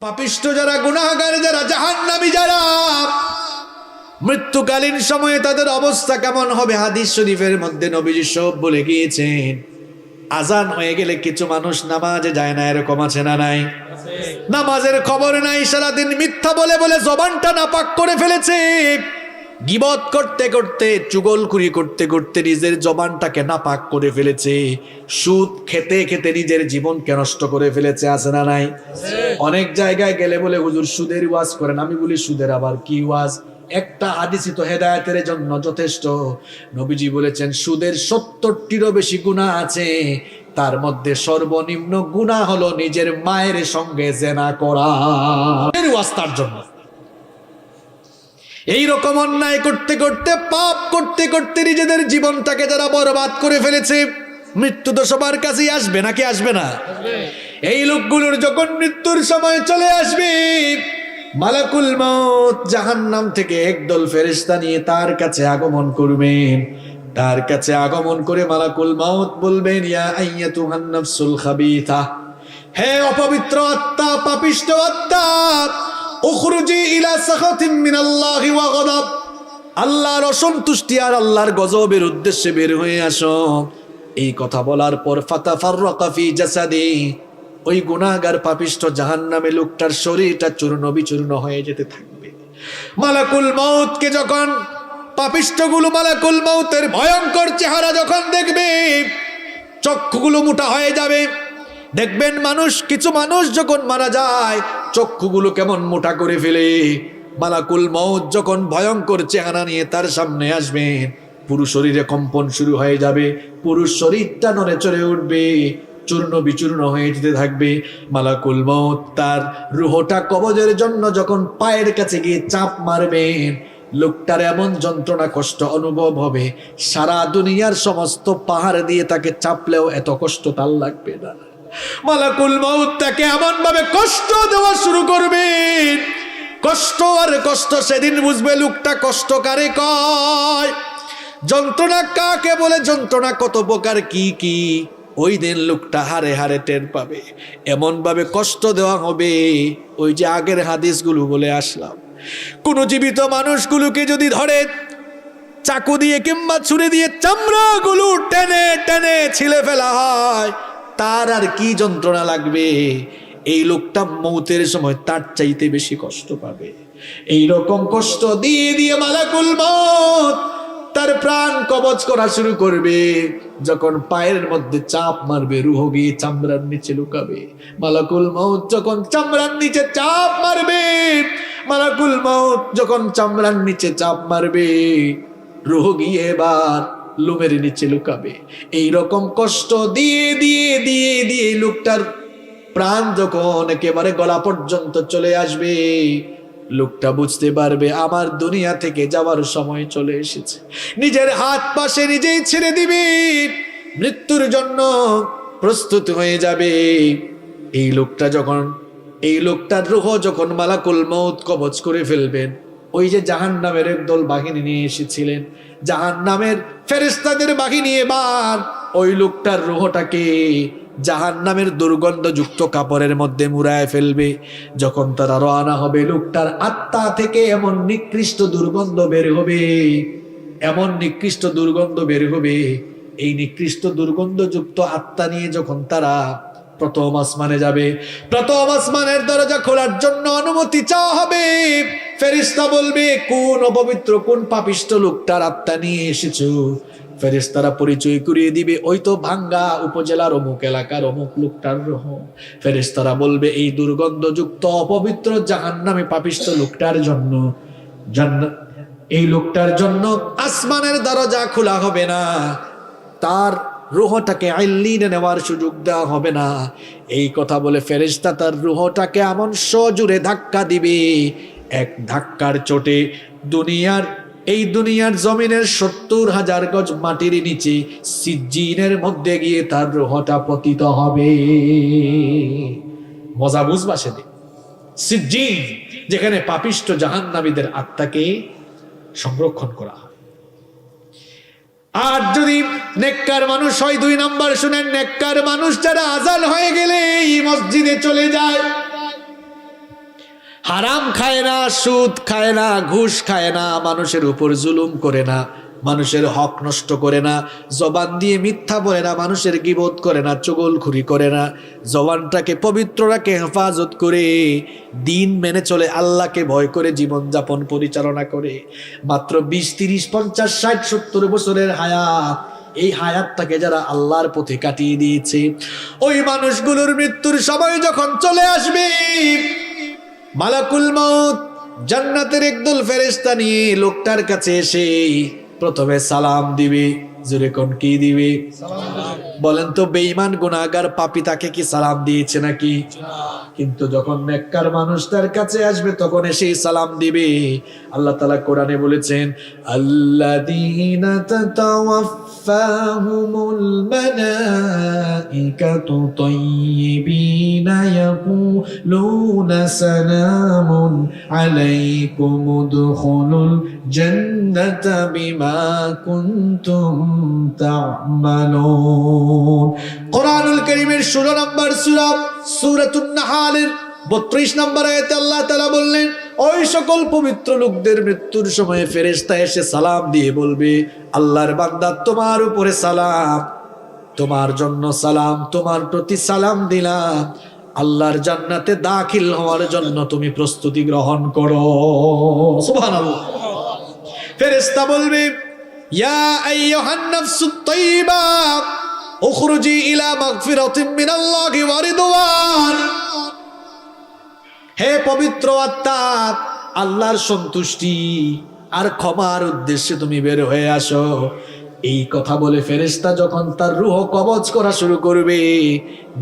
পাপিষ্ঠ যারা, গুনাহগার যারা, জাহান্নামী যারা, মৃত্যুকালীন সময়ে তাদের অবস্থা কেমন হবে? হাদিস শরীফের মধ্যে নবীজি সব বলে গিয়েছেন। আজান হয়ে গেলে কিছু মানুষ নামাজে যায় না, এরকম আছে না নাই? নামাজের খবর নাই, সারাদিন মিথ্যা বলে বলে জবানটা নাপাক করে ফেলেছে। গীবত করতে করতে, চুগলখুরি করতে করতে নিজের জবানটাকে নাপাক করে ফেলেছে। সুদ খেতে খেতে নিজের জীবনকে নষ্ট করে ফেলেছে, আছে না নাই? অনেক জায়গায় গেলে বলে হুজুর সুদের ওয়াজ করেন। আমি বলি সুদের আবার কি ওয়াজ? একটা হাদিসই তো হেদায়েতের জন্য যথেষ্ট। নবীজি বলেছেন সুদের 70টিরও বেশি গুনাহ আছে, তার মধ্যে সর্বনিম্ন গুনাহ হলো নিজের মায়ের সঙ্গে জেনা করা। এর ওয়াজ তার জন্য। এই রকম অন্যায় করতে করতে, পাপ করতে করতে নিজেদের জীবনটাকে যারা বরবাদ করে ফেলেছে, মৃত্যু তো সবার কাছেই আসবে, নাকি আসবে না? এই লোকগুলোর যখন মৃত্যুর সময় চলে আসবে, মালাকুল মউত জাহান্নাম থেকে একদল ফেরেশতা নিয়ে তার কাছে আগমন করবেন। তার কাছে আগমন করে মালাকুল মউত বলবেন, ইয়া আইয়াতুহান নাফসুল খাবিথা, হে অপবিত্র আত্মা, পাপিষ্ঠ আত্মা, উখরুজি ইলা সাখাতিম মিনাল্লাহি ওয়া গযব, আল্লাহর অসন্তুষ্টি আর আল্লাহর গজবের উদ্দেশ্যে বের হয়ে আসো। এই কথা বলার পর ফাতাফাররাকা ফি জাসাদি, ওই গুনাহগার পাপিষ্ঠ জাহান্নামে লোকটার শরীরটা চূর্ণ বিচূর্ণ হয়ে যেতে থাকবে। মালাকুল মউতকে যখন পাপিষ্ঠগুলো মালাকুল মউতের ভয়ঙ্কর চেহারা যখন দেখবে, চক্ষুগুলো মোটা হয়ে যাবে। দেখবেন মানুষ, কিছু মানুষ যখন মারা যায় চক্ষুগুলো কেমন মোটা করে ফেলে। মালাকুল মউত যখন ভয়ঙ্কর চেহারা নিয়ে তার সামনে আসবেন, পুরো শরীরে কম্পন শুরু হয়ে যাবে, পুরো শরীরটা নড়ে চড়ে উঠবে, চূর্ণ বিচূর্ণ হয়ে যেতে থাকবে। মালাকুল মউত তার রুহটা কবজের জন্য যখন পায়ের কাছে গিয়ে চাপ মারবেন, লোকটার এমন যন্ত্রণা কষ্ট অনুভব হবে, সারা দুনিয়ার সমস্ত পাহাড় দিয়ে তাকে চাপলেও এত কষ্ট তার লাগবে না। মালাকুল মউত তাকে এমন ভাবে কষ্ট দেওয়া শুরু করবে, কষ্ট আর কষ্ট। সেদিন বুঝবে লোকটা কষ্ট কারে কয়, যন্ত্রণা কাকে বলে, যন্ত্রণা কত প্রকার, কি কি ওই দিন লোকটা হারে হারে টের পাবে। এমন ভাবে কষ্ট দেওয়া হবে, ওই যে আগের হাদিসগুলো বলে আসলাম, কোন জীবিত মানুষগুলোকে যদি ধরে চাকু দিয়ে কিংবা ছুরি দিয়ে চামড়াগুলো টেনে টেনে ছিলে ফেলা হয়, তার আর কি যন্ত্রণা লাগবে? এই লোকটা মৌতের সময় তার চাইতে বেশি কষ্ট পাবে। এই রকম কষ্ট দিয়ে দিয়ে মালাকুল মউত তার প্রাণ কবজ করা শুরু করবে। যখন পায়ের মধ্যে চাপ মারবে, রুহ গিয়ে চামড়ার নিচে লুকাবে। মালাকুল মউত যখন চামড়ার নিচে চাপ মারবে, মালাকুল মউত যখন চামড়ার নিচে চাপ মারবে, রুহ গিয়ে এবার লোমের নিচে লুকাবে। এই রকম কষ্ট দিয়ে দিয়ে দিয়ে দিয়ে লোকটার প্রাণ যখন একেবারে গলা পর্যন্ত চলে আসবে, লোকটা বুঝতে পারবে আমার দুনিয়া থেকে যাওয়ার সময় চলে এসেছে। নিজের হাত পাশে নিজেই ছেড়ে দিবে, মৃত্যুর জন্য প্রস্তুত হয়ে যাবে। এই লোকটা যখন, এই লোকটার রূহ যখন মালাকুল মউত কবজ করে ফেলবেন, ওই যে জাহান্নামের একদল বাহিনী নিয়ে এসেছিলেন, জাহান্নামের ফেরেশতাদের বাহিনী এবার ওই লোকটার রূহটাকে জাহান্নামের দুর্গন্ধযুক্ত কাপড়ের মধ্যে মুড়ায় ফেলবে। যখন তারা রওনা হবে, লোকটার আত্মা থেকে এমন নিকৃষ্ট দুর্গন্ধ বের হবে, এমন নিকৃষ্ট দুর্গন্ধ বের হবে। এই নিকৃষ্ট দুর্গন্ধযুক্ত আত্মা নিয়ে যখন তারা প্রথম আসমানে যাবে, প্রথম আসমানের দরজা খোলার জন্য অনুমতি চাওয়া হবে। ফেরেশতা বলবে, কোন অপবিত্র, কোন পাপিষ্ঠ লোকটার আত্মা নিয়ে এসেছো? ফেরেশতারা পরিচয় করিয়ে দিবে, ওই তো ভাঙ্গা উপজেলার অমুক এলাকার অমুক লোকটার রূহ। ফেরেশতারা বলবে, এই দুর্গন্ধযুক্ত অপবিত্র জাহান্নামে পাপিষ্ঠ লোকটার জন্য, এই লোকটার জন্য আসমানের দরজা খোলা হবে না, তার রূহটাকে আইল্লিনে নেওয়ার সুযোগ দেওয়া হবে না। এই কথা বলে ফেরেশতা তার রূহটাকে এমন সজোরে ধাক্কা দিবে, এক ধাক্কার চোটে এই দুনিয়ার জমিনের 70,000 গজ মাটির নিচে সিজ্জিনের মধ্যে গিয়ে তার রূহটা পতিত হবে। মজা বুঝবা সেদিন। সিজ্জিন, যেখানে পাপিষ্ঠ জাহান্নামীদের আত্মাকে সংরক্ষণ করা হয়। আর যদি নেককার মানুষ হয়, 2 নাম্বার শুনেন, নেককার মানুষ যারা আজান হয়ে গেলে এই মসজিদে চলে যায়, হারাম খায় না, সুদ খায় না, ঘুষ খায় না, মানুষের উপর জুলুম করে না, মানুষের হক নষ্ট করে না, জবান দিয়ে মিথ্যা বলে না, মানুষের গীবত করে না, চুগলখুরি করে না, জবানটাকে পবিত্র রাখে, হেফাজত করে দিন মেনে চলে, আল্লাহকে ভয় করে জীবনযাপন পরিচালনা করে। মাত্র 20, 30, 50, 60, 70 বছরের হায়াত, এই হায়াতটাকে যারা আল্লাহর পথে কাটিয়ে দিয়েছে, ওই মানুষগুলোর মৃত্যুর সময় যখন চলে আসবে, মালাকুল মউত জান্নাতের একদল ফেরেশতা নিয়ে লোকটার কাছে এসে প্রথমে সালাম দিবে। জোরে কোন কি দিবে? বলেন তো, বেঈমান গুনাহগার পাপী তাকে কি সালাম দিয়েছে নাকি? কিন্তু যখন নেককার মানুষ তার কাছে আসবে তখন এসে সালাম দিবে। আল্লাহ তাআলা কোরআনে বলেছেন, আল্লাযীনা তাতাওয়াফাহুমুল মালাইকাতু তাইয়্যিবিনা ইয়াকুলুনা সালামুন আলাইকুম উদখুলুল জান্নাতা বিমা কুনতুম তা'মালুন। কোরআনুল কারীমের 16 নম্বর সূরা সূরাতুন নাহালের 32 নম্বর আয়াতে আল্লাহ তাআলা বললেন, ওই সকল পবিত্র লোকদের মৃত্যুর সময় ফেরেশতা এসে সালাম দিয়ে বলবে, আল্লাহর বান্দা তোমার উপরে সালাম, তোমার জন্য সালাম, তোমার প্রতি সালাম দিলাম, আল্লাহর জান্নাতে দাখিল হওয়ার জন্য তুমি প্রস্তুতি গ্রহণ করো। সুবহানাল্লাহ। ফেরেশতা বলবে, ইয়া আইয়ুহান নাফসুত তাইয়্যিবা উখরুজি ইলা মাগফিরাতিন মিনাল্লাহি ওয়া রিদওয়ান। হে পবিত্র আত্মা, আল্লাহর সন্তুষ্টি আর ক্ষমার উদ্দেশ্যে তুমি বের হয়ে আসো। এই কথা বলে ফেরেশতা যখন তার রূহ কবজ করা শুরু করবে,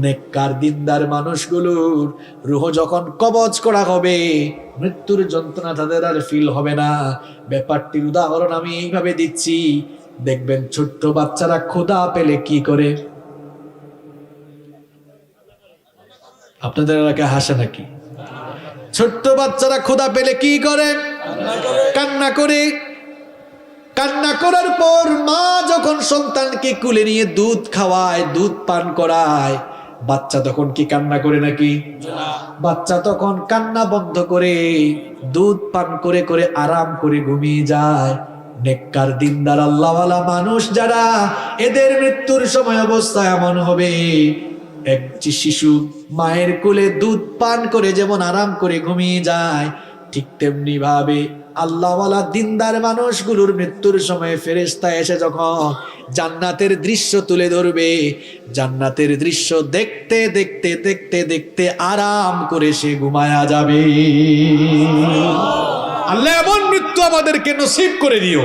নেককার দিনদার মানুষগুলোর রূহ যখন কবজ করা হবে, মৃত্যুর যন্ত্রণা তাদের আর ফিল হবে না। ব্যাপারটির উদাহরণ আমি এইভাবে দিচ্ছি, দেখবেন ছোট্ট বাচ্চারা ক্ষুধা পেলে কি করে? আপনাদের এলাকায় হাসে নাকি? ছোট্ট বাচ্চারা ক্ষুধা পেলে কি করে? কান্না করে। কান্না করার পর মা যখন সন্তানকে কুলে নিয়ে দুধ খাওয়ায়, দুধ পান করায়, বাচ্চা তখন কি কান্না করে নাকি? বাচ্চা তখন কান্না বন্ধ করে দুধ পান করে করে আরাম করে ঘুমিয়ে যায়। নেককার দিনদার আল্লাহওয়ালা মানুষ যারা, এদের মৃত্যুর সময় অবস্থা এমন হবে, একটি শিশু মায়ের কোলে দুধ পান করে যেমন আরাম করে ঘুমিয়ে যায়, ঠিক তেমনি ভাবে আল্লাহওয়ালা দিনদার মানুষগুলোর মৃত্যুর সময় ফেরেশতা এসে যখন জান্নাতের দৃশ্য তুলে ধরবে, জান্নাতের দৃশ্য দেখতে দেখতে দেখতে দেখতে আরাম করে সে ঘুমায়া যাবে। আল্লাহ এমন মৃত্যু আমাদেরকে নসিব করে দিও।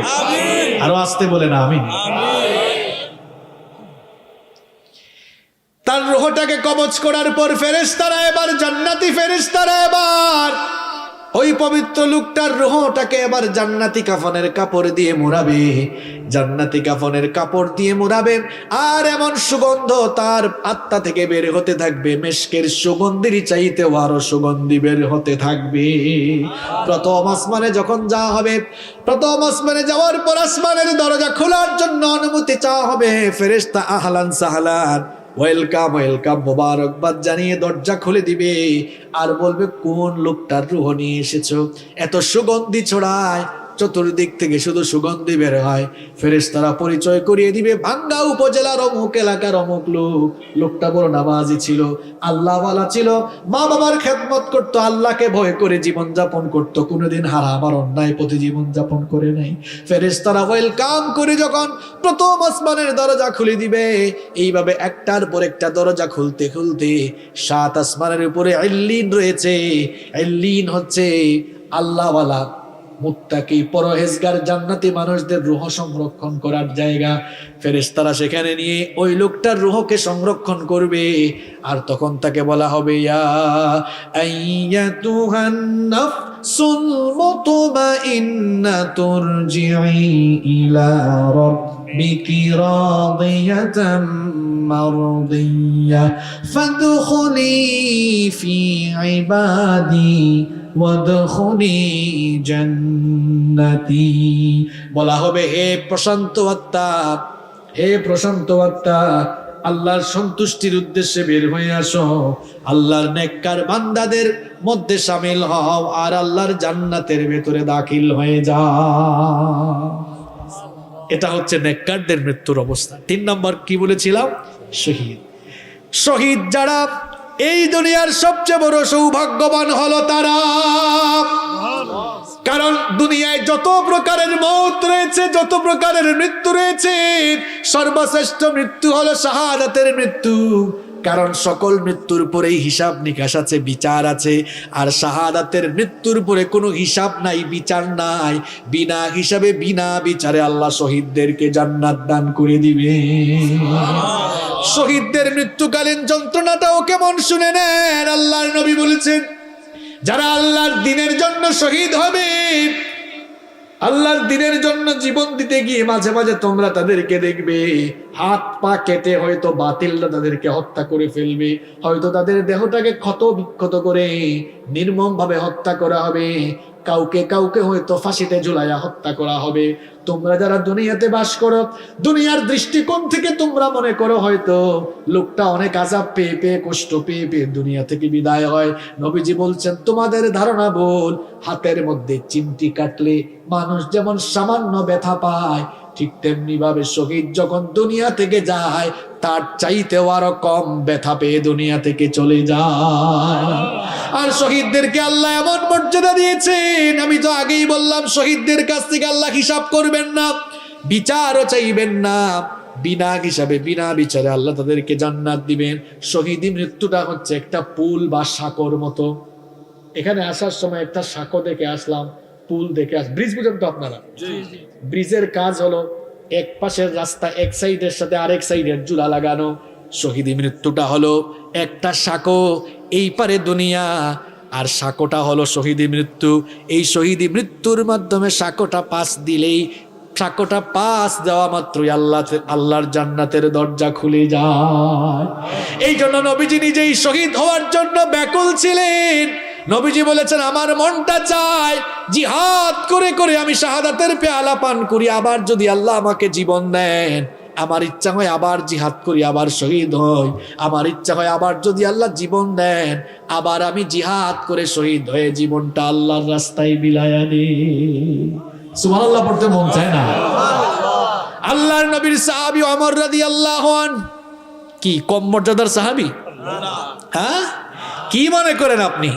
আরো আসতে বলেন আমিন। তার রূহটাকে কবজ করার পর ফেরেশতারা এবার জান্নাতি ফেরেশতারা এবার ওই পবিত্র লোকটার রূহটাকে এবার জান্নাতি কাফনের কাপড় দিয়ে মোড়াবে, জান্নাতি কাফনের কাপড় দিয়ে মোড়াবে, আর এমন সুগন্ধ তার আত্মা থেকে বের হতে থাকবে, মেশকের সুগন্ধির চাইতে আরো সুগন্ধি বের হতে থাকবে। প্রথম আসমানে যখন যাওয়া হবে, প্রথম আসমানে যাওয়ার পর আসমানের দরজা খোলার জন্য অনুমতি চাওয়া হবে। ফেরেশতা আহলান সাহলান, ওয়েলকাম ওয়েলকাম, মোবারকবাদ জানিয়ে দরজা খুলে দিবে আর বলবে, কোন লোকটার রূহ নিয়ে এসেছো? এত সুগন্ধি ছড়ায়, চতুর্দিক থেকে শুধু সুগন্ধি বের হয়। ফেরেশতারা পরিচয় করিয়ে দিবে, ভাঙ্গা উপজেলার অমুক এলাকার অমুক লোক। লোকটা বড় নামাজি ছিল, আল্লাহওয়ালা ছিল, মা বাবার খেদমত করত, আল্লাহকে ভয় করে জীবনযাপন করত, কোনোদিন হারাম আর অন্যায় পথে জীবনযাপন করে নাই। ফেরেশতারা ওয়েলকাম করে যখন প্রথম আসমানের দরজা খুলে দিবে, এইভাবে একটার পর একটা দরজা খুলতে খুলতে 7 আসমানের উপরে ইল্লিন রয়েছে। ইল্লিন হচ্ছে আল্লাহওয়ালা মুত্তাকি পরহেজগার জান্নাতি মানুষদের রূহ সংরক্ষণ করার জায়গা। ফেরেশতারা সেখানে নিয়ে ওই লোকটার রূহকে সংরক্ষণ করবে, আর তখন তাকে বলা হবে, ইয়া আইয়াতুহান নাফসুল মুতমাইন্নাতু তুরজিই ইলা রাব্বিকি রাদিয়াতাম মারদিয়া ফাদখুলি ফি ইবাদি ওয়াদখুলি জান্নাতি। বলা হবে, হে প্রশান্ত আত্মা, হে প্রশান্ত আত্মা, আল্লাহর সন্তুষ্টির উদ্দেশ্যে বের হয়ে আসো, আল্লাহর নেককার বান্দাদের মধ্যে শামিল হও আর আল্লাহর জান্নাতের ভেতরে দাখিল হয়ে যাও। এটা হচ্ছে নেককারদের মৃত্যুর অবস্থা। 3 নম্বর কি বলেছিলাম? শহীদ। শহীদ যারা, এই দুনিয়ার সবচেয়ে বড় সৌভাগ্যবান হলো তারা। কারণ দুনিয়ায় যত প্রকারের মৌত রয়েছে, যত প্রকারের মৃত্যু রয়েছে, সর্বশ্রেষ্ঠ মৃত্যু হলো শাহাদাতের মৃত্যু। কারণ সকল মৃত্যুর পরেই হিসাব নিকাশ আছে, বিচার আছে। আর শাহাদাতের মৃত্যুর পরে কোনো হিসাব নাই, বিচার নাই। বিনা হিসাবে বিনা বিচারে আল্লাহ শহীদদেরকে জান্নাত দান করে দিবে। শহীদদের মৃত্যুকালীন যন্ত্রণাটাও কেমন শুনে নেন। আল্লাহর নবী বলেছেন, যারা আল্লাহর দ্বীনের জন্য শহীদ হবে, আল্লাহর দ্বীনের জন্য জীবন দিতে গিয়ে মাঝে মাঝে তোমরা তাদেরকে দেখবে হাত পা কেটে হয়তো বাতিলরা তাদেরকে হত্যা করে ফেলবে, হয়তো তাদের দেহটাকে ক্ষত বিক্ষত করে নির্মম ভাবে হত্যা করা হবে, কাউকে কাউকে হয়তো ফাঁসিতে ঝুলাইয়া হত্যা করা হবে। তোমরা যারা দুনিয়াতে বাস করো, দুনিয়ার দৃষ্টিকোণ থেকে তোমরা মনে করো হয়তো লোকটা অনেক আযাব পেয়ে পেয়ে, কষ্ট পেয়ে পেয়ে দুনিয়া থেকে বিদায় হয়। নবীজি বলছেন, তোমাদের ধারণা ভুল। হাতের মধ্যে চিমটি কাটলে মানুষ যেমন সামান্য ব্যথা পায়, ঠিক তেমনি ভাবে শহীদ যখন দুনিয়া থেকে যায় তার চাইতেও আরো কম ব্যথা পেয়ে দুনিয়া থেকে চলে যায়। আর শহীদদেরকে আল্লাহ এমন মর্যাদা দিয়েছেন, আমি তো আগেই বললাম, শহীদদের কাছ থেকে আল্লাহ হিসাব করবেন না, বিচারও চাইবেন না। বিনা হিসাবে বিনা বিচারে আল্লাহ তাদেরকে জান্নাত দিবেন। শহীদি মৃত্যুটা হচ্ছে একটা পুল বা সাঁকোর মতো। এখানে আসার সময় একটা সাঁকো দেখে আসলাম, পুল দেখে ব্রিজ বুঝেন তো আপনারা? ব্রিজের কাজ হলো এক পাশের রাস্তা এক সাইডের সাথে আরেক সাইডের জুলা লাগানো। শহীদি মৃত্যুটা হলো একটা সাঁকো, এই পারে দুনিয়া আর সাঁকোটা হলো শহীদি মৃত্যু। এই শহীদি মৃত্যুর মাধ্যমে সাঁকোটা পাশ দিলেই, সাঁকোটা পাশ দেওয়া মাত্রই আল্লাহর জান্নাতের দরজা খুলে যায়। এই জন্য নবীজি নিজেই শহীদ হওয়ার জন্য ব্যাকুল ছিলেন। নবীজি বলেছেন, আমার মনটা চায় জিহাদ করে করে আমি শাহাদাতের পেয়ালা পান করি, আবার যদি আল্লাহ আমাকে জীবন দেন, আমার ইচ্ছা হয় আবার জিহাদ করি, আবার শহীদ হই। আমার ইচ্ছা হয় আবার যদি আল্লাহ জীবন দেন, আবার আমি জিহাদ করে শহীদ হয়ে জীবনটা আল্লাহর রাস্তায় বিলায়া দিই। সুবহানাল্লাহ পড়তে মন চায় না? আল্লাহর নবীর সাহাবী ওমর রাদিয়াল্লাহু আনহু কি কম মর্যাদার সাহাবী? হ্যাঁ, কি মনে করেন আপনি?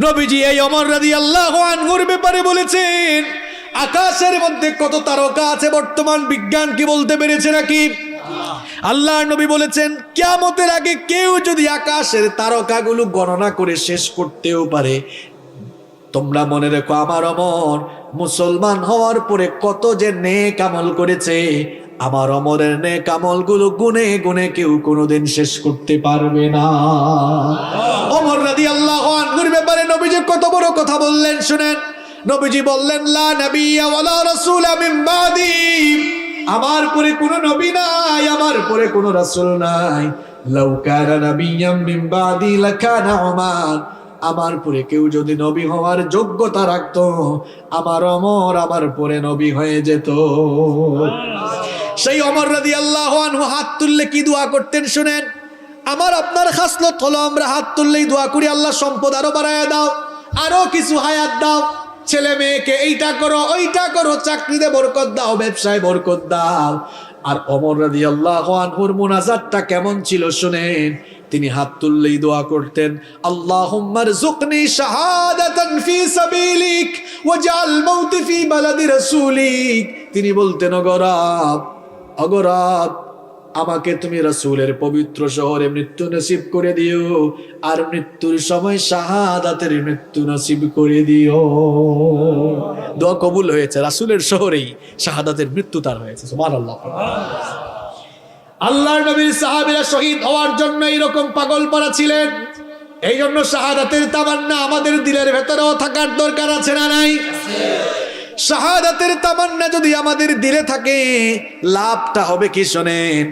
নবীজি এই ওমর রাদিয়াল্লাহু আনহুর ব্যাপারে বলেছেন, আকাশের মধ্যে কত তারকা আছে বর্তমান বিজ্ঞান কি বলতে পেরেছে নাকি? আল্লাহর নবী বলেছেন, কিয়ামতের আগে কেউ যদি আকাশের তারকাগুলো গণনা করে শেষ করতেও পারে, তোমরা মনে রেখো আমার ওমর মুসলমান হওয়ার পরে কত যে নেক আমল করেছে, আমার ওমরের নেক আমলগুলো গুনে গুনে কেউ কোনোদিন শেষ করতে পারবে না। ওমর রাদিয়াল্লাহু আনহুর ব্যাপারে নবীজি কত বড় কথা বললেন শুনেন। নবীজি বললেন, লা নাবিয়্যা ওয়ালা রাসূলা মিন বাদি, আমার পরে কোনো নবী নাই, আমার পরে কোনো রাসূল নাই। লাউ কানা নাবিয়্যাম মিন বাদি লাকানা উমার, আমার পরে কেউ যদি নবী হওয়ার যোগ্যতা রাখতো, আমার ওমর আমার পরে নবী হয়ে যেত। সেই ওমর রাদিয়াল্লাহু আনহু হাত তুললে কি দোয়া করতেন শুনেন। আমার আপনার খাসলত হলো আমরা হাত তুললেই দোয়া করি, আল্লাহ সম্পদ আরো বাড়ায় দাও, আরো কিছু হায়াত দাও, ছেলে মেয়েকে এইটা করো ওইটা করো, চাকরিতে বরকত দাও, ব্যবসায় বরকত দাও। আর ওমর রাদিয়াল্লাহু আনহুর মুনাজাতটা কেমন ছিল শুনেন। তিনি হাত তুললেই দোয়া করতেন, আল্লাহুম্মা রযুকনি শাহাদাতান ফি সাবিলিক ওয়াজআল মাউতি ফি বালাদি রাসূলিক। তিনি বলতেন, অগরাব আমাকে তুমি রাসূলের পবিত্র শহরে মৃত্যু নসিব করে দিও, আর মৃত্যুর সময় শাহাদাতের মৃত্যু নসিব করে দিও। দোয়া কবুল হয়েছে, রাসূলের শহরেই শাহাদাতের মৃত্যু তার হয়েছে। সুবহানাল্লাহ। আল্লাহর নবীর সাহাবীরা শহীদ হওয়ার জন্য এরকম পাগল পারা ছিলেন। এই জন্য শাহাদাতের তামান্না আমাদের দিলের ভেতরেও থাকার দরকার আছে না নাই? শাহাদাতের তামান্না যদি আমাদের দিলে থাকে, লাভটা হবে কি শোনেন।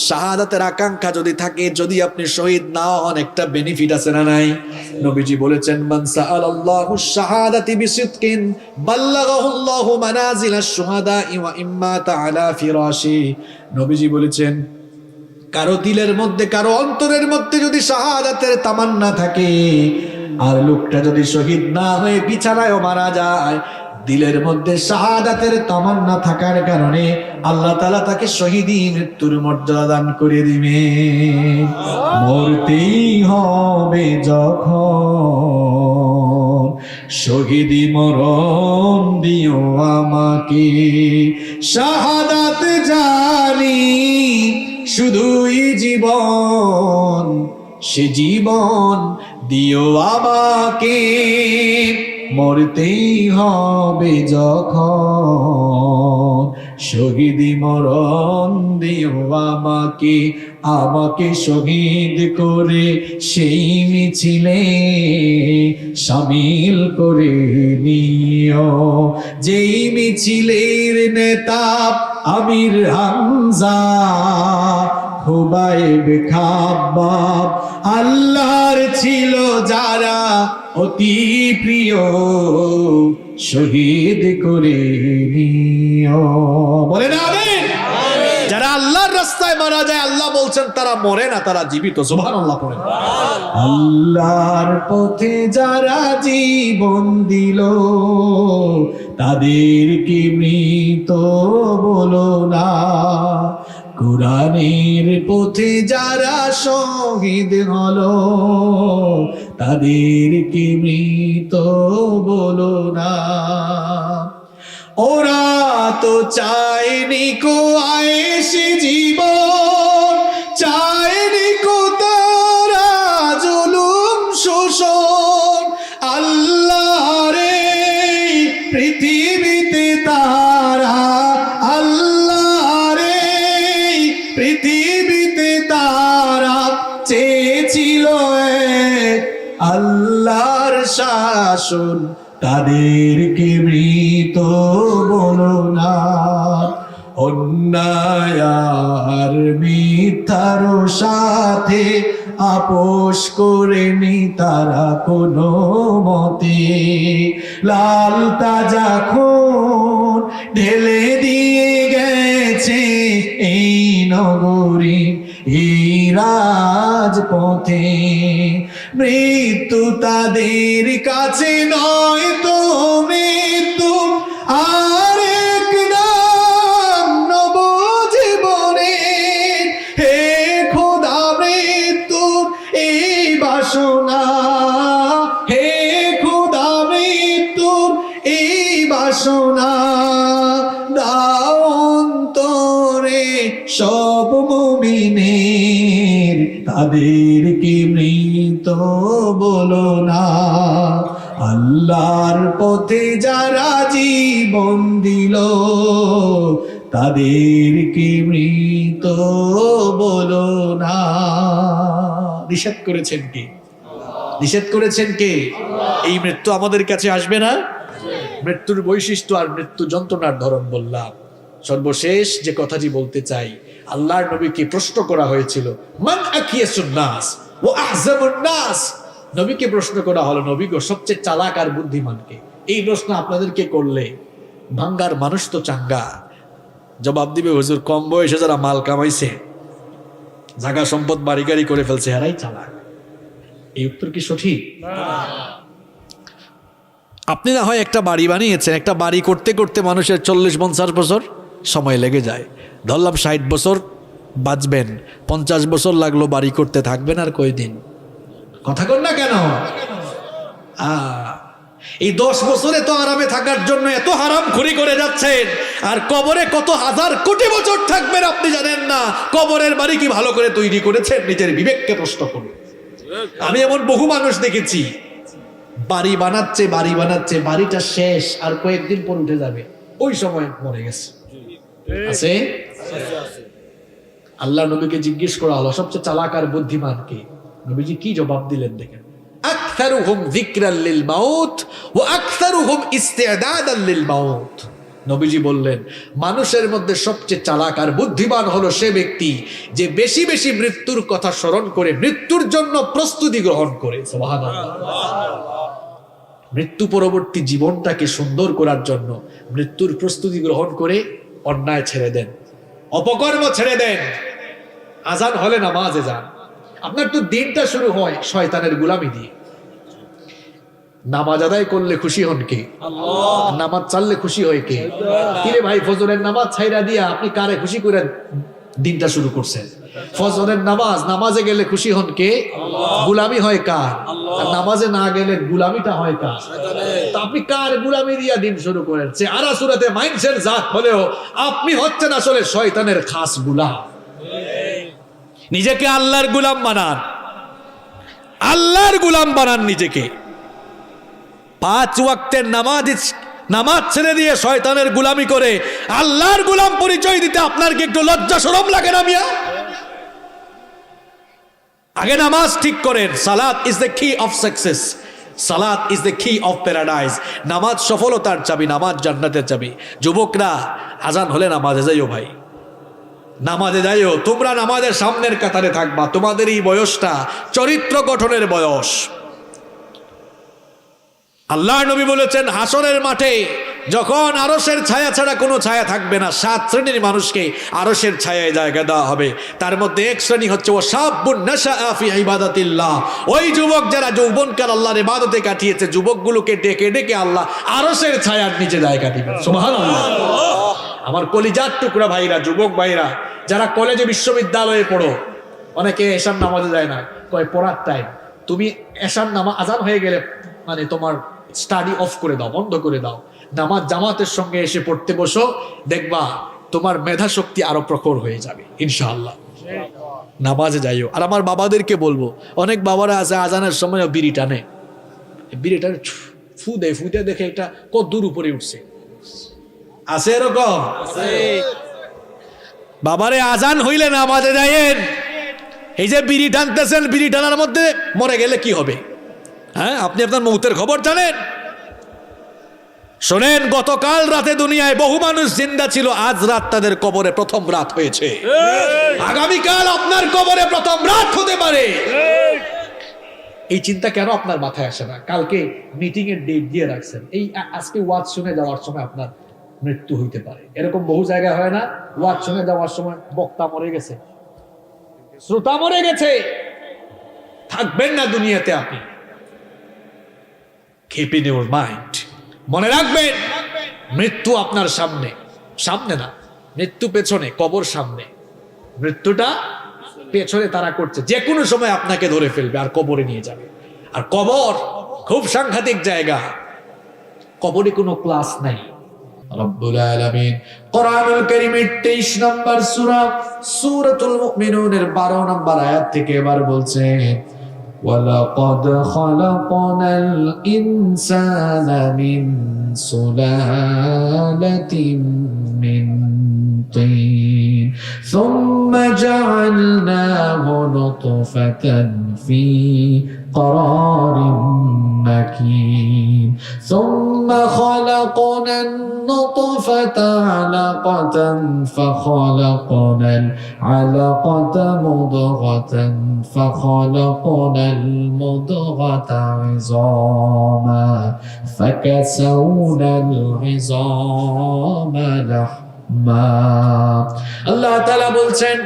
শাহাদাতের আকাঙ্ক্ষা যদি থাকে, যদি আপনি শহীদ না হন, একটা বেনিফিট আছে না নাই? নবীজি বলেছেন, মান সাআলাল্লাহু শাহাদাতি বিসিদকিন বাল্লাগাহুল্লাহু মানাজিলাশ শুহাদা ওয়া ইম্মা তাআলা ফিরাশি। নবীজি বলেছেন, কারো দিলের মধ্যে, কারো অন্তরের মধ্যে যদি শাহাদাতের তামান্না থাকে, আর লোকটা যদি শহীদ না হয়ে বিছানায়ও মারা যায়, দিলের মধ্যে শাহাদাতের তামান্না থাকার কারণে আল্লাহ তাআলা তাকে শহীদী মৃত্যুর মর্যাদা দান করে দিবে। মরতেই হবে যখন, শহীদী মরণ দিও আমাকে। শাহাদাত জানি শুধুই জীবন, সে জীবন দিও আমাকে। মরতেই হবে যখন, শহীদী মরণ দিও আমাকে। আমাকে শহীদ করে সেই মিছিলে শামিল করে নিও, যেই মিছিলের নেতা আমির হামজা, খুবাইব খাব্বাব আল্লাহর ছিল যারা অতি প্রিয়, শহীদ করে নিও। বলেন আমিন। যারা আল্লাহর রাস্তায় মারা যায়, আল্লাহ বলছেন তারা মরে না, তারা জীবিত। সুবহানাল্লাহ পড়েন। আল্লাহর পথে যারা জীবন দিল, তাদেরকে মৃত বলো না। কোরআনের পথে যারা শহীদ হলো, তাদেরকে মৃত বলো না। ওরা তো চায়নি কো আয়েশি জীবন, চায়নি কো তারা জুলুম শোষণ। আল্লাহর এই পৃথিবীতে তারা, আল্লাহর এই পৃথিবীতে তারা চেয়েছিল আল্লাহর শাসন, তাদেরকে মৃত বলো না। অন্যায় আর মিথ্যার সাথে আপোষ করেনি তারা কোনো মতে। লাল তাজা খুন ঢেলে দিয়ে গেছে এই নগরী, এই রাজপথে। মৃত্যু তাদের কাছে নয় তো মৃত্যু আরেক নাম নবজীবনে। হে খোদা মৃত্যু এই বাসনা, হে খোদা মৃত্যু এই বাসনা। দাও অন্তরে সব মুমিনের, তাদেরকে মৃত বলো না। আল্লাহর পথে যারা জীবন দিল, তাদেরকে মৃত বলো না। নিষেধ করেছেন কে? নিষেধ করেছেন কে? এই মৃত্যু আমাদের কাছে আসবে না। মৃত্যুর বৈশিষ্ট্য আর মৃত্যু যন্ত্রণার ধরন বললাম। সর্বশেষ যে কথাটি বলতে চাই, আল্লাহর নবীকে প্রশ্ন করা হয়েছিল, মান আকিয়াসুন নাস ওয়া আহজাবুন নাস। নবীকে প্রশ্ন করা হলো, নবী গো সবচেয়ে চালাক আর বুদ্ধিমান কে? এই প্রশ্ন আপনাদেরকে করলে ভাঙ্গার মানুষ তো চাঙ্গা জবাব দিবে, হুজুর কম বয়সে যারা মাল কামাইছে, জায়গা সম্পদ বাড়ি গাড়ি করে ফেলছে, এরাই চালাক। এই উত্তর কি সঠিক? আপনি না হয় একটা বাড়ি বানিয়েছেন, একটা বাড়ি করতে করতে মানুষের 40-50 বছর সময় লেগে যায়। ধরলাম 60 বছর বাঁচবেন, 50 বছর লাগলো বাড়ি করতে, থাকবেন আর কয়দিন? কথা কর না কেন? এই 10 বছরে তো আরামে থাকার জন্য এত হারাম খড়ি করে যাচ্ছেন, আর কবরে কত হাজার কোটি বছর থাকবেন আপনি জানেন না। কবরের বাড়ি কি ভালো করে তৈরি করেছেন? নিজের বিবেককে প্রশ্ন করুন। আমি এমন বহু মানুষ দেখেছি, বাড়ি বানাচ্ছে বাড়ি বানাচ্ছে, বাড়িটা শেষ আর কয়েকদিন পর উঠে যাবে, ওই সময় মরে গেছে। আছে? আল্লাহ নবীকে জিজ্ঞেস করা হলো সবচেয়ে চালাক আর বুদ্ধিমান কে? নবীজি কি জবাব দিলেন দেখেন, আকসারুহুম যিকরাল লিল মাউত ওয়া আকসারুহুম ইস্তিদাদাল লিল মাউত। নবীজি বললেন, মানুষের মধ্যে সবচেয়ে চালাক আর বুদ্ধিমান হলো সে ব্যক্তি যে বেশি বেশি মৃত্যুর কথা স্মরণ করে মৃত্যুর জন্য প্রস্তুতি গ্রহণ করে। সুবহানাল্লাহ। মৃত্যু পরবর্তী জীবনটাকে সুন্দর করার জন্য মৃত্যুর প্রস্তুতি গ্রহণ করে অন্যায় ছেড়ে দেন, অপকর্ম ছেড়ে দেন, আজান হলে নামাজে যান। আপনার তো দিনটা শুরু হয় শয়তানের গোলামি দিয়ে। নামাজ আদায় করলে খুশি হন কে? আল্লাহ। নামাজ চাললে খুশি হয় কে? কিরে ভাই, ফজরের নামাজ ছাইরা দিয়া আপনি কারে খুশি করে দিনটা শুরু করছেন? ফজরের নামাজে গেলে খুশি হন কে? আল্লাহ। গোলামি হয় কার? আর নামাজে না গেলে গোলামিটা হয় কার? তো আপনি কার গোলামি দিয়া দিন শুরু করেন? চেহারা সুরাতে মাইন্ডসেট জাত হলেও আপনি হচ্ছেন আসলে শয়তানের খাস গোলাম। নিজেকে আল্লাহর গোলাম বানান, আল্লাহর গোলাম বানান নিজেকে। 5 ওয়াক্তের নামাজ ছেড়ে দিয়ে শয়তানের গোলামি করে আল্লাহর গোলাম পরিচয় দিতে আপনার কি একটু লজ্জা শরম লাগে না মিয়া? আগে নামাজ ঠিক করেন। সালাত ইজ দ্য কি অফ সাকসেস, সালাত ইজ দ্য কি অফ প্যারাডাইস। নামাজ সফলতার চাবি, নামাজ জান্নাতের চাবি। যুবকরা, আজান হলে নামাজে যাইও ভাই, নামাজে যাইও। তোমরা নামাজের সামনের কাতারে থাকবা। তোমাদের এই বয়সটা চরিত্র গঠনের বয়স। আল্লাহর নবী বলেছেন, হাসরের মাঠে যখন আরশের ছায়া ছাড়া কোনো ছায়া থাকবে না, 7 শ্রেণীর মানুষকে আরশের ছায়ায় জায়গা দেওয়া হবে। তার মধ্যে এক শ্রেণী হচ্ছে ও শাবুন নাশাআ ফি ইবাদাতিল্লাহ। ওই যুবক যারা যৌবনকাল আল্লাহর ইবাদতে কাটিয়েছে, যুবকগুলোকে ডেকে ডেকে আল্লাহ আরশের ছায়ার নিচে জায়গা দিবেন। সুবহানাল্লাহ। আমার কলিজার টুকরা ভাইরা, যুবক ভাইরা যারা কলেজে বিশ্ববিদ্যালয়ে পড়ো, অনেকে এশার নামাজে যায় না, কয় পড়ার টাইম। তুমি এশার নামাজ আজান হয়ে গেলে মানে তোমার স্টাডি অফ করে দাও, বন্ধ করে দাও, নামাজ জামাতের সঙ্গে এসে পড়তে বসো, দেখবা তোমার মেধা শক্তি আরো প্রখর হয়ে যাবে ইনশাআল্লাহ। নামাজে যাইও। আর আমার বাবাদেরকে বলবো, অনেক বাবারা আছে আজানের সময় বিড়ি টানে, বিড়িটা ফু দেয় দেখে এটা কত দূর উপরে উঠছে। আছে এরকম? বাবারে, আজান হইলে নামাজে যাইয়েন। এই যে বিড়ি টানতেছেন, বিড়ি টানার মধ্যে মরে গেলে কি হবে? হ্যাঁ, আপনি আপনার মৌতের খবর জানেন? শোনেন, গতকাল রাতে দুনিয়ায় বহু মানুষ জিন্দা ছিল, আজ রাত তাদের কবরে প্রথম রাত হয়েছে। আগামীকাল আপনার কবরে প্রথম রাত হতে পারে। এই চিন্তা কেন আপনার মাথায় আসে না? কালকে মিটিং এর ডেট দিয়ে রাখছেন, এই আজকে ওয়াজ শুনে যাওয়ার সময় আপনার মৃত্যু হইতে পারে। এরকম বহু জায়গায় হয় না? ওয়াজ শুনে যাওয়ার সময় বক্তা মরে গেছে, শ্রোতা মরে গেছে, থাকবেন না দুনিয়াতে আপনি। Keep in your mind, মনে রাখবেন মৃত্যু আপনার সামনে, সামনে না, মৃত্যু পেছনে, কবর সামনে। মৃত্যুটা পেছনে তারা করছে, যে কোনো সময় আপনাকে ধরে ফেলবে আর কবরে নিয়ে যাবে। আর কবর খুব সাংঘাতিক জায়গা, কবরে কোনো ক্লাস নাই। রব্বুল আলামিন কোরআনুল কারীমের 23 নম্বর সূরা সূরাতুল মুমিনুনের 12 নম্বর আয়াত থেকে এবার বলছেন, ওয়ালাকাদ খালাকনাল ইনসানা মিন সুলালাতিন মিন তিন সুম্মা জাআলনাহু নুতফাতান ফি قرار مكين ثم خلقنا النطفة علقة فخلقنا العلقة مضغة فخلقنا المضغة عظاما فكسونا العظام لحما الله تعالى বলছেন,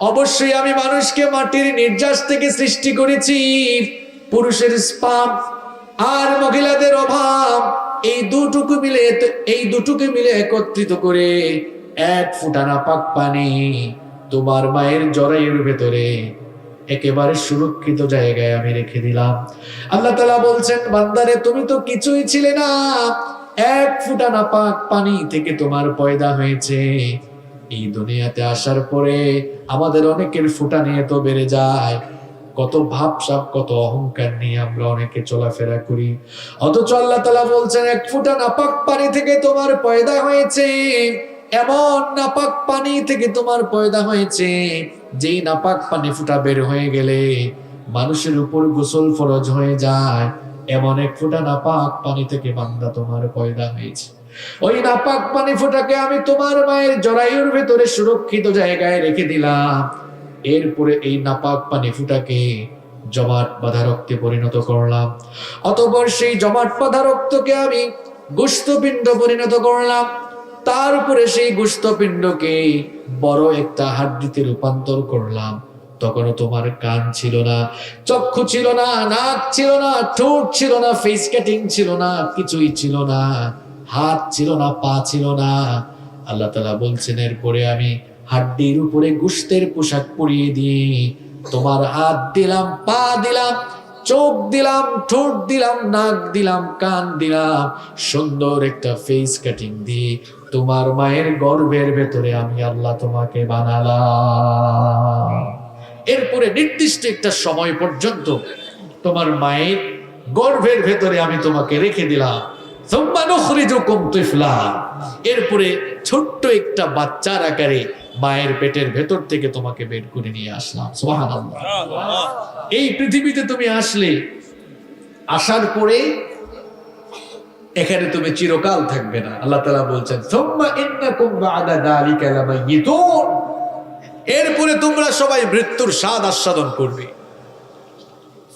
অবশ্যই আমি মানুষকে মাটির নির্যাস থেকে সৃষ্টি করেছি। পুরুষের স্পাম আর মহিলাদের অভাব, এই দুটোকে মিলে একত্রিত করে 1 ফোঁটা নাপাক পানি তোমার মায়ের জরায়ুর ভেতরে একেবারে সুরক্ষিত জায়গায় আমি রেখে দিলাম। আল্লাহ তাআলা বলছেন, বান্দারে তুমি তো কিছুই ছিলে না, 1 ফোঁটা নাপাক পানি থেকে তোমার পয়দা হয়েছে। এই দুনিয়াতে আসার পরে আমাদের অনেকের ফুটা নিয়ে তো বেড়ে যায়, কত ভাবসাব, কত অহংকার নিয়ে আমরা অনেকে চলাফেরা করি। অথচ আল্লাহ তাআলা বলছেন, 1 ফোঁটা নাপাক পানি থেকে তোমার পয়দা হয়েছে। এমন নাপাক পানি থেকে তোমার পয়দা হয়েছে, যেই নাপাক পানি ফুটা বের হয়ে গেলে মানুষের উপর গোসল ফরজ হয়ে যায়। এমন 1 ফোঁটা নাপাক পানি থেকে বান্দা তোমার পয়দা হয়েছে। ওই নাপাক পানি ফোঁটাকে আমি তোমার মায়ের জরায়ুর ভেতরে সুরক্ষিত জায়গায় রেখে দিলাম। এরপরে এই নাপাক পানি ফোঁটাকে জমাট বাঁধা রক্তে পরিণত করলাম। অতঃপর সেই জমাট বাঁধা রক্তকে আমি গোশতপিণ্ড পরিণত করলাম। তার উপরে সেই গোশতপিণ্ডকে বড় একটা হাড্ডিতে রূপান্তর করলাম। তখনও তোমার কান ছিল না, চক্ষু ছিল না, নাক ছিল না, ঠোঁট ছিল না, ফেস কাটিং ছিল না, কিছুই ছিল না, হাত ছিল না, পা ছিল না। আল্লাহ তাআলা বলছেন, এরপরে আমি হাড্ডির উপরে গোশতের পোশাক পরিয়ে দিয়ে তোমার হাত দিলাম, পা দিলাম, চোখ দিলাম, ঠোঁট দিলাম, নাক দিলাম, কান দিলাম, সুন্দর একটা ফেস কাটিং দিয়ে তোমার মায়ের গর্ভের ভেতরে আমি আল্লাহ তোমাকে বানালাম। এরপরে নির্দিষ্ট একটা সময় পর্যন্ত তোমার মায়ের গর্ভের ভেতরে আমি তোমাকে রেখে দিলাম। সুম্মা নুখরিজুকুম তিফলা, এরপরে ছোট্ট একটা বাচ্চার আকারে মায়ের পেটের ভেতর থেকে তোমাকে বের করে নিয়ে আসলাম। সুবহানাল্লাহ। এই পৃথিবীতে তুমি আসলে, আসার পরে এখানে তুমি চিরকাল থাকবে না। আল্লাহ তাআলা বলছেন, সুম্মা ইন্নাকুম বা'দা যালিকা লামাইয়িতুন, এরপরে তোমরা সবাই মৃত্যুর স্বাদ আস্বাদন করবে।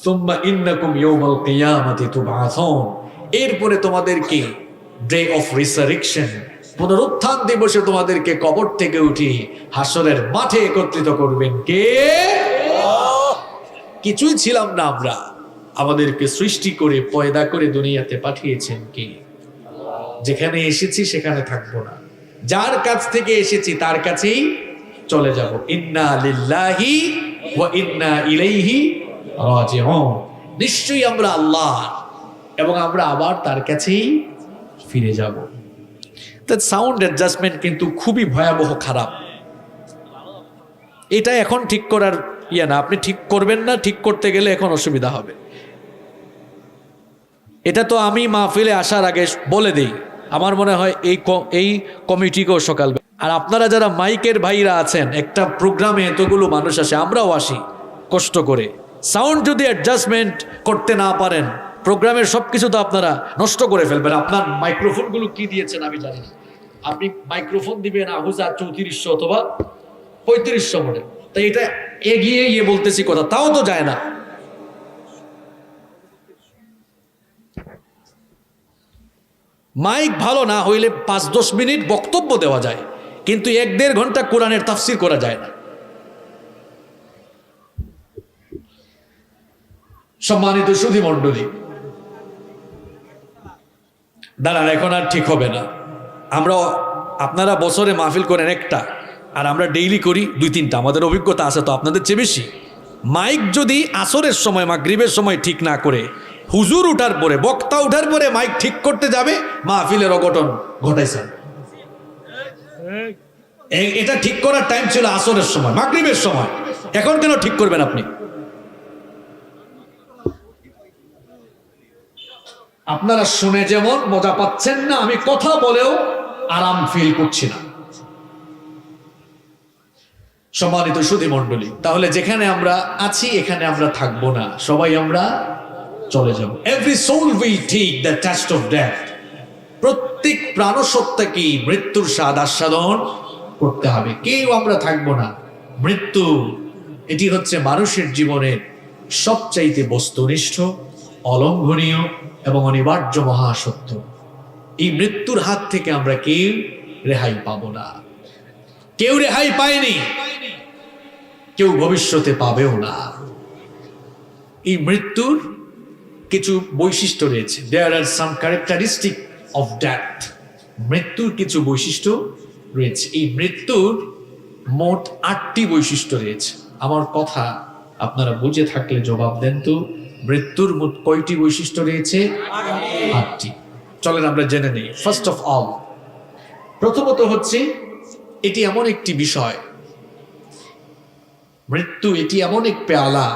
সুম্মা ইন্নাকুম ইয়াওমাল কিয়ামাতি তুবআসুন, এরপরে তোমাদেরকে ডে অফ রিসারেকশন, পুনরুত্থান দিবসে তোমাদেরকে কবর থেকে উঠিয়ে হাসরের মাঠে একত্রিত করবেন কে? কিছুই ছিলাম না আমরা, আমাদেরকে সৃষ্টি করে পয়দা করে দুনিয়াতে পাঠিয়েছেন কে? যেখানে এসেছি সেখানে থাকবো না, যার কাছ থেকে এসেছি তার কাছেই চলে যাব। ইন্না লিল্লাহি ওয়া ইন্না ইলাইহি রাজিউন, নিশ্চয়ই আমরা আল্লাহ এবং আমরা আবার তার কাছেই ফিরে যাব। তার সাউন্ড অ্যাডজাস্টমেন্ট কিন্তু খুবই ভয়াবহ খারাপ। এটা এখন ঠিক করার না, আপনি ঠিক করবেন না, ঠিক করতে গেলে এখন অসুবিধা হবে। এটা তো আমি মাহফিলে আসার আগে বলে দিই, আমার মনে হয় এই কমিটিকেও সকাল। আর আপনারা যারা মাইকের ভাইরা আছেন, একটা প্রোগ্রামে এতগুলো মানুষ আসে, আমরাও আসি কষ্ট করে, সাউন্ড যদি অ্যাডজাস্টমেন্ট করতে না পারেন প্রোগ্রামের সবকিছু তো আপনারা নষ্ট করে ফেলবেন। আপনার মাইক্রোফোনগুলো কি দিয়েছেন আমি জানি না, আপনি মাইক্রোফোন দিবেন আহুজা 3400 অথবা 3500 মডেল, তাই এটা এগিয়ে গিয়ে বলতেছি কথা, তাও তো যায় না। মাইক ভালো না হইলে 5-10 মিনিট বক্তব্য দেওয়া যায়, কিন্তু 1-1.5 ঘন্টা কোরআনের তাফসীর করা যায় না। সম্মানিত সুধী মণ্ডলী, দাঁড়ান, এখন আর ঠিক হবে না। আপনারা বছরে মাহফিল করেন একটা, আর আমরা ডেইলি করি 2-3টা, আমাদের অভিজ্ঞতা আছে তো আপনাদের চেয়ে বেশি। মাইক যদি আসরের সময় মাগরিবের সময় ঠিক না করে, হুজুর উঠার পরে, বক্তা উঠার পরে মাইক ঠিক করতে যাবে, মাহফিলের অঘটন ঘটাইছেন। এটা ঠিক করার টাইম ছিল আসরের সময়, মাগরিবের সময়, এখন কেন ঠিক করবেন আপনি? আপনারা শুনে যেমন মজা পাচ্ছেন না, আমি কথা বলেও আরাম ফিল করছি না। সম্মানিত সুধী মণ্ডলী, তাহলে যেখানে আমরা আছি এখানে আমরা থাকবো না, সবাই আমরা চলে যাব। Every soul will take the test of death, প্রত্যেক প্রাণসত্তাকে মৃত্যুর স্বাদ আস্বাদন করতে হবে, কেউ আমরা থাকবো না। মৃত্যু এটি হচ্ছে মানুষের জীবনের সবচাইতে বস্তুনিষ্ঠ, অলঙ্ঘনীয় এবং অনিবার্য মহাসত্য। এই মৃত্যুর হাত থেকে আমরা কেউ রেহাই পাবো না, কেউ রেহাই পায়নি, কেউ ভবিষ্যতে পাবেও না। এই মৃত্যুর কিছু বৈশিষ্ট্য রয়েছে, দেয়ার আর সাম ক্যারেক্টারিস্টিক অফ ডেথ, মৃত্যুর কিছু বৈশিষ্ট্য রয়েছে। এই মৃত্যুর মোট 8টি বৈশিষ্ট্য রয়েছে। আমার কথা আপনারা বুঝে থাকলে জবাব দেন তো, মৃত্যুর মোট কয়টি বৈশিষ্ট্য রয়েছে? 8টি। চলেন আমরা জেনে নেই। ফার্স্ট অফ অল, প্রথমত হচ্ছে এটি এমন একটি বিষয়, মৃত্যু এটি এমন এক পেয়ালা,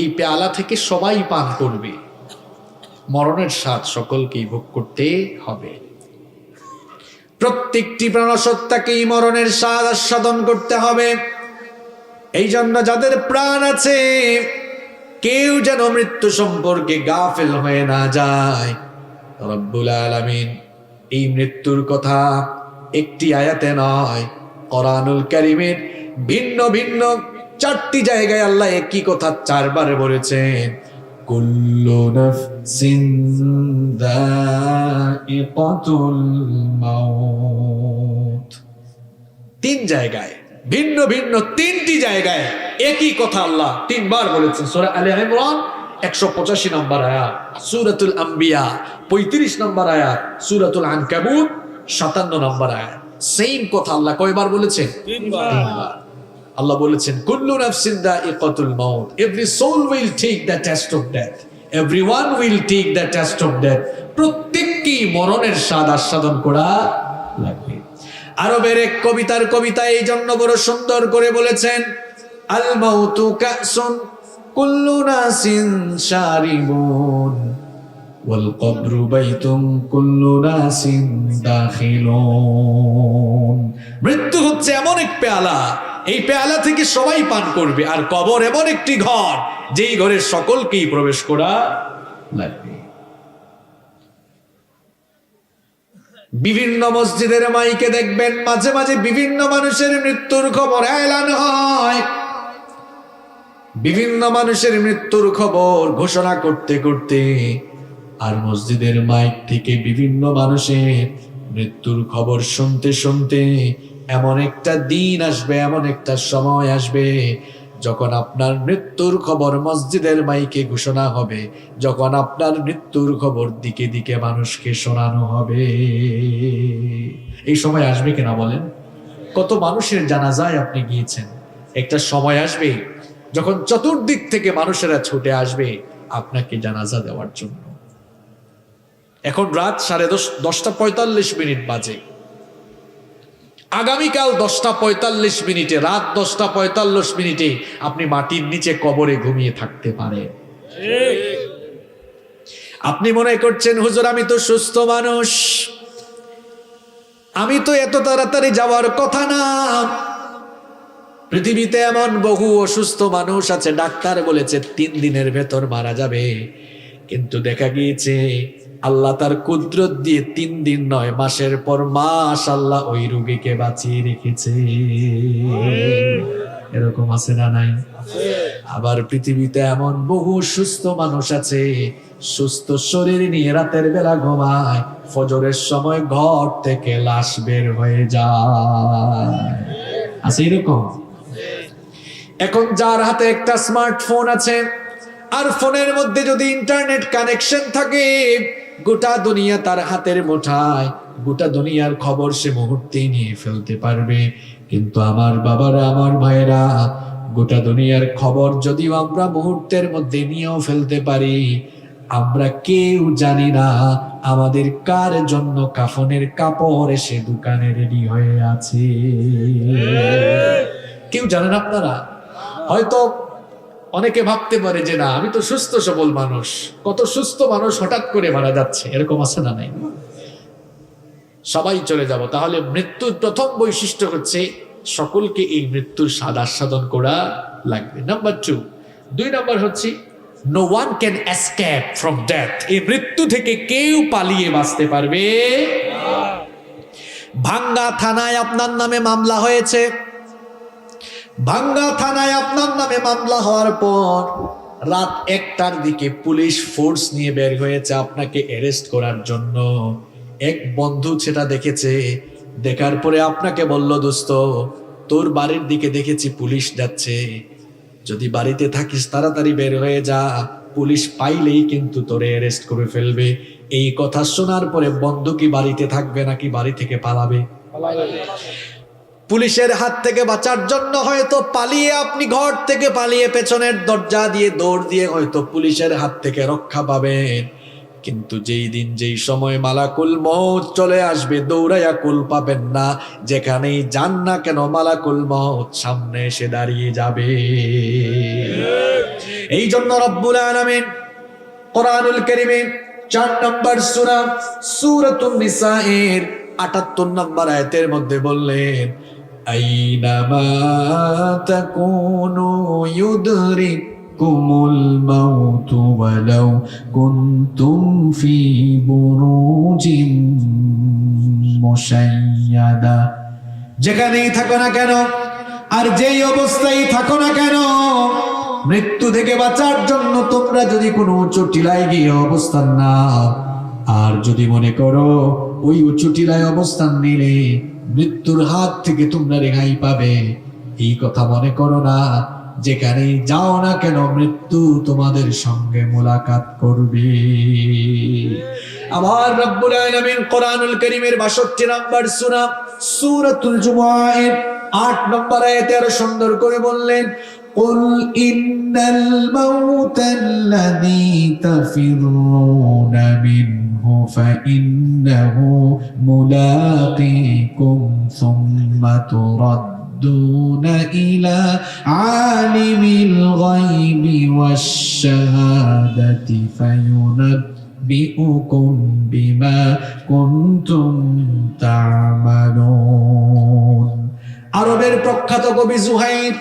এই পেয়ালা থেকে সবাই পান করবে, মরণের স্বাদ সকলকেই ভোগ করতে হবে। প্রত্যেকটি প্রাণসত্তাকেই মরণের স্বাদ আস্বাদন করতে হবে। এই জন্য যাদের প্রাণ আছে কেউ যেন মৃত্যু সম্পর্কে গাফেল হয়ে না যায়। রব্বুল আলামিন এই মৃত্যুর কথা একটি আয়াতে নয়, কোরআনুল কারীমের ভিন্ন ভিন্ন 4টি জায়গায় আল্লাহ একই কথা 4 বার বলেছেন। কুল্লু নাফসিন যায়িকাতুল মাউত, তিন জায়গায় ভিন্ন ভিন্ন তিনটি জায়গায় একই কথা আল্লাহ তিনবার বলেছেন। সূরা আলে ইমরান 185 নম্বর আয়াত, সূরাতুল আম্বিয়া 35 নম্বর আয়াত, সূরাতুল আনকাবুত 57 নম্বর আয়াত। সেম কথা আল্লাহ কয়বার বলেছেন? তিনবার। আল্লাহ বলেছেন কুল্লু নাফসিন দাইকাতুল মাউত, every soul will take the test of death, everyone will take the test of death. প্রত্যেককেই মরণের স্বাদ আস্বাদন করা লাগবে। আরবের এক কবিতার কবিতা এই জন্য বড় সুন্দর করে বলেছেন, আল মাউতু কাসুন কুল্লু নাসিন শারিবুন ওয়াল কবরু বাইতুন কুল্লু নাসিন দাখিলুন। মৃত্যু হচ্ছে এমন এক পেয়ালা, এই পেয়ালা থেকে সবাই পান করবে, আর কবর এমন একটি ঘর যেই ঘরে সকলকেই প্রবেশ করা লাগবে। বিভিন্ন মসজিদের মাইকে দেখবেন মাঝে মাঝে বিভিন্ন মানুষের মৃত্যুর খবর এলান হয়। বিভিন্ন মানুষের মৃত্যুর খবর ঘোষণা করতে করতে আর মসজিদের মাইক থেকে বিভিন্ন মানুষের মৃত্যুর খবর শুনতে শুনতে এমন একটা দিন আসবে, এমন একটা সময় আসবে যখন আপনার মৃত্যুর খবর মসজিদের মাইকে ঘোষণা হবে, যখন আপনার মৃত্যুর খবর দিকে দিকে মানুষকে শোনানো হবে। এই সময় আসবে কিনা বলেন? কত মানুষের জানাজায় আপনি গিয়েছেন। একটা সময় আসবে যখন চতুর্দিক থেকে মানুষেরা ছুটে আসবে আপনাকে জানাজা দেওয়ার জন্য। এখন রাত 10:45 বাজে। আগামীকাল 10:45 রাত 10:45 আপনি মাটির নিচে কবরে ঘুমিয়ে থাকতে পারেন। আপনি মনে করছেন হুজুর আমি তো সুস্থ মানুষ, আমি তো এত তাড়াতাড়ি যাওয়ার কথা না। পৃথিবীতে এমন বহু অসুস্থ মানুষ আছে, ডাক্তার বলেছে 3 দিনের ভেতর মারা যাবে, কিন্তু দেখা গিয়েছে আল্লাহ তার কুদরত দিয়ে 3 দিন নয় মাসের পর মাস আল্লাহ ওই রোগীকে বাঁচিয়ে রেখেছে। এরকম আছে না নাই? আবার পৃথিবীতে এমন বহু সুস্থ মানুষ আছে, সুস্থ শরীর নিয়ে রাতের বেলা ঘুমায়, ফজরের সময় ঘর থেকে লাশ বের হয়ে যায়। আছে এরকম? এখন যার হাতে একটা স্মার্টফোন আছে আর ফোনের মধ্যে যদি ইন্টারনেট কানেকশন থাকে, গোটা দুনিয়া তার হাতের মুঠায়, গোটা দুনিয়ার খবর সে মুহূর্তেই নিয়ে ফেলতে পারবে। কিন্তু আমার বাবারা, আমার ভাইয়েরা, গোটা দুনিয়ার খবর যদিও আমরা মুহূর্তের মধ্যে নিয়েও ফেলতে পারি, আমরা কেউ জানি না আমাদের কার জন্য কাফনের কাপড় এসে দোকানে রেডি হয়ে আছে। কেউ জানেন আপনারা? হয়তো অনেকে ভাবতে পারে যে না আমি তো সুস্থ সবল মানুষ, কত সুস্থ মানুষ হঠাৎ করে মারা যাচ্ছে, এরকম আছে না নাই? সবাই চলে যাব। তাহলে মৃত্যুর প্রথম বৈশিষ্ট্য হচ্ছে সকলকে এই মৃত্যুর স্বাদ আস্বাদন করা লাগবে। নাম্বার 2 নম্বর হচ্ছে no one can escape from death. এই মৃত্যু থেকে কেউ পালিয়ে বাঁচতে পারবে। ভাঙ্গা থানায় আপনার নামে মামলা হয়েছে, ভাঙ্গা থানায় আপনার নামে মামলা হওয়ার পর রাত 1টার দিকে পুলিশ ফোর্স নিয়ে বের হয়েছে আপনাকে অ্যারেস্ট করার জন্য। এক বন্ধু সেটা দেখেছে, দেখার পরে আপনাকে বলল দোস্ত তোর বাড়ির দিকে দেখেছি পুলিশ যাচ্ছে, যদি বাড়িতে থাকিস তাড়াতাড়ি বের হয়ে যা, পুলিশ পাইলেই কিন্তু তোরে অ্যারেস্ট করে ফেলবে। এই কথা শোনার পরে বন্ধু কি বাড়িতে থাকবে নাকি বাড়ি থেকে পালাবে? পুলিশের হাত থেকে বাঁচার জন্য হয়তো পালিয়ে আপনি ঘর থেকে পালিয়ে পেছনের দরজা দিয়ে দৌড় দিয়ে হয়তো পুলিশের হাত থেকে রক্ষা পাবেন। কিন্তু যেই দিন যেই সময় মালাকুল মউত চলে আসবে দৌড়াইয়া কুল পাবেন না, যেখানেই যান না কেন মালাকুল মউত সামনে এসে দাঁড়িয়ে যাবে। এই জন্য রব্বুল আলামিন কোরআনুল কারীমে 4 নম্বর সূরা সূরাতুন নিসা এর 78 নম্বর আয়াতের মধ্যে বললেন আইনামা তাকুনু ইউদরিকুমুল মাউতু ওয়ালাউ কুনতুম ফি বুরুজিম মুশাইয়াদা। যেখানেই থাকো না কেন আর যেই অবস্থায় থাকো না কেন, মৃত্যু থেকে বাঁচার জন্য তোমরা যদি কোনো উঁচু টিলায় গিয়ে অবস্থান নাও, আর যদি মনে করো ওই উঁচু টিলায় অবস্থান নিলে মৃত্যুর হাত থেকে তোমরা রেহাই পাবে, এই কথা মনে করো না। যেখানে যাও না কেন মৃত্যু তোমাদের সঙ্গে মোলাকাত করবে। আমার রব্বুল আলামিন কোরআনুল কারীমের 62 নম্বর সূরা সূরাতুল জুমুআ এর 8 নম্বর আয়াতে আরো সুন্দর করে বললেন, قل إن الموت الذي تفرون منه فإنه ملاقيكم ثم تردون إلى عالم الغيب والشهادة فينبئكم بما كنتم تعملون। আরবের প্রখ্যাত কবি জুহাইর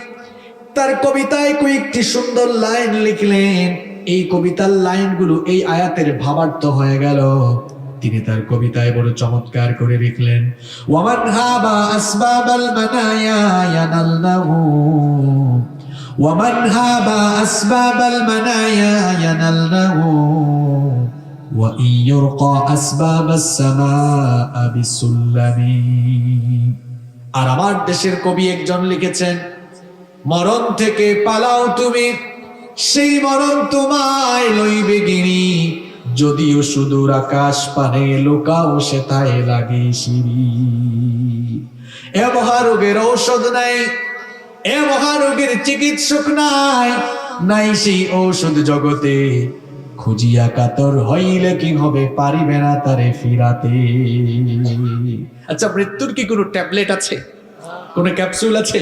তার কবিতায় কয়েকটি সুন্দর লাইন লিখলেন। এই কবিতার লাইনগুলো এই আয়াতের ভাবার্থ হয়ে গেল। তিনি তার কবিতায় বড় চমৎকার করে লিখলেন, ওয়ামান হাবা আসবাবাল মানায়া ইয়ানাল্লাহু, ওয়ামান হাবা আসবাবাল মানায়া ইয়ানাল্লাহু, ওয়া ইয়ুরকা আসবাবাস সামাআ বিসুল্লামি। আর আমার দেশের কবি একজন লিখেছেন, মরণ থেকে পালাও তুমি, সেই মরণ তোমায় লইবে গিরি, যদিও সুদূর আকাশ পানে লোকাও সেথায় লাগে সিঁড়ি। এ মহারোগের ঔষধ নাই, এ মহারোগের চিকিৎসক নাই, নাই সেই ঔষধ জগতে, খুঁজিয়া কাতর হইলে কি হবে, পারিবে না তারে ফিরাতে। আচ্ছা, মৃত্যুর কি কোনো ট্যাবলেট আছে, কোনো ক্যাপসুল আছে,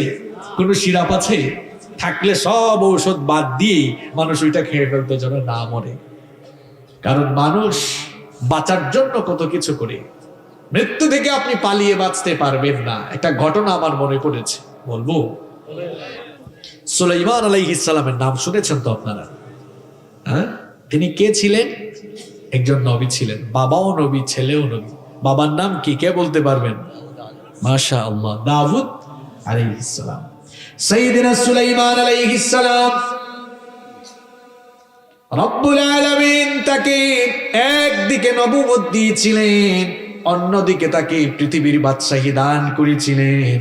কোনো সিরাপ আছে? থাকলে সব ঔষধ বাদ দিয়ে মানুষ ওইটা খেয়ে ফেলতো যেন না মরে। কারণ মানুষ বাঁচার জন্য কত কিছু করে। মৃত্যু থেকে আপনি পালিয়ে বাঁচতে পারবেন না। একটা ঘটনা আমার মনে পড়েছে, বলবো। সুলাইমান আলাইহিস সালামের নাম শুনেছেন তো আপনারা? হ্যাঁ, তিনি কে ছিলেন? একজন নবী ছিলেন, বাবাও নবী, ছেলেও নবী। বাবার নাম কি, কে বলতে পারবেন? মাশাআল্লাহ, দাউদ আলাইহিস সালাম। সাইয়েদনা সুলাইমান আলাইহিস সালাম, রব্বুল আলামিন তাকে একদিকে নবুয়ত দিয়েছিলেন, অন্যদিকে তাকে পৃথিবীর বাদশাহী দান করেছিলেন।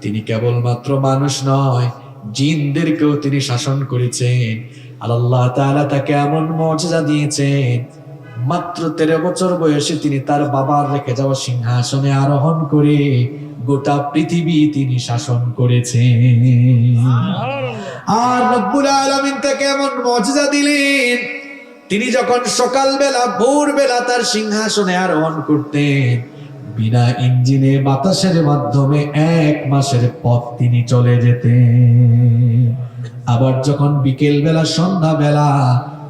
তিনি কেবলমাত্র মানুষ নয়, জিনদেরকেও তিনি শাসন করেছেন। আর আল্লাহ তাআলা তাকে এমন মুজিজা দিয়েছেন, মাত্র 13 বছর বয়সে তিনি তার বাবার রেখে যাওয়া সিংহাসনে আরোহণ করে গোটা পৃথিবী তিনি শাসন করেছেন। আর রব্বুল আলামিন তাকে এমন মুজিজা দিলেন, তিনি যখন সকালবেলা ভোরবেলা তার সিংহাসনে আরোহণ করতেন, বিনা ইঞ্জিনে বাতাসের মাধ্যমে 1 মাসের পথ তিনি চলে যেতেন। আবার যখন বিকেল বেলা সন্ধ্যা বেলা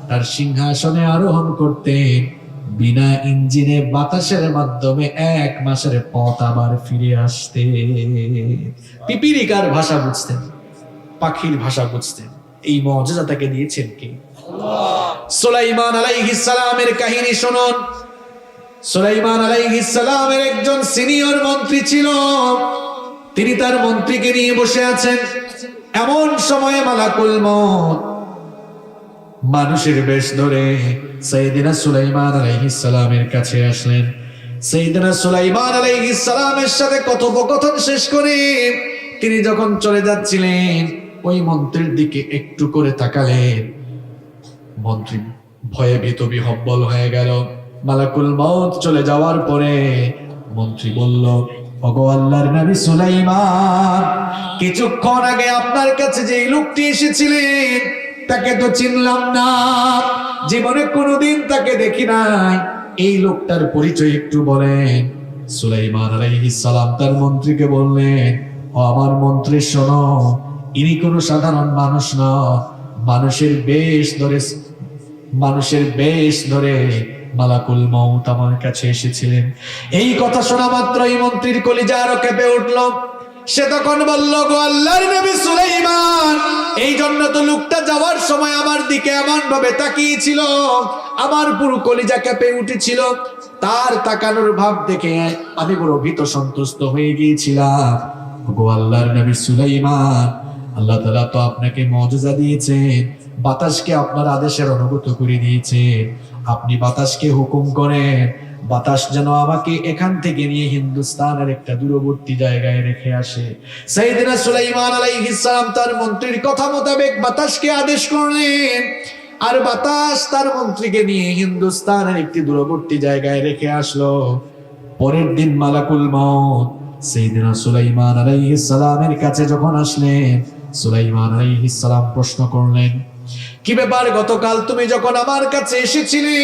তার সিংহাসনে আরোহণ করতেন, বিনা ইঞ্জিনে বাতাসের মাধ্যমে 1 মাসের পথ আবার ফিরে আসতে। পিপিলিকার ভাষা বুঝতেন, পাখির ভাষা বুঝতেন। এই মুজিজা তাকে দিয়েছেন কে? আল্লাহ। সুলাইমান আলাইহিস সালামের কাহিনী শুনুন। সুলাইমান আলাইহিস সালামের একজন সিনিয়র মন্ত্রী ছিল। তিনি তার মন্ত্রীকে নিয়ে বসে আছেন। এমন সময়ে মালাকুল মউত মানুষের বেশ ধরে সাইয়েদনা সুলাইমান আলাইহিস সালামের কাছে আসলেন। সাইয়েদনা সুলাইমান আলাইহিস সালামের সাথে কথোপকথন শেষ করে তিনি যখন চলে যাচ্ছিলেন, ওই মন্ত্রীর দিকে একটু করে তাকালেন। মন্ত্রী ভয়ে ভীত বিহ্বল হয়ে গেল। মালাকুল মউত চলে যাওয়ার পরে মন্ত্রী বলল, ওগো আল্লাহর নবী সুলাইমান, কিছুক্ষণ আগে আপনার কাছে যে লোকটি এসেছিলেন তাকে তো চিনলাম না, জীবনে কোনোদিন তাকে দেখি নাই। এই লোকটার পরিচয় একটু বলেন। সুলাইমান আলাইহিস সালাম তার মন্ত্রীকে বললেন, ও আমার মন্ত্রী শোনো, ইনি কোনো সাধারণ মানুষ নয়, মানুষের বেশ ধরে মালাকুল মউত আমার কাছে এসেছিলেন। এই কথা শোনা মাত্রই মন্ত্রীর কলিজা আরো কেঁপে উঠল। সে তখন বলল, গো আল্লাহর নবী সুলাইমান, এই জন্য তো লোকটা যাওয়ার সময় আমার দিকে এমন ভাবে তাকিয়েছিল, আমার পুরো কলিজা কেঁপে উঠেছিল। তার তাকানোর ভাব দেখে আমি বড় ভীত সন্তুষ্ট হয়ে গিয়েছিলাম। গো আল্লাহর নবী সুলাইমান, আল্লাহ তাআলা তো আপনাকে মুজিজা দিয়েছেন, বাতাসকে আপনার আদেশের অনুগত করে দিয়েছেন। আপনি বাতাসকে হুকুম করেন, বাতাস যেন আমাকে এখান থেকে নিয়ে হিন্দুস্তানের একটা দূরবর্তী জায়গায় রেখে আসে। সাইয়েদনা সুলাইমান আলাইহিস সালাম তার মন্ত্রীর কথা মোতাবেক বাতাসকে আদেশ করলেন, আর বাতাস তার মন্ত্রীকে নিয়ে হিন্দুস্তানের একটি দূরবর্তী জায়গায় রেখে আসলো। পরের দিন মালাকুল মউত সাইয়েদনা সুলাইমান আলাইহিস সালামের কাছে যখন আসলেন, সুলাইমান আলাইহিস সালাম প্রশ্ন করলেন, কি ব্যাপার, গতকাল তুমি যখন আমার কাছে এসেছিলে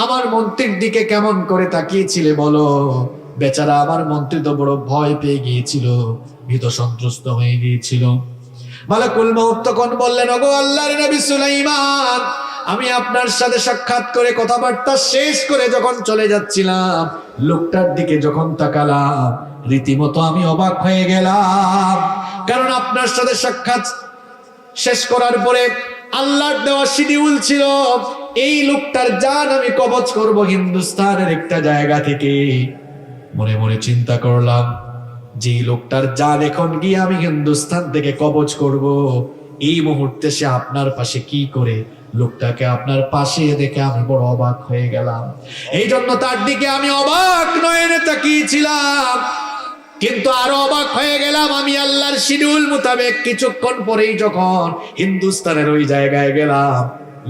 আমার মন্ত্রীর দিকে কেমন করে তাকিয়েছিলে বলো? বেচারা আমার মন্ত্রী তো বড় ভয় পেয়ে গিয়েছিল, ভীত সন্ত্রস্ত হয়ে গিয়েছিল। মালাকুল মউত তখন বললেন, ওগো আল্লাহর নবী সুলাইমান, আমি আপনার সাথে সাক্ষাৎ করে কথাবার্তা শেষ করে যখন চলে যাচ্ছিলাম, লোকটার দিকে যখন তাকালাম রীতিমতো আমি অবাক হয়ে গেলাম। কারণ আপনার সাথে সাক্ষাৎ শেষ করার পরে আল্লাহর দেওয়া শিডিউল ছিল এই লোকটার জান আমি কবজ করব হিন্দুস্তানের একটা জায়গা থেকে। মনে মনে চিন্তা করলাম, যে লোকটার জান এখন গিয়ে আমি হিন্দুস্তান থেকে কবজ করব, এই মুহূর্তে সে আপনার পাশে কি করে? লোকটাকে আপনার পাশে দেখে আমি বড় অবাক হয়ে গেলাম। এই জন্য তার দিকে আমি অবাক নয়নে তাকিয়েছিলাম। কিন্তু আরো অবাক হয়ে গেলাম আমি আল্লাহর শিডিউল মোতাবেক কিছুক্ষণ পরেই যখন হিন্দুস্তানের ওই জায়গায় গেলাম,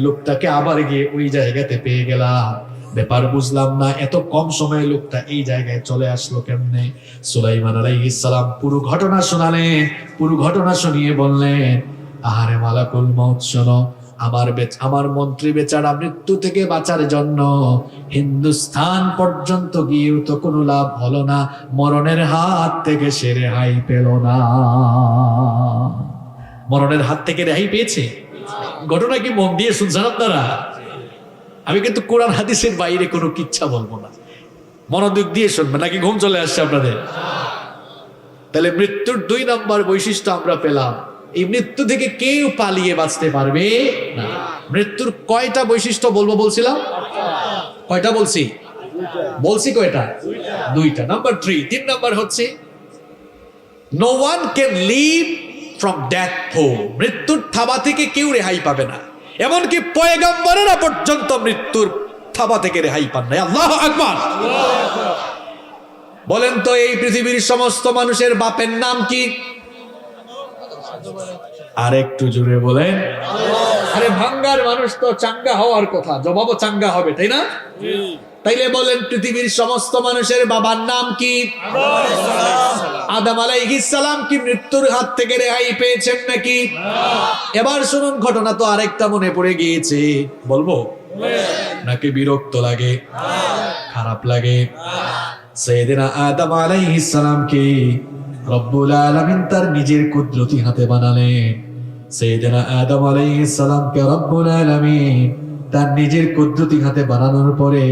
লোকটাকে আবার গিয়ে ওই জায়গাতে পেয়ে গেলাম। ব্যাপার বুঝলাম না, এত কম সময়ে লোকটা এই জায়গায় চলে আসলো কেমনে? সুলাইমান আলাইহিস সালাম পুরো ঘটনা শোনালেন। পুরো ঘটনা শুনিয়ে বললেন, আহারে মালাকুল মউত, শোনো, আমার মন্ত্রী বেচারা মৃত্যু থেকে বাঁচার জন্য হিন্দুস্তান পর্যন্ত গিয়েও তো কোনো লাভ হলো না, মরণের হাত থেকে সে রেহাই পেল না। মরণের হাত থেকে রেহাই পেয়েছে। ঘটনা কি মন দিয়ে শুনছেন আপনারা? আমি কিন্তু কোরআন হাদিসের বাইরে কোনো কিচ্ছা বলবো না, মনোযোগ দিয়ে শুনবেন। নাকি ঘুম চলে আসছে আপনাদের? তাহলে মৃত্যুর 2 নম্বর বৈশিষ্ট্য আমরা পেলাম, এই মৃত্যু থেকে কেউ পালিয়ে বাঁচতে পারবে না। মৃত্যুর কয়টা বৈশিষ্ট্য বলবো বলছিলাম? কয়টা বলছি কয়টা? 2টা। নাম্বার 3 নম্বর হচ্ছে no one can leave from death home. মৃত্যুর থাবা থেকে কেউ রেহাই পাবে না, এমনকি পয়গম্বরেরা পর্যন্ত মৃত্যুর থাবা থেকে রেহাই পান না। আল্লাহু আকবার। বলেন তো, এই পৃথিবীর সমস্ত মানুষের বাপের নাম কি? আর একটু জোরে বলেন। আরে ভাঙ্গার মানুষ তো চাঙ্গা হওয়ার কথা, জবাবও চাঙ্গা হবে, তাই না? তাইলে বলেন, পৃথিবীর সমস্ত মানুষের বাবার নাম কি? আদম আলাইহিস সালাম কি মৃত্যুর হাত থেকে রেহাই পেয়েছেন নাকি? এবার শুনুন, ঘটনা তো আরেকটা মনে পড়ে গিয়েছে, বলবো নাকি বিরক্ত লাগে, খারাপ লাগে? সাইয়েদনা আদম আলাইহিস সালামকে রব্বুল আলামিন তার নিজের কুদরতি হাতে বানালেন। সাইয়েদনা আদম আলাইহিস সালামকে রব্বুল আলামিন তার নিজের কুদরতি হাতে বানানোর পরে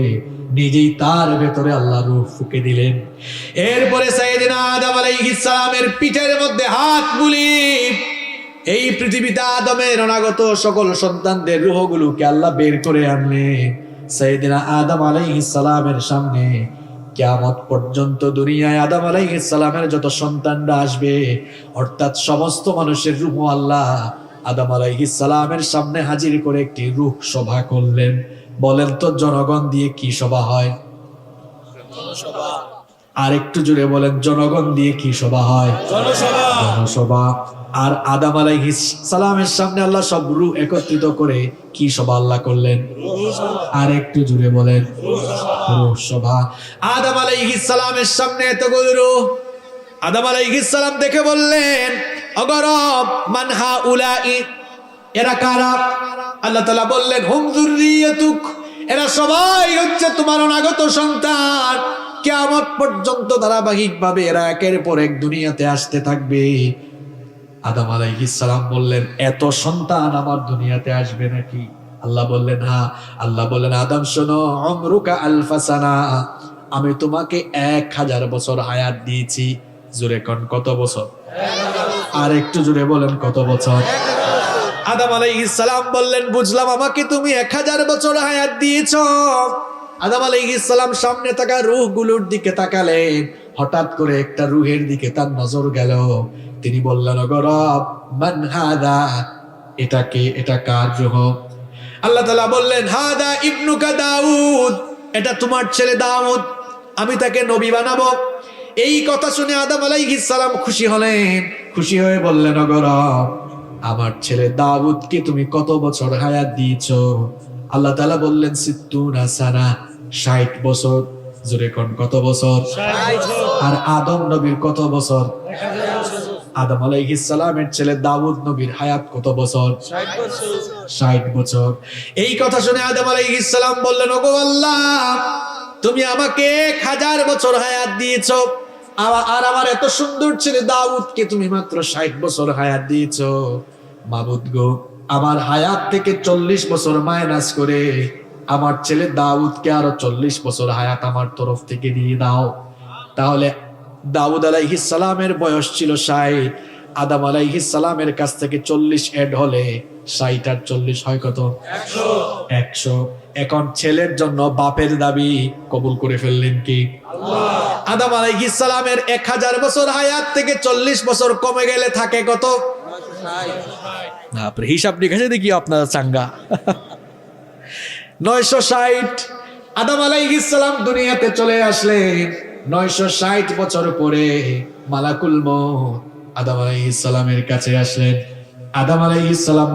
নিজেই তার ভেতরে আল্লাহ রূহ ফুঁকে দিলেন। এরপরে সাইয়েদনা আদম আলাইহিস সালামের পিঠের মধ্যে হাত বুলিয়ে এই পৃথিবীতে আদমের অনাগত সকল সন্তানদের রূহগুলোকে আল্লাহ বের করে আনলেন। সাইয়েদনা আদম আলাইহিস সালামের সামনে কিয়ামত পর্যন্ত দুনিয়ায় আদম আলাইহিস সালামের যত সন্তানরা আসবে, অর্থাৎ সমস্ত মানুষের রূহ আল্লাহ আদম আলাইহিস সালামের সামনে হাজির করে একটি রূহ সভা করলেন। বলেন তো, জনগণ দিয়ে কি সভা হয়? আর একটু জুড়ে বলেন, জনগণ দিয়ে কি সভা হয়? জনসভা। আর আদম আলাইহিস সালামের সামনে আল্লাহ সব রূহ একত্রিত করে কি সভা আল্লাহ করলেন? আর একটু জুড়ে বলেন, রূহ সভা। আদম আলাইহিস সালামের সামনে এতগুলো রূহ। আদম আলাইহিস সালাম দেখে বললেন, অগরব মান হাউলাই, এরা কারা? আল্লাহ তাআলা বললেন, হুম যুররিয়াতুক, এরা সবাই হচ্ছে তোমার অনাগত সন্তান। কিয়ামত পর্যন্ত ধারাবাহিকভাবে এরা একের পর এক দুনিয়াতে আসতে থাকবে। আদম আলাইহিস সালাম বললেন, এত সন্তান আমার দুনিয়াতে আসবে নাকি? আল্লাহ বললেন, হ্যাঁ। আল্লাহ বললেন, আদম শোনো, উমরুকা আলফা সানা, আমি তোমাকে 1000 বছর হায়াত দিয়েছি। জোরে কোন, কত বছর? আর একটু জোরে বলেন, কত বছর? আদম আলাইহিস সালাম বললেন, বুঝলাম, আমাকে তুমি 1000 বছর হায়াত দিয়েছো। আদম আলাইহিস সালাম সামনে থাকা রূহগুলোর দিকে তাকালেন। হঠাৎ করে একটা রূহের দিকে তার নজর গেল। তিনি বললেন, ওগো রব, মান হাদা, এটা কে? এটা কার রূহ? আল্লাহ তাআলা বললেন, হাদা ইবনুকা দাউদ, এটা তোমার ছেলে দাউদ, আমি তাকে নবী বানাবো। এই কথা শুনে আদম আলাইহিস সালাম খুশি হলেন। খুশি হয়ে বললেন, ওগো রব, আমার ছেলে দাউদকে তুমি কত বছর হায়াত দিয়েছো? আল্লাহ তাআলা বললেন, সিত্তুনা সানা, 60 বছর। জোরে কোন কত বছর? 60 আর আদম নবীর কত বছর? আদম আলাইহিস সালামের ছেলে দাউদ নবীর হায়াত কত বছর? 60 বছর। এই কথা শুনে আদম আলাইহিস সালাম বললেন, ওগো আল্লাহ, তুমি আমাকে 1000 বছর হায়াত দিয়েছো, আর আমার এত সুন্দর ছেলে দাউদকে তুমি মাত্র 60 বছর হায়াত দিয়েছো। মাবুদ গো, আমার হায়াত থেকে 40 বছর মাইনাস করে আমার ছেলে দাউদকে আরো 40 বছর হায়াত আমার তরফ থেকে দিয়ে দাও। তাহলে দাউদ আলাইহিস সালামের বয়স ছিল 60, আদম আলাইহিস সালামের কাছ থেকে 40 এড হলে 60 আর 40 হয় কত? 100। এখন ছেলের জন্য বাপের দাবি কবুল করে ফেললেন কি আল্লাহ? আদম আলাইহিস সালামের 1000 বছর হায়াত থেকে 40 বছর কমে গেলে থাকে কত? 960। না, আপনি হিসাব নিকাশে দেখি আপনারা চাঙ্গা। 960। আদম আলাইহিস সালাম দুনিয়াতে চলে আসলেন 960 বছর পরে। মালাকুল মউত আদম আলাইহিস সালামের কাছে আসলেন। আদম আলাইহিস সালাম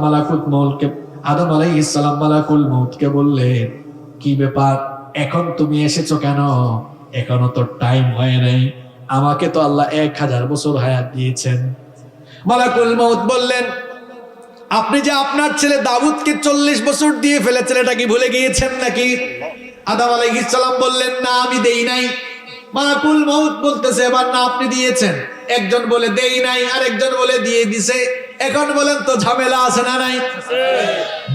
মালাকুল মউতকে বললেন, কি ব্যাপার, এখন তুমি এসেছো কেন? এখনো তো টাইম হয় নাই, আমাকে তো আল্লাহ 1000 বছর হায়াত দিয়েছেন। মালাকুল মউত বললেন, আপনি যে আপনার ছেলে দাউদকে 40 বছর দিয়ে ফেলেছেন, এটা কি ভুলে গিয়েছেন নাকি? আদম আলাইহিস সালাম বললেন, না, আমি দেই নাই। মালাকুল মউত বলতেছে, এবার না আপনি দিয়েছেন। একজন বলে দেই নাই, আর একজন বলে দিয়ে দিছে। এখন বলেন তো ঝামেলা আছে না নাই?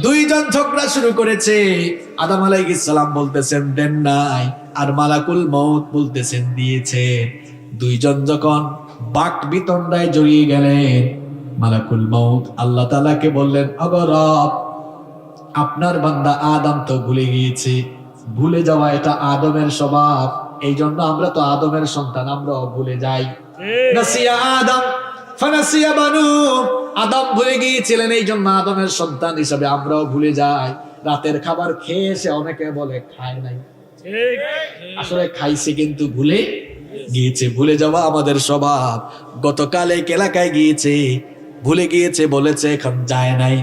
দুইজন ঝগড়া শুরু করেছে। আদম আলাইহিস সালাম বলতেছেন দেন নাই, আর মালাকুল মউত বলতেছেন দিয়েছে। দুইজন যখন বাক বিতণ্ডায় জড়িয়ে গেলেন, মালাকুল মউত আল্লাহ তাআলাকে বললেন, ওগো রব, আপনার বান্দা আদম তো ভুলে গিয়েছে। ভুলে যাওয়া এটা আদমের স্বভাব, এই জন্য আমরা তো আদমের সন্তান, আমরাও ভুলে যাই। নাসিয়া আদম ফানাসিয়া বানু, আদম ভুলে গিয়েছিলেন, এই জন্য আদমের সন্তান হিসাবে আমরাও ভুলে যাই। রাতের খাবার খেয়ে এসে অনেকে বলে খায় নাই, আসলে খাইছে কিন্তু ভুলে গিয়েছে। ভুলে যাওয়া আমাদের স্বভাব। গতকাল এক এলাকায় গিয়েছে, ভুলে গিয়েছে, বলেছে এখন যায় নাই,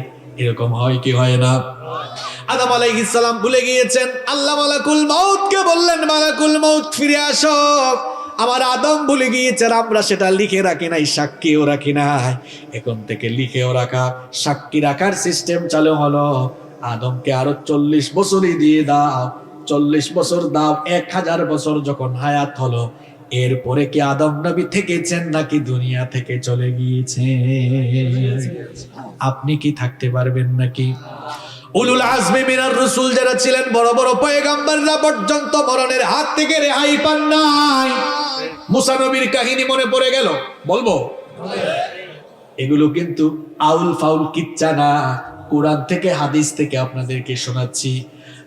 এরকম হয় কি হয় না? আদম আলাইহিস সালাম ভুলে গিয়েছেন। আল্লাহ মালাকুল মউতকে বললেন, মালাকুল মউত ফিরে আসো, আমার আদম ভুলে গিয়েছে, আমরা সেটা লিখে রাখি নাই, সাক্ষীও রাখি নাই। এখন থেকে লিখেও রাখা, সাক্ষী রাখার সিস্টেম চালু হলো। আদমকে আরো 40 বছরই দিয়ে দাও, 40 বছর দাও। 1000 বছর যখন হায়াত হলো, এরপরে কি আদম নবী থেকেছেন নাকি দুনিয়া থেকে চলে গিয়েছে? আপনি কি থাকতে পারবেন নাকি? উলুল আজমি মিনার রাসূল যারা ছিলেন, বড় বড় পয়গম্বররা পর্যন্ত মরণের হাত থেকে রেহাই পান নাই। মুসা নবীর কাহিনী মনে পড়ে গেল, বলবো? এগুলো কিন্তু আউল ফাউল কিচ্ছা না, কোরআন থেকে হাদিস থেকে আপনাদেরকে শোনাচ্ছি।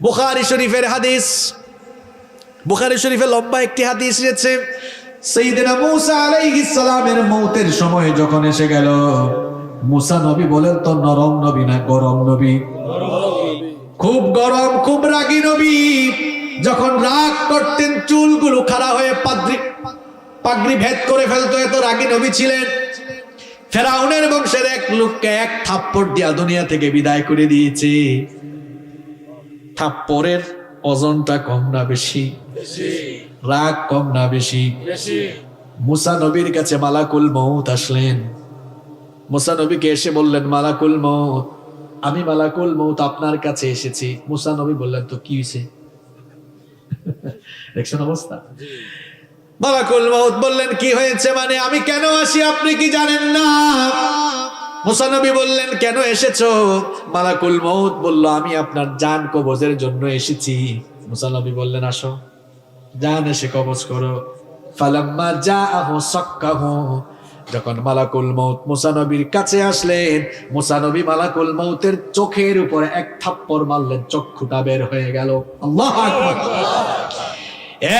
বুখারী শরীফের হাদিস, বুখারী শরীফে লম্বা একটি হাদিস রয়েছে। সাইয়েদনা মূসা আলাইহিস সালামের মওতের সময় যখন এসে গেল, মূসা নবী বলেন তো নরম নবী না গরম নবী? খুব গরম, খুব রাগী নবী। যখন রাগ করতেন চুলগুলো খাড়া হয়ে পাগড়ি ভেদ করে ফেলতো, এত রাগী নবী ছিলেন। ফেরাউনের বংশের এক লোককে এক থাপ্পড় দিয়া দুনিয়া থেকে বিদায় করে দিয়েছে। থাপ্পড়ের ওজনটা কম না বেশি? রাগ কম না বেশি? মূসা নবীর কাছে মালাকুল মউত আসলেন। মূসা নবীকে এসে বললেন, মালাকুল মউত, আমি মালাকুল মউত আপনার কাছে এসেছি। মূসা নবী বললেন, তো কি হয়েছে? দেখছেন অবস্থা? মালাকুল মউত বললেন, কি হয়েছে মানে আমি কেন আসি আপনি কি জানেন না? মূসা নবী বললেন, কেন এসেছো? মালাকুল মউত বলল, আমি আপনার জান কবজের জন্য এসেছি। মূসা নবী বললেন, আসো, জান এসে কবজ করো। ফালাম্মা জাআহু সাক্কাহু, যখন মালাকুল মউত মূসা নবীর কাছে আসলেন, মূসা নবী মালাকুল মউতের চোখের উপরে এক থাপ্পড় মারলেন, চক্ষুটা বের হয়ে গেল। আল্লাহু আকবার।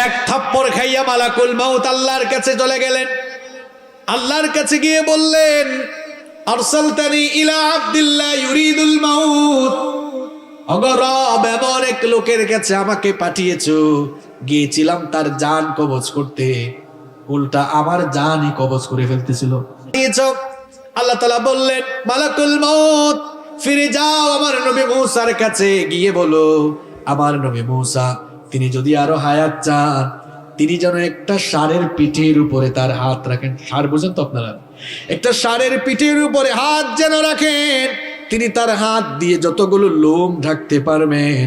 এক থাপ্পড় খাইয়া মালাকুল মউত আল্লাহর কাছে চলে গেলেন। আল্লাহর কাছে গিয়ে বললেন, আরসালতানি ইলা আব্দুল্লাহ ইউরিদুল মাউত, অগরব এমন এক লোকের কাছে আমাকে পাঠিয়েছো, গিয়েছিলাম তার জান কবজ করতে, উল্টা আমার জানই কবজ করে ফেলতেছিল। আল্লাহ তাআলা বললেন, মালাকুল মউত ফিরে যাও আমার নবী মূসার কাছে, গিয়ে বলো আমার নবী মূসা তিনি যদি আরো হায়াত চান, তিনি যেন একটা ষাঁড়ের পিঠের উপরে তার হাত রাখেন। ষাঁড় বুঝেন তো আপনারা? একটা ষাঁড়ের পিঠের উপরে হাত যেন রাখেন, তিনি তার হাত দিয়ে যতগুলো লোম ঢাকতে পারবেন,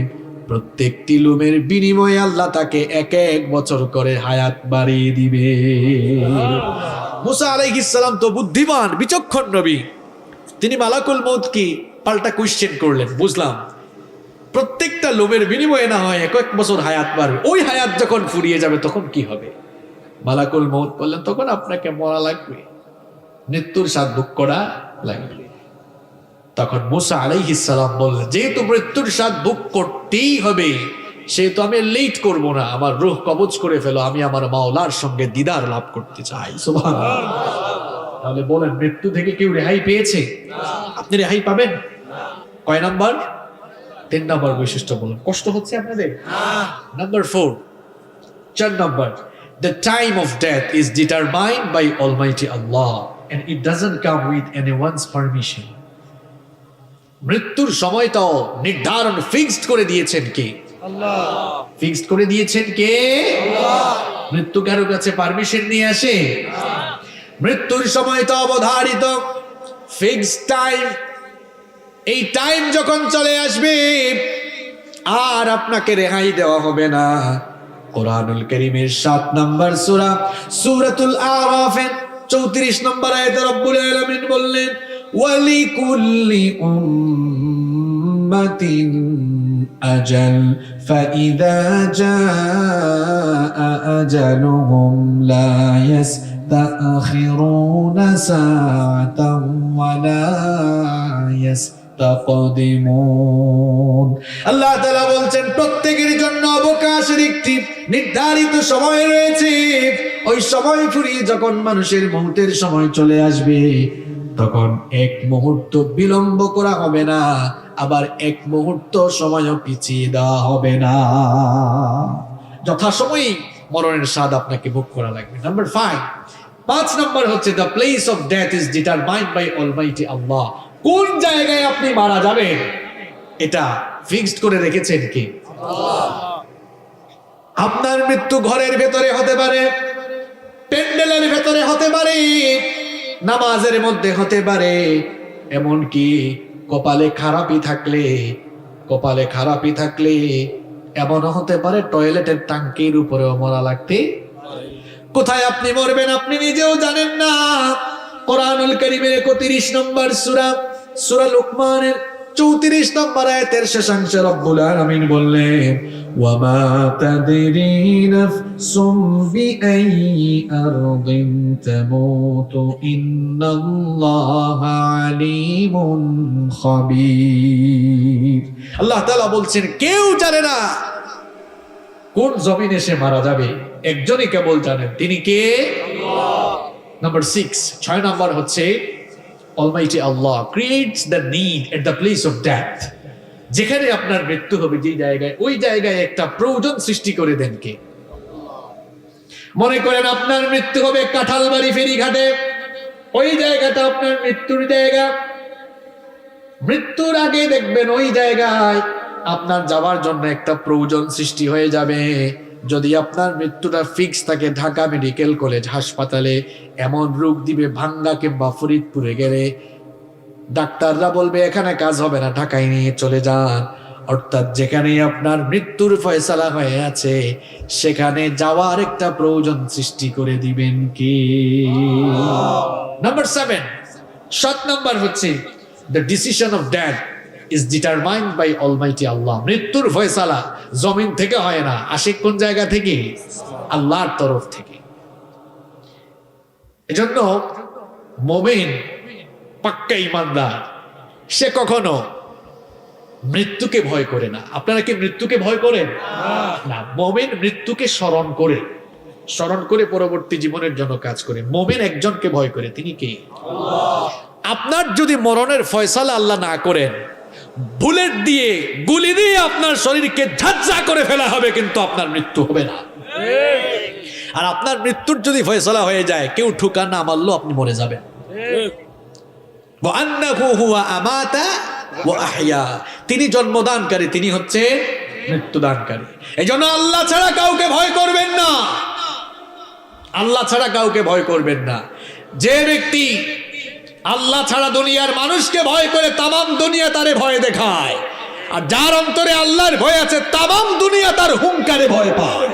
প্রত্যেকটি লোমের বিনিময়ে আল্লাহ তাকে এক এক বছর করে হায়াত বাড়িয়ে দিবে। মুসা আলাইহিস সালাম তো বুদ্ধিমান বিচক্ষণ নবী, তিনি মালাকুল মউত কি পাল্টা কোশ্চেন করলেন, বুঝলাম প্রত্যেকটা লোমের বিনিময়ে না হয় এক এক বছর হায়াত বাড়বে, ওই হায়াত যখন ফুরিয়ে যাবে তখন কি হবে? মালাকুল মউত বললেন, তখন আপনাকে মরা লাগবে, মৃত্যুর স্বাদ ভোগ করা লাগবে। তখন মুসা আলাইহিস সালাম বললেন, যেহেতু মৃত্যুর স্বাদ ভোগ করতেই হবে, সেহেতু আমি লেট করব না, আমার রূহ কবজ করে ফেলো, আমি আমার মাওলার সঙ্গে দিদার লাভ করতে চাই। সুবহানাল্লাহ। তাহলে বলেন, মৃত্যু থেকে কেউ রেহাই পেয়েছে? আপনি রেহাই পাবেন? কয় নাম্বার? 3 নম্বর বৈশিষ্ট্য বলুন। কষ্ট হচ্ছে আপনাদের? Number 4, 4 number, the time of death is determined by Almighty Allah and it doesn't come with anyone's permission. মৃত্যুর সময়টাও নির্ধারণ ফিক্সড করে দিয়েছেন কে? আল্লাহ। ফিক্সড করে দিয়েছেন কে? আল্লাহ। মৃত্যু কারো কাছে পারমিশন নিয়ে আসে? মৃত্যুর সময়টা অবধারিত, ফিক্সড টাইম। এই টাইম যখন চলে আসবে আর আপনাকে রেহাই দেওয়া হবে না। কোরআনুল কারীমের 7 নম্বর সূরা সূরাতুল আরাফের 34 নম্বর আয়াতে রব্বুল আলামিন বললেন, ওয়ালিকুল্লি উম্মাতিন আজাল ফাইযা জাআ আজালুহুম লা ইস্তাখিরুনা সাআতান ওয়া লা আল্লাহ তাআলা বলছেন, প্রত্যেকের জন্য অবকাশের একটি নির্ধারিত সময় রয়েছে। ওই সময় ফুরিয়ে যখন মানুষের মৌতের সময় চলে আসবে, তখন এক মুহূর্ত বিলম্ব করা হবে না, আবার এক মুহূর্ত সময়ও পিছিয়ে দেওয়া হবে না। যথাসময়ে মরণের স্বাদ আপনাকে ভোগ করা লাগবে। নাম্বার 5 নম্বর হচ্ছে, the place of death is determined by almighty Allah. কোন জায়গায় আপনি মারা যাবেন এটা ফিক্সড করে রেখেছেন কে? আল্লাহ। আপনার মৃত্যু ঘরের ভেতরে হতে পারে, প্যান্ডেলের ভেতরে হতে পারে, নামাজের মধ্যে হতে পারে, এমনকি কপালে খারাপি থাকলে এমনও হতে পারে টয়লেটের টাঙ্কির উপরেও মরা লাগতে। কোথায় আপনি মরবেন আপনি নিজেও জানেন না। কোরআনুল কারীমের 31 নম্বর সূরা লুকমানের 34 নম্বর আয়াতের শেষাংশে রব্বুল আলামিন বললেন, ওয়া মা তাদরি নাফসুম বিআইয়ি আরদিন তামুতু ইন্নাল্লাহা আলিমুন খাবীর। আল্লাহ তাআলা বলছেন, কেউ জানে না কোন জমিনে সে মারা যাবে, একজনই কেবল জানেন, তিনি কে? আল্লাহ। নাম্বার 6 নম্বর হচ্ছে, Almighty Allah creates the need at the place of death. যেখানে আপনার মৃত্যু হবে, যে জায়গায়, ওই জায়গায় একটা প্রয়োজন সৃষ্টি করে দেন কে? মনে করেন আপনার মৃত্যু হবে কাঁঠালবাড়ি ফেরিঘাটে, ওই জায়গাটা আপনার মৃত্যুর জায়গা। মৃত্যুর আগে দেখবেন ওই জায়গায় আপনার যাওয়ার জন্য একটা প্রয়োজন সৃষ্টি হয়ে যাবে। যদি আপনার মৃত্যুটা ফিক্স থাকে ঢাকা মেডিকেল কলেজ হাসপাতালে, এমন রোগ দিবে ভাঙ্গা কিংবা ফরিদপুরে গেলে ডাক্তাররা বলবে এখানে কাজ হবে না, ঢাকায় নিয়ে চলে যান। অর্থাৎ যেখানে আপনার মৃত্যুর ফয়সালা হয়ে আছে সেখানে যাওয়ার একটা প্রয়োজন সৃষ্টি করে দিবেন কি? নাম্বার 7 নম্বর হচ্ছে, the decision of death is determined by Almighty Allah. মৃত্যুর ফয়সালা জমিন থেকে হয় না, আসে কোন জায়গা থেকে? আল্লাহর তরফ থেকে। এজন্য মুমিন পাক্কা ঈমানদার সে কখনো মৃত্যুকে ভয় করে না। আপনারা কি মৃত্যুকে ভয় করেন? না। মুমিন মৃত্যুকে স্মরণ করে পরবর্তী জীবনের জন্য কাজ করে। মুমিন একজনকে ভয় করে, তিনি কে? আল্লাহ। আপনার যদি মরণের ফয়সালা আল্লাহ না করেন বুলেট দিয়ে গুলি দিয়ে আপনার শরীরকে ঝাঁঝা করে ফেলা হবে, কিন্তু আপনার মৃত্যু হবে না। আর আপনার মৃত্যুর যদি ফয়সালা হয়ে যায়, কেউ ঠুকা না মারলো আপনি মরে যাবেন। তিনি জন্মদানকারী, তিনি হচ্ছে মৃত্যুদানকারী। এই জন্য আল্লাহ ছাড়া কাউকে ভয় করবেন না, আল্লাহ ছাড়া কাউকে ভয় করবেন না। যে ব্যক্তি আল্লাহ ছাড়া দুনিয়ার মানুষকে ভয় করে, তামাম দুনিয়া তারে ভয় দেখায়। আর যার অন্তরে আল্লাহর ভয় আছে, তামাম দুনিয়া তার হুঙ্কারে ভয় পায়।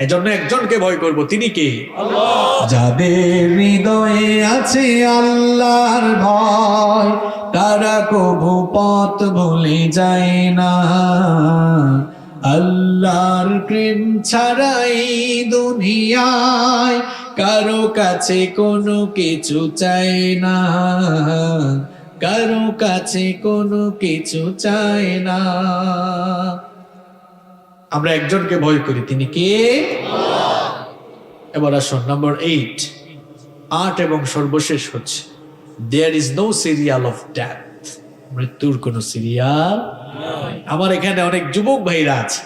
এজন্য একজনকে ভয় করব, তিনি কে? আল্লাহ। যাদের হৃদয়ে আছে আল্লাহর ভয়, তারা কভু পথ ভুলে যায় না। আল্লাহর প্রেম ছাড়াই দুনিয়ায় কারো কাছে কোনো কিছু চায় না, কারো কাছে কোনো কিছু চায় না। আমরা একজনকে ভয় করি, তিনি কে? আল্লাহ। এবার আসুন নাম্বার 8 এবং সর্বশেষ হচ্ছে there is no serial of death. মৃত্যুর কোন সিরিয়াল নাই। আমার এখানে অনেক যুবক ভাইরা আছে,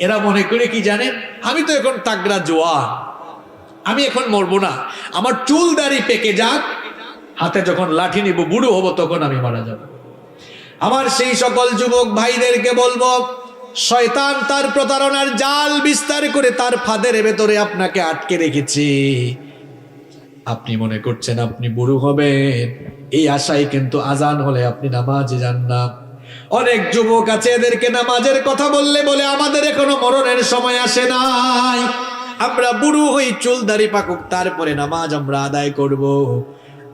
এরা মনে করে কি জানেন, আমি তো এখন তাগড়া জোয়ান, আমি এখন মরবো না, আমার চুল দাড়ি পেকে যাক, হাতে যখন লাঠি নিব, বুড়ো হব, তখন আমি মারা যাব। আমার সেই সকল যুবক ভাইদেরকে বলবো, শয়তান তার প্রতারণার জাল বিস্তার করে তার ফাঁদের ভেতরে আপনাকে আটকে রেখেছে। আপনি মনে করছেন আপনি বুড়ো হবেন, এই আশায় কিন্তু আজান হলে আপনি নামাজে যান না। অনেক যুবক আছে, এদেরকে নামাজের কথা বললে বলে আমাদের এখনো মরণের সময় আসে নাই, আমরা বুড়ো হই, চুল দাড়ি পাকুক, তারপরে নামাজ আমরা আদায় করব।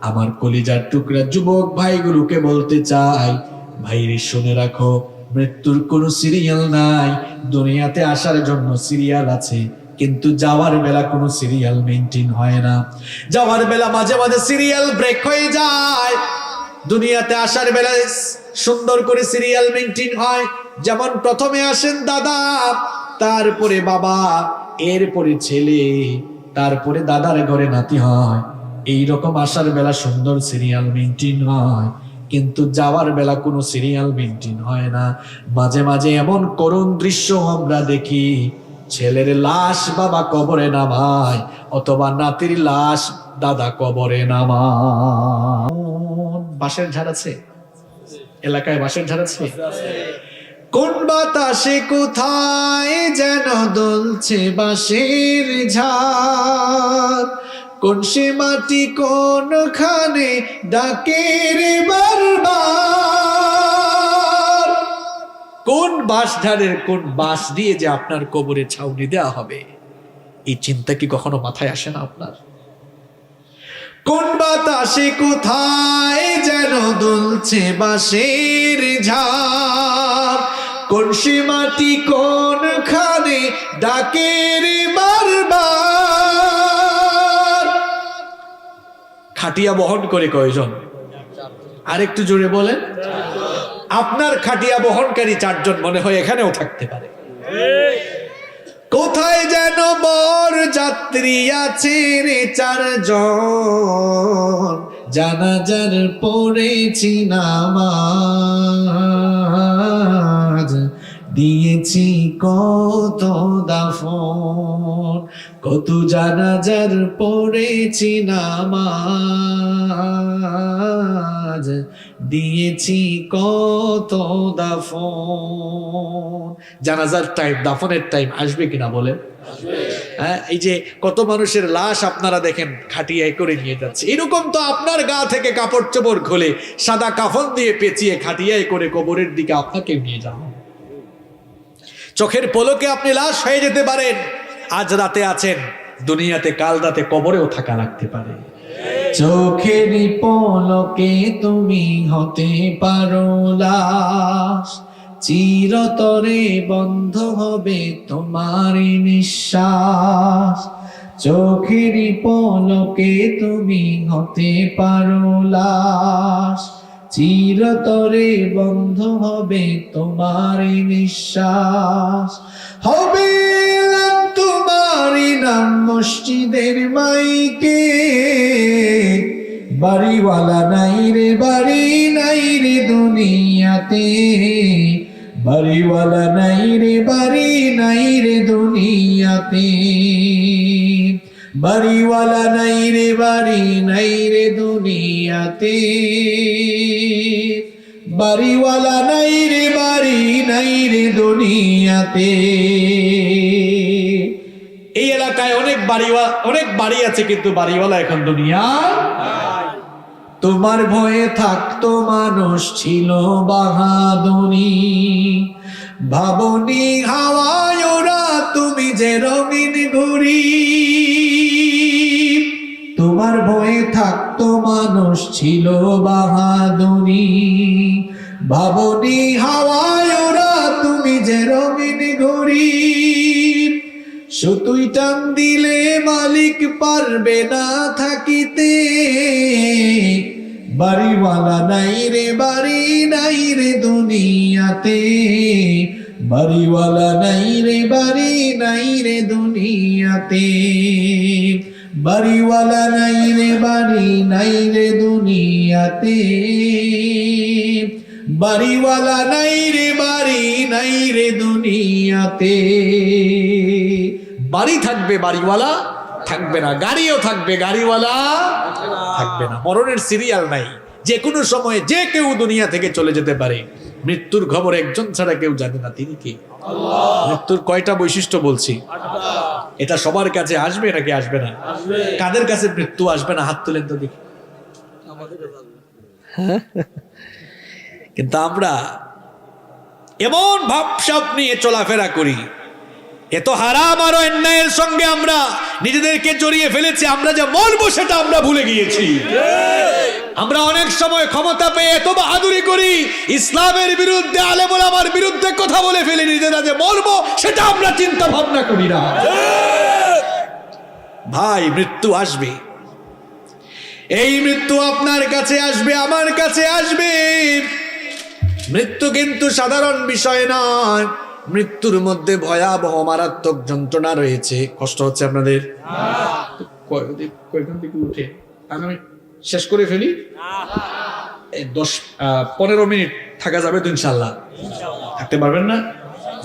আমার কলিজার টুকরা যুবক ভাইগুলোকে বলতে চাই, ভাইরে শুনে রাখো, মৃত্যুর কোনো সিরিয়াল নাই। দুনিয়াতে আসার জন্য সিরিয়াল আছে, কিন্তু যাওয়ার বেলা কোনো সিরিয়াল মেইনটেইন হয় না। যাওয়ার বেলা মাঝে মাঝে সিরিয়াল ব্রেক হয়ে যায়, দুনিয়াতে আসার বেলা সুন্দর করে সিরিয়াল মেইনটেইন হয়। যেমন প্রথমে আসেন দাদা, তারপরে বাবা, এরপরে ছেলে, তারপরে দাদার ঘরে নাতি হয়। এইরকম আসার বেলা সুন্দর সিরিয়াল মেইনটেইন হয়, কিন্তু যাওয়ার বেলা কোনো সিরিয়াল মেইনটেইন হয় না। মাঝে মাঝে এমন করুণ দৃশ্য আমরা দেখি, ছেলের লাশ বাবা কবরে নামায়, অথবা নাতির লাশ দাদা কবরে নামায়। বাঁশের ঝাড় আছে এলাকায়, বাঁশের ঝাড় আছে। কোন বাতাসে কোথায় যেন দুলছে বাঁশের ঝাড়, কোন সে মাটি কোনখানে ডাকে রে বারবার। কোন বাঁশ ঝাড়ের কোন বাঁশ দিয়ে যে আপনার কবরে ছাউনি দেওয়া হবে, এই চিন্তা কি কখনো মাথায় আসে না আপনার? কোন বাতাসে কোথায় যেন দুলছে বাঁশের ঝাড়, কোন সে মাটি কোনখানে ডাকে রে বারবার। খাটিয়া বহন করে কয়জন? আরেকটু জোরে বলেন। আপনার খাটিয়া বহনকারী 4 জন মনে হয় এখানেও থাকতে পারে। কোথায় যেন বর যাত্রী আছে রে 4 জন, জানাজার পড়েছি নামাজ, দিয়েছি কত দাফন, কত জানাজার পড়েছি নামাজ, দিয়েছি কত দাফন। জানাজার টাইম, দাফনের টাইম আসবে কিনা বলেন? হ্যাঁ, এই যে কত মানুষের লাশ আপনারা দেখেন খাটিয়ায় করে নিয়ে যাচ্ছে, এরকম তো আপনার গা থেকে কাপড় চোপড় খুলে সাদা কাফন দিয়ে পেঁচিয়ে খাটিয়ায় করে কবরের দিকে আপনাকে নিয়ে যাওয়া। চোখের পলকে আপনি লাশ হয়ে যেতে পারেন। আজ রাতে আছেন, দুনিয়াতে কাল রাতে কবরেও থাকা লাগতে পারে। চোখের পলকে তুমি হতে পারো লাশ, চিরতরে বন্ধ হবে তোমার নিঃশ্বাস। চোখের পলকে তুমি হতে পারো লাশ, চিরতরে বন্ধ হবে তোমার নিঃশ্বাস। হবে তোমারই নাম মসজিদের মাইকে, বাড়িওয়ালা নাই রে বাড়ি নাই রে দুনিয়াতে, বাড়িওয়ালা নাই রে বাড়ি নাই রে দুনিয়াতে, বাড়িওয়ালা নাই রে বাড়ি নাই রে দুনিয়াতে, বাড়িওয়ালা নাই রে বাড়ি নাই রে দুনিয়াতে। এই এলাকায় অনেক বাড়ি আছে, কিন্তু বাড়িওয়ালা এখন দুনিয়া। তোমার ভয়ে থাকতো মানুষ ছিল বাহাদুরি, ভাবনি হাওয়ায় ওরা তুমি যে রঙিন ঘুরি। তোমার ভয়ে থাকতো মানুষ ছিল বাহাদুরি, ভাবনি হাওয়ায় ওরা তুমি যে রঙিন ঘুরি। সুতুই টান দিলে মালিক পারবে না থাকিতে, বাড়িওয়ালা নাই রে বাড়ি নাই রে দুনিয়াতে, বাড়িওয়ালা নাই রে বাড়ি নাই রে দুনিয়াতে, বাড়িওয়ালা নাই রে বাড়ি নাই রে দুনিয়াতে, বাড়িওয়ালা নাই রে বাড়ি নাই রে দুনিয়াতে। বাড়ি থাকবে, বাড়িওয়ালা থাকবে না। গাড়িও থাকবে, গাড়িওয়ালা থাকবে না। মরণের সিরিয়াল নাই, যে কোনো সময় যে কেউ দুনিয়া থেকে চলে যেতে পারে। মৃত্যুর খবর একজন ছাড়া কেউ জানে না, তিনি কে? মৃত্যুর কয়টা বৈশিষ্ট্য বলছি, এটা সবার কাছে আসবে নাকি আসবে না? কাদের কাছে মৃত্যু আসবে না হাত তুলেন তো দেখি। কিন্তু আমরা এমন ভাবসাব নিয়ে চলাফেরা করি, এত হারাম আর অন্যায়ের সঙ্গে আমরা নিজেদেরকে জড়িয়ে ফেলেছি, আমরা যা মরবো সেটা আমরা ভুলে গিয়েছি। আমরা অনেক সময় ক্ষমতা পেয়ে এত বাহাদুরি করি, ইসলামের বিরুদ্ধে, আলেম ওলামার বিরুদ্ধে কথা বলে ফেলি, নিজেরা যে মরবো সেটা আমরা চিন্তা ভাবনা করি না। ভাই, মৃত্যু আসবে, এই মৃত্যু আপনার কাছে আসবে, আমার কাছে আসবে। মৃত্যু কিন্তু সাধারণ বিষয় নয়, মৃত্যুর মধ্যে ভয়াবহ মারাত্মক যন্ত্রণা রয়েছে। কষ্ট হচ্ছে আপনাদের? কয়খান থেকে উঠে আমি শেষ করে ফেলি, 10-15 মিনিট থাকা যাবে তো ইনশাল্লাহ? থাকতে পারবেন না?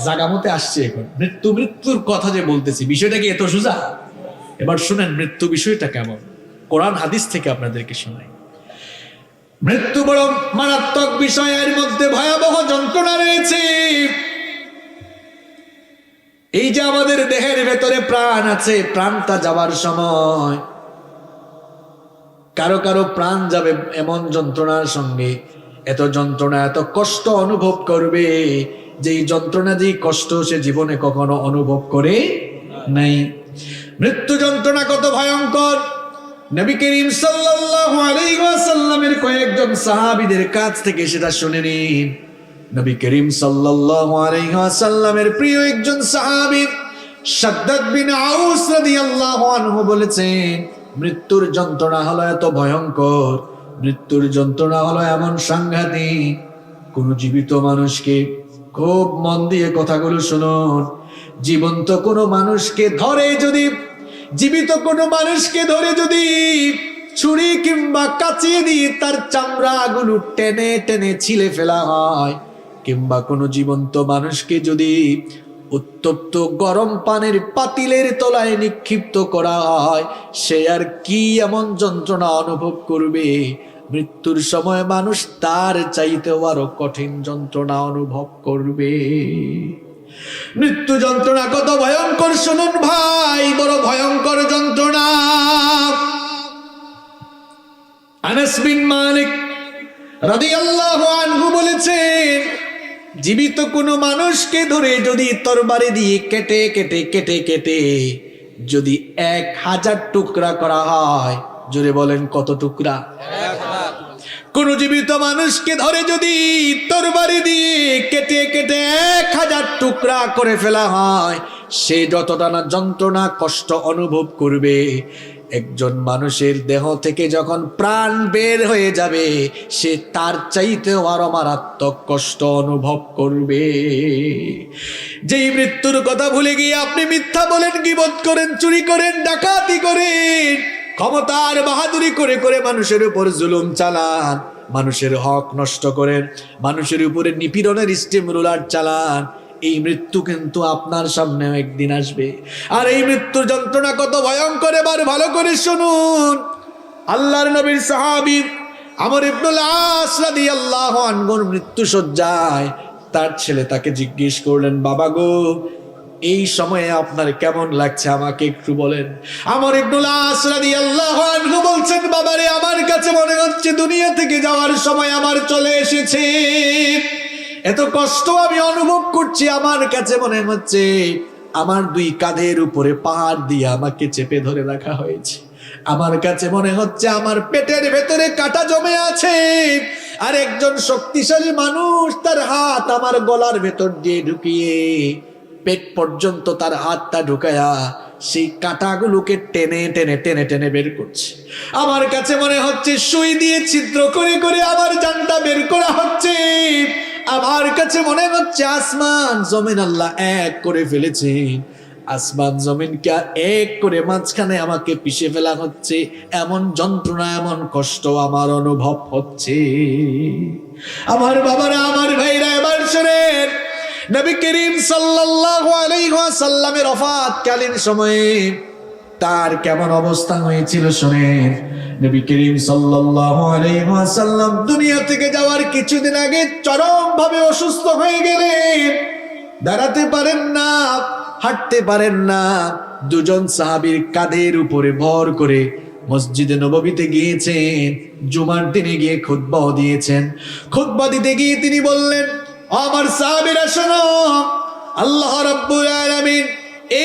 জাগা মতে আসছে এখন। মৃত্যুর কথা যে বলতেছি, বিষয়টা কি এত সোজা? এবার শুনেন মৃত্যু বিষয়টা কেমন, কোরআন হাদিস থেকে আপনাদেরকে শোনাই। মৃত্যু বড় মারাত্মক বিষয়, এর মধ্যে ভয়াবহ যন্ত্রণা রয়েছে। এই যে আমাদের দেহের ভেতরে প্রাণ আছে, প্রাণটা যাবার সময় কারো কারো প্রাণ যাবে এমন যন্ত্রণার সঙ্গে, এত যন্ত্রণা, এত কষ্ট অনুভব করবে, যেই যন্ত্রণা, যেই কষ্ট সে জীবনে কখনো অনুভব করে নাই। মৃত্যু যন্ত্রণা কত ভয়ঙ্কর, নবী করিম সাল্লাল্লাহু আলাইহি ওয়াসাল্লামের কয়েকজন সাহাবীদের কাছ থেকে সেটা শুনে নিন। নবী করিম সাল্লাল্লাহু আলাইহি ওয়াসাল্লামের প্রিয় একজন সাহাবী শাদ্দাদ বিন আউস রাদিয়াল্লাহু আনহু বলেছেন, মৃত্যুর যন্ত্রণা হলো এত ভয়ঙ্কর, মৃত্যুর যন্ত্রণা হলো এমন সাংঘাতিক, কোন জীবিত মানুষকে, খুব মন দিয়ে কথাগুলো শুনুন, জীবন্ত কোনো মানুষকে ধরে যদি, জীবিত কোনো মানুষকে ধরে যদি ছুরি কিংবা কাঁচি দিয়ে তার চামড়াগুলো টেনে টেনে ছিলে ফেলা হয়, কিংবা কোনো জীবন্ত মানুষকে যদি উত্তপ্ত গরম পানির পাতিলের তলায় নিক্ষিপ্ত করা হয়, সে আর কি এমন যন্ত্রণা অনুভব করবে? মৃত্যুর সময় মানুষ তার চাইতেও আরো কঠিন যন্ত্রণা অনুভব করবে। মৃত্যু যন্ত্রণা কত ভয়ঙ্কর শুনুন ভাই, বড় ভয়ঙ্কর যন্ত্রণা। আনাস বিন মালিক রাদিয়াল্লাহু আনহু বলেছেন, জীবিত কোনো মানুষকে ধরে যদি তরবারি দিয়ে কেটে কেটে কেটে কেটে যদি 1000 টুকরা করা হয়, জোরে বলেন কত টুকরা? কোন জীবিত মানুষকে ধরে যদি তরবারি দিয়ে কেটে কেটে 1000 টুকরা করে ফেলা হয়, সে যতটা না যন্ত্রণা কষ্ট অনুভব করবে, একজন মানুষের দেহ থেকে যখন প্রাণ বের হয়ে যাবে, সে তার চাইতেও আরো মারাত্মক কষ্ট অনুভব করবে। যেই মৃত্যুর কথা ভুলে গিয়ে আপনি মিথ্যা বলেন, গীবত করেন, চুরি করেন, ডাকাতি করেন, ক্ষমতার বাহাদুরি করে করে মানুষের উপর জুলুম চালান, মানুষের হক নষ্ট করেন, মানুষের উপরে নিপীড়নের স্টিম রোলার চালান, এই মৃত্যু কিন্তু আপনার সামনে একদিন আসবে। আর এই মৃত্যুর যন্ত্রণা কত ভয়ঙ্কর এবার ভালো করে শুনুন। আল্লাহর নবীর সাহাবী আমর ইবনুল আস রাদিয়াল্লাহু আনহুর মৃত্যু সজ্জায় তার ছেলে তাকে জিজ্ঞেস করলেন, বাবা গো, এই সময়ে আপনার কেমন লাগছে আমাকে একটু বলেন। আমর ইবনুল আস রাদিয়াল্লাহু আনহু বলছেন, বাবারে, আমার কাছে মনে হচ্ছে দুনিয়া থেকে যাওয়ার সময় আমার চলে এসেছে। এত কষ্ট আমি অনুভব করছি, আমার কাছে মনে হচ্ছে আমার দুই কাঁধের উপরে পাহাড় দিয়ে আমাকে চেপে ধরে রাখা হয়েছে। আমার কাছে মনে হচ্ছে আমার পেটের ভেতরে কাটা জমে আছে, আর একজন শক্তিশালী মানুষ তার হাত আমার গলার ভেতর দিয়ে ঢুকিয়ে পেট পর্যন্ত তার হাতটা ঢুকায়া সেই কাঁটাগুলোকে টেনে টেনে টেনে টেনে বের করছে। আমার কাছে মনে হচ্ছে সুই দিয়ে ছিদ্র করে করে আমার জানটা বের করা হচ্ছে। আমার কাছে মনে হচ্ছে আসমান জমিন আল্লাহ এক করে ফেলেছে, আসমান জমিনকে এক করে মাঝখানে আমাকে পিষে ফেলা হচ্ছে। এমন যন্ত্রণা, এমন কষ্ট আমার অনুভব হচ্ছে। আমার বাবারা, আমার ভাইরা, এবার শোনেন, নবী করিম সাল্লাল্লাহু আলাইহি ওয়াসাল্লামের ওফাতকালীন সময়ে তার কেমন অবস্থা হয়েছিল শুনেন। নবী করিম সাল্লাল্লাহু আলাইহি ওয়াসাল্লাম দুনিয়া থেকে যাওয়ার কিছুদিন আগে চরমভাবে অসুস্থ হয়ে গেলেন। দাঁড়াতে পারেন না, হাঁটতে পারেন না। দুজন সাহাবীর কাঁধের উপরে ভর করে মসজিদে নববীতে গিয়েছেন, জুমার দিনে গিয়ে খুতবাও দিয়েছেন। খুতবা দিতে গিয়ে তিনি বললেন, আমার সাহাবীরা শোনো, আল্লাহ রাব্বুল আলামিন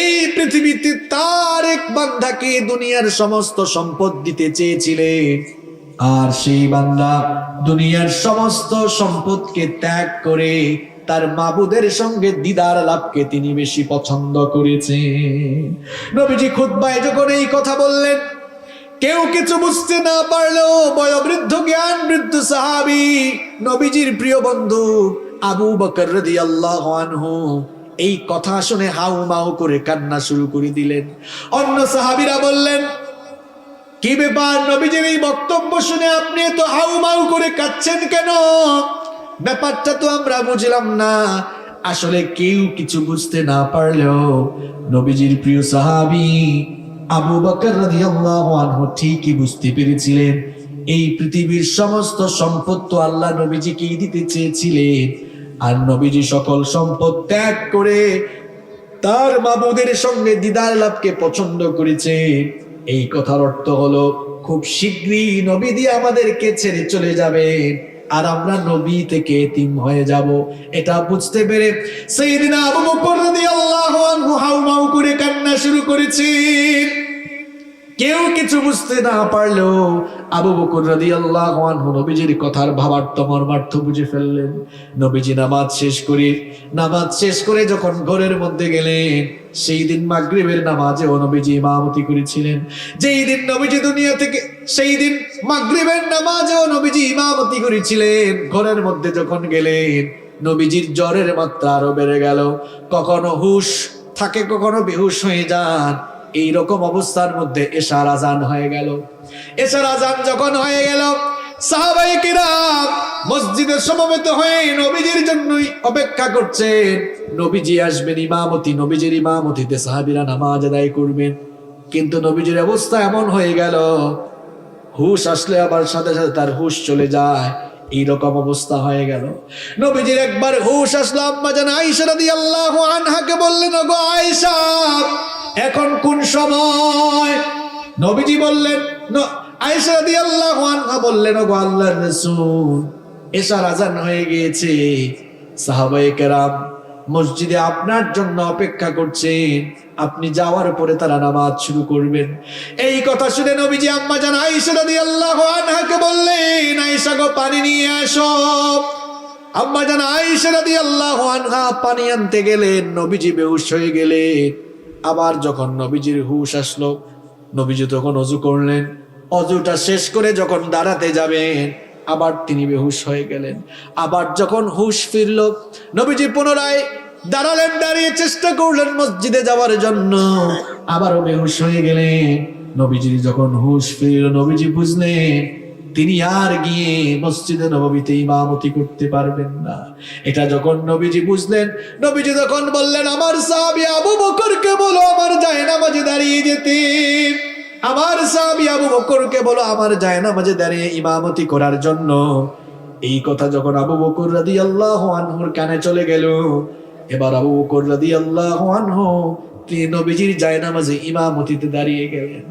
এই পৃথিবীতে তার এক বান্দাকে দুনিয়ার সমস্ত সম্পদ দিতে চেয়েছিলেন, আর সেই বান্দা দুনিয়ার সমস্ত সম্পদকে ত্যাগ করে তার মাবুদের সঙ্গে দিদার লাভকে তিনি বেশি পছন্দ করেছেন। নবীজি খুতবায় যখন এই কথা বললেন, কেউ কিছু বুঝতে না পারলেও বয়োবৃদ্ধ জ্ঞান বৃদ্ধ সাহাবী নবীজির প্রিয় বন্ধু আবু বকর রাদিয়াল্লাহু আনহু এই কথা শুনে হাউ মাউ করে কান্না শুরু করে দিলেন। অন্য সাহাবীরা বললেন, কি ব্যাপার, নবীজির এই বক্তব্য শুনে আপনি তো হাউ মাউ করে কাঁদছেন কেন? ব্যাপারটা তো আমরা বুঝলাম না। আসলে কেউ কিছু বুঝতে না পারলেও নবীজির প্রিয় সাহাবী আবু বকর রাদিয়াল্লাহু আনহু ঠিকই বুঝতে পেরেছিলেন, এই পৃথিবীর সমস্ত সম্পদ তো আল্লাহ নবীজিকেই দিতে চেয়েছিলেন, আর নবীজি সকল সম্পদ ত্যাগ করে তার মাবুদের সঙ্গে দিদার লাভকে পছন্দ করেছে। এই কথার অর্থ হলো খুব শীঘ্রই নবী দিয়ে আমাদেরকে ছেড়ে চলে যাবে, আর আমরা নবী থেকে এতিম হয়ে যাব। এটা বুঝতে পেরে সাইয়েদনা আবু বকর রাদিয়াল্লাহু আনহু হাউমাউ করে কান্না শুরু করেছেন। কেউ কিছু বুঝতে না পারলেও আবু বকর রাদিয়াল্লাহু আনহু নবীজির কথার ভাবার্থ মর্মার্থ বুঝে ফেললেন। নবীজি নামাজ শেষ করে যখন ঘরের মধ্যে গেলেন, সেই দিন মাগরিবের নামাজেও নবীজি ইমামতি করেছিলেন। যেই দিন নবীজি দুনিয়া থেকে, সেই দিন মাগরিবের নামাজেও নবীজি ইমামতি করেছিলেন। ঘরের মধ্যে যখন গেলেন, নবীজির জ্বরের মাত্রা আরো বেড়ে গেল। কখনো হুশ থাকে, কখনো বেহুশ হয়ে যান। এই রকম অবস্থার মধ্যে এশার আজান হয়ে গেল। এশার আজান যখন হয়ে গেল, সাহাবায়ে কিরাম মসজিদে সমবেত হয়ে নবীজির জন্যই অপেক্ষা করছেন। নবীজি আসবেন, নবীজির ইমামতিতে সাহাবীরা নামাজ আদায় করবেন। কিন্তু নবীজির অবস্থা এমন হয়ে গেল, হুশ আসলে আবার সাথে সাথে তার হুশ চলে যায়। এইরকম অবস্থা হয়ে গেল। নবীজির একবার হুশ আসলো, আম্মা জান আয়েশা রাদিয়াল্লাহু আনহাকে বললেন, ওগো আয়েশা, এখন কোন সময়? নবীজি বললেন, আয়েশা রাদিয়াল্লাহু আনহা বললেন, ওগো আল্লাহর রাসূল, এশার আজান হয়ে গিয়েছে। সাহাবায়ে কেরাম মসজিদে আপনার জন্য অপেক্ষা করছেন, আপনি যাওয়ার পরে তারা নামাজ শুরু করবেন। এই কথা শুনে নবীজি আম্মা জান আয়েশা রাদিয়াল্লাহু আনহাকে বললেন, আয়েশা গো, পানি নিয়ে আসো। আম্মা জান আয়েশা রাদিয়াল্লাহু আনহা পানি আনতে গেলেন, নবীজি বেহুশ হয়ে গেলেন। আবার যখন নবীজির হুশ আসলো, নবীজি তখন ওযু করলেন। ওযুটা শেষ করে যখন দাঁড়াতে যাবেন, আবার তিনি বেহুশ হয়ে গেলেন। আবার যখন হুশ ফিরল, নবীজি পুনরায় দাঁড়ালেন, দাঁড়িয়ে চেষ্টা করলেন মসজিদে যাওয়ার জন্য, আবারও বেহুশ হয়ে গেলেন। নবীজির যখন হুশ ফিরল, নবীজি বুঝলেন তিনি আর গিয়ে মসজিদে নববীতে ইমামতি করতে পারবেন না। এটা যখন নবীজি বুঝলেন, নবীজি তখন বললেন, আমার সাহাবী আবু বকরকে বলো আমার জায়নামাজে দাঁড়িয়ে যেতে। আমার সাহাবী আবু বকরকে বলো আমার জায়নামাজে দাঁড়িয়ে ইমামতি করার জন্য। এই কথা যখন আবু বকর রাদিয়াল্লাহু আনহুর কানে চলে গেল, এবার আবু বকর রাদিয়াল্লাহু আনহু তিনি নবীজির জায়নামাজে ইমামতিতে দাঁড়িয়ে গেলেন।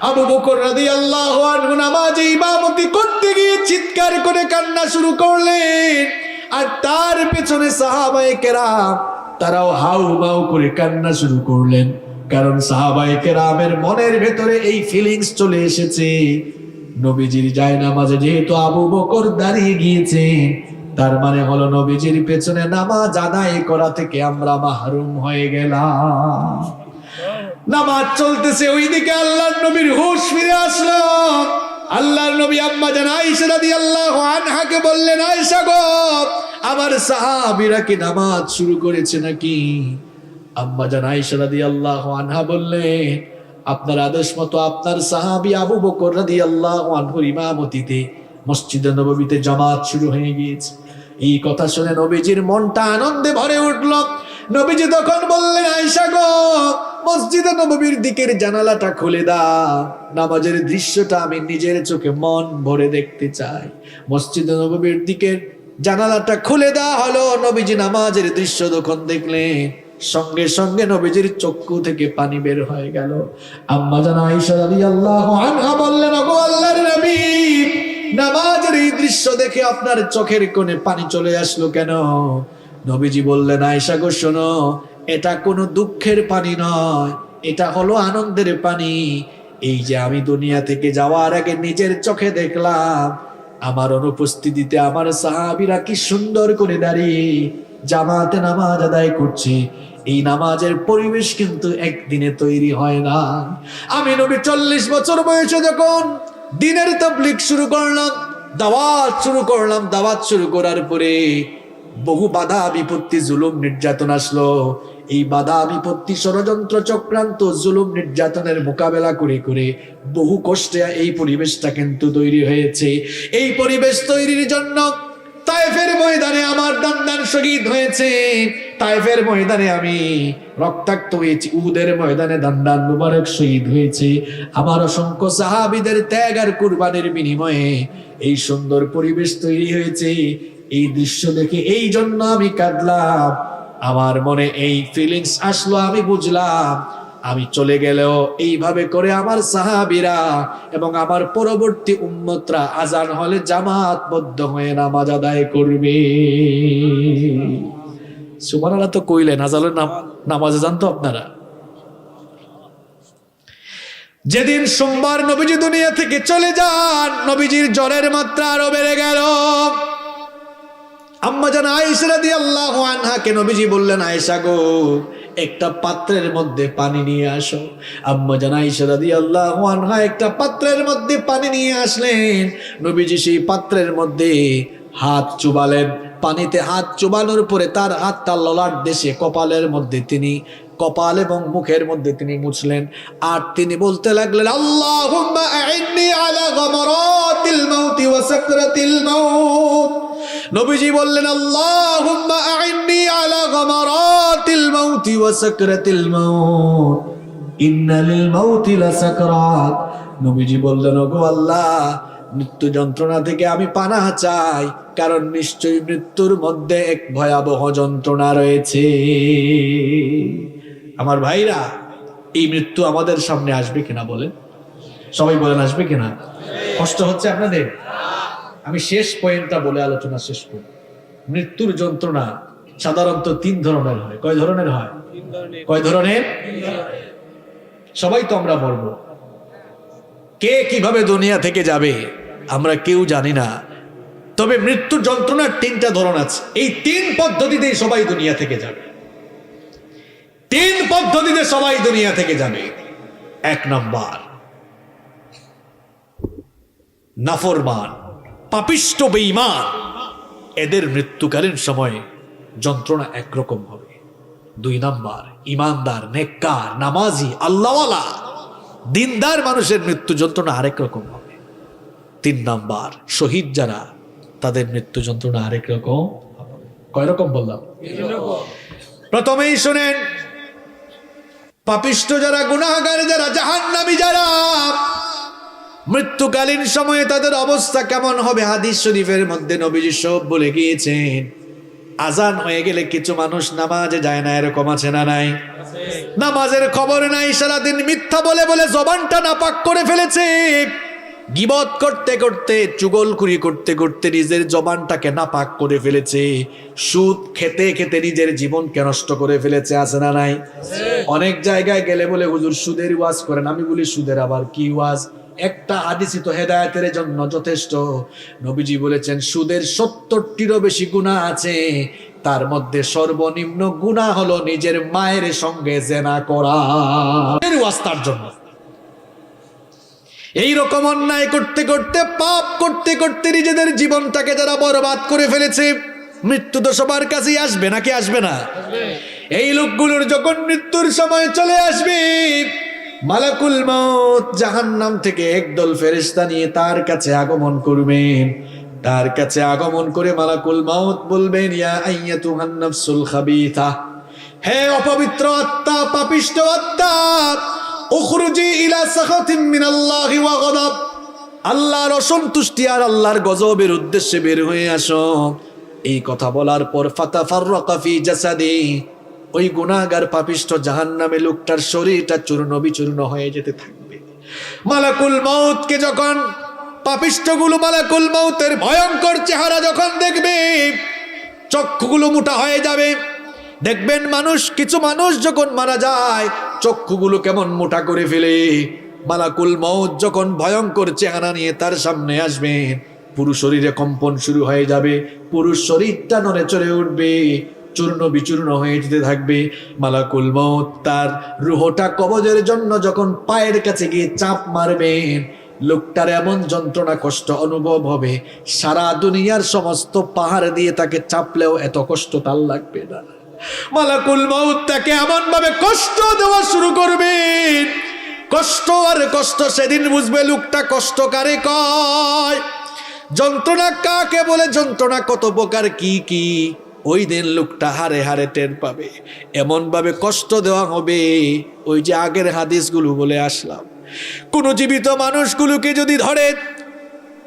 আবু বকর রাদিয়াল্লাহু আনহু নামাজে ইমামতি করতে গিয়ে চিৎকার করে কান্না শুরু করলেন, আর তার পেছনে সাহাবায়ে কেরাম তারাও হাউমাউ করে কান্না শুরু করলেন। কারণ সাহাবায়ে কেরামের মনের ভেতরে এই ফিলিংস চলে এসেছে, নবীজির জায়নামাজে যেহেতু আবু বকর দাঁড়িয়ে গিয়েছে, তার মানে হলো নবীজির পেছনে নামাজ আদায় করা থেকে আমরা মাহরুম হয়ে গেলাম। নামাজ চলতেছে, ওইদিকে আল্লাহর নবীর হুঁশ ফিরে আসলো। আল্লাহর নবী আম্মা জান আয়েশা রাদিয়াল্লাহু আনহাকে বললেন, আয়েশা গো, আমার সাহাবীরা কি নামাজ শুরু করেছে নাকি? আম্মা জান আয়েশা রাদিয়াল্লাহু আনহা বললেন, আপনার আদেশ মতো আপনার সাহাবী আবু বকর রাদিয়াল্লাহু আনহুর ইমামতিতে মসজিদে নববীতে জামাত শুরু হয়ে গিয়েছে। এই কথা শুনে নবীজির মনটা আনন্দে ভরে উঠল। নবীজি তখন বললেন, আয়েশা গো, মসজিদে নববীর দিকের জানালাটা খুলে দাও, নামাজের দৃশ্যটা আমি নিজের চোখে মন ভরে দেখতে চাই। মসজিদে নববীর দিকের জানালাটা খুলে দেওয়া হলো। নবীজি নামাজের দৃশ্য যখন দেখলেন, সঙ্গে সঙ্গে নবীজির চক্ষু থেকে পানি বের হয়ে গেল। আম্মা জান আয়েশা রাদিয়াল্লাহু আনহা বললেন, ওগো আল্লাহর নবী, নামাজের এই দৃশ্য দেখে আপনার চোখের কোণে পানি চলে আসলো কেন? নবীজি বললেন, আয়েশা গো শোনো, এটা কোনো দুঃখের পানি নয়, এটা হলো আনন্দের পানি। এই যে আমি দুনিয়া থেকে যাওয়ার আগে নিজের চোখে দেখলাম, আমার অনুপস্থিতিতে আমার সাহাবীরা কি সুন্দর করে দাঁড়িয়ে জামাতে নামাজ আদায় করছে। এই নামাজের পরিবেশ কিন্তু একদিনে তৈরি হয় না। আমি নবী 40 বছর বয়সে যখন দিনের তাবলীগ শুরু করলাম, দাওয়াত শুরু করার পরে বহু বাধা বিপত্তি, জুলুম নির্যাতন আসলো। এই বাধা বিপত্তি, ষড়যন্ত্র, চক্রান্ত, জুলুম নির্যাতনের মোকাবেলা করে করে বহু কষ্টে এই পরিবেশটা কিন্তু তৈরি হয়েছে। এই পরিবেশ তৈরির জন্য তায়েফের ময়দানে আমার দান্দান শহীদ হয়েছে, তায়েফের ময়দানে আমি রক্তাক্ত হয়েছি, উহুদের ময়দানে দান্দান মুবারক শহীদ হয়েছে। আমার অসংখ্য সাহাবীদের ত্যাগ আর কুরবানির বিনিময়ে এই সুন্দর পরিবেশ তৈরি হয়েছে। এই দৃশ্য দেখে এই জন্য আমি কাঁদলাম, আমার মনে এই ফিলিংস আসলো, আমি বুঝলাম আমি চলে গেলেও এইভাবে করে আমার সাহাবীরা এবং আমার পরবর্তী উম্মতরা আজান হলে জামাতবদ্ধ হয়ে নামাজ আদায় করবে। সুবহানাল্লাহ তো কইলেন, আজানের নামাজে যান তো আপনারা। যেদিন সোমবার নবীজি দুনিয়া থেকে চলে যান, নবীজির জ্বরের মাত্রা আরো বেড়ে গেল। আম্মা জান আয়েশা রাদিয়াল্লাহু আনহাকে নবীজি বললেন, আয়েশা গো, একটা পাত্রের মধ্যে পানি নিয়ে আসো। আম্মা জান আয়েশা রাদিয়াল্লাহু আনহা একটা পাত্রের মধ্যে পানি নিয়ে আসলেন। নবীজি সেই পাত্রের মধ্যে হাত চুবালেন। পানিতে হাত চুবানোর পরে তার হাতটা ললাট দেশে কপালের মধ্যে তিনি, কপাল এবং মুখের মধ্যে তিনি মুছলেন। আর তিনি বলতে লাগলেন, আল্লাহুম্মা আইন্নি আলা গামারাতিল মাউতি ওয়া সাকরাতিল মাউত। নবীজি বললেন, আল্লাহুম্মা আইন্নি আলা গামারাতিল মাউতি ওয়া সাকরাতিল মাউত, ইন্না লিল মাউতি লাসাকরাত। নবীজি বললেন, ওগো আল্লাহ, মৃত্যু যন্ত্রণা থেকে আমি পানাহ চাই, কারণ নিশ্চয়ই মৃত্যুর মধ্যে এক ভয়াবহ যন্ত্রণা রয়েছে। আমার ভাইরা, এই মৃত্যু আমাদের সামনে আসবে কিনা বলেন? সবাই বলেন, আসবে কিনা? কষ্ট হচ্ছে আপনাদের? আমি শেষ পয়েন্টটা বলে আলোচনা শেষ করি। মৃত্যুর যন্ত্রণা সাধারণত 3 ধরনের হয়। কয় ধরনের হয়? কয় ধরনের? সবাই তো আমরা মরবো। কে কিভাবে দুনিয়া থেকে যাবে আমরা কেউ জানি না। তবে মৃত্যুর যন্ত্রণার 3টা ধরন আছে। এই 3 পদ্ধতিতেই সবাই দুনিয়া থেকে যাবে। 3 পদ্ধতিতে সবাই দুনিয়া থেকে যাবে। 1 নাম্বার, নাফরমান, পাপিষ্ট, বেঈমান, এদের মৃত্যুকালীন সময়ে যন্ত্রণা একরকম হবে। 2 নাম্বার, ইমানদার, নেককার, নামাজি, আল্লাহওয়ালা, দিনদার মানুষের মৃত্যু যন্ত্রণা আরেক রকম হবে। 3 নাম্বার, শহীদ যারা তাদের মৃত্যু যন্ত্রণা আরেক রকম। কয় রকম বললাম? প্রথমেই শুনেন, পাপিষ্ঠ যারা, গুনাহগার যারা, জাহান্নামী যারা, মৃত্যুকালীন সময়ে তাদের অবস্থা কেমন হবে? হাদিস শরীফের মধ্যে নবীজি সব বলে গিয়েছেন। আজান হয়ে গেলে কিছু মানুষ নামাজে যায় না, এরকম আছে না নাই? নামাজের খবর নাই, সারাদিন মিথ্যা বলে বলে জবানটা নাপাক করে ফেলেছে। গীবত করতে করতে, চুগলখুরি করতে করতে নিজের জবানটাকে নাপাক করে ফেলেছে। সুদ খেতে খেতে নিজের জীবনকে নষ্ট করে ফেলেছে, আছে না নাই? অনেক জায়গায় গেলে বলে হুজুর সুদের ওয়াজ করেন। আমি বলি সুদের আবার কি ওয়াজ? একটা হাদিসই তো হেদায়েতের জন্য যথেষ্ট। নবীজি বলেছেন সুদের 70টিরও বেশি গুনাহ আছে, তার মধ্যে সর্বনিম্ন গুনাহ হলো নিজের মায়ের সঙ্গে জেনা করা। এর ওয়াজ তার জন্য। এই রকম অন্যায় করতে করতে, পাপ করতে করতে নিজেদের জীবনটাকে যারা বরবাদ করে ফেলেছে, মৃত্যু তো সবার কাছেই আসবে, নাকি আসবে না? এই লোকগুলোর যখন মৃত্যুর সময় চলে আসবে, মালাকুল মউত জাহান্নাম থেকে একদল ফেরেশতা নিয়ে তার কাছে আগমন করবেন। তার কাছে আগমন করে মালাকুল মউত বলবেন, ইয়া আইয়াতুহান নাফসুল খাবিথা, হে অপবিত্র আত্মা, পাপিষ্ঠ আত্মা, উখরুজি ইলা সাখাতিম মিনাল্লাহি ওয়া গযব, আল্লাহর অসন্তুষ্টি আর আল্লাহর গজবের উদ্দেশ্যে বের হয়ে আসো। এই কথা বলার পর ফাতাফাররাকা ফি জাসাদি, ওই গুনাহগার পাপিষ্ঠ জাহান্নামে লোকটার শরীরটা চূর্ণ বিচূর্ণ হয়ে যেতে থাকবে। মালাকুল মউতকে যখন পাপিষ্ঠগুলো মালাকুল মউতের ভয়ঙ্কর চেহারা যখন দেখবে, চক্ষুগুলো মোটা হয়ে যাবে। দেখবেন মানুষ, কিছু মানুষ যখন মারা যায় চক্ষুগুলো কেমন মোটা করে ফেলে। মালাকুল মউত যখন ভয়ঙ্কর চেহারা নিয়ে তার সামনে আসবেন, পুরো শরীরে কম্পন শুরু হয়ে যাবে, পুরো শরীরটা নড়ে চড়ে উঠবে, চূর্ণ বিচূর্ণ হয়ে যেতে থাকবে। মালাকুল মউত তার রুহটা কবজের জন্য যখন পায়ের কাছে গিয়ে চাপ মারবেন, লোকটার এমন যন্ত্রণা কষ্ট অনুভব হবে, সারা দুনিয়ার সমস্ত পাহাড় দিয়ে তাকে চাপলেও এত কষ্ট তার লাগবে না। মালাকুল মউত তাকে এমন ভাবে কষ্ট দেওয়া শুরু করবে, কষ্ট আর কষ্ট। সেদিন বুঝবে লোকটা কষ্ট কারে কয়, যন্ত্রণা কাকে বলে, যন্ত্রণা কত প্রকার, কি কি ওই দিন লোকটা হারে হারে টের পাবে। এমন ভাবে কষ্ট দেওয়া হবে, ওই যে আগের হাদিসগুলো বলে আসলাম, কোন জীবিত মানুষগুলোকে যদি ধরে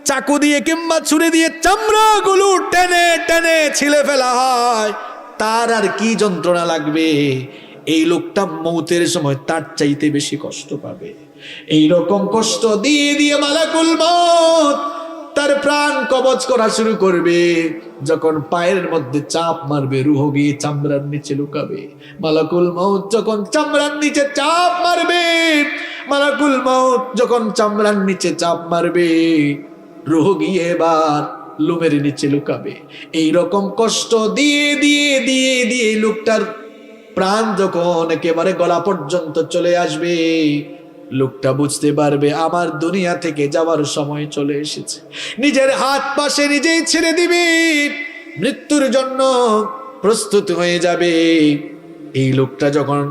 চাকু দিয়ে কিংবা ছুরি দিয়ে চামড়াগুলো টেনে টেনে ছিলে ফেলা হয়, তার আর কি যন্ত্রণা লাগবে। এই লোকটা মৌতের সময় তার চাইতে বেশি কষ্ট পাবে। এই রকম কষ্ট দিয়ে দিয়ে মালাকুল মউত তার প্রাণ কবজ করা শুরু করবে। যখন পায়ের মধ্যে চাপ মারবে, রুহ গিয়ে চামড়ার নিচে লুকাবে। মালাকুল মউত যখন চামড়ার নিচে চাপ মারবে, মালাকুল মউত যখন চামড়ার নিচে চাপ মারবে, রুহ গিয়ে এবার লোমের নিচে লুকাবে। এই রকম কষ্ট দিয়ে দিয়ে দিয়ে দিয়ে লোকটার প্রাণ যখন একেবারে গলা পর্যন্ত চলে আসবে, লোকটা বুঝতে পারবে আমার দুনিয়া থেকে যাওয়ার সময় চলে এসেছে। নিজের হাত পাশে নিজেই ছেড়ে দিবে, মৃত্যুর জন্য প্রস্তুত হয়ে যাবে। এই লোকটা যখন,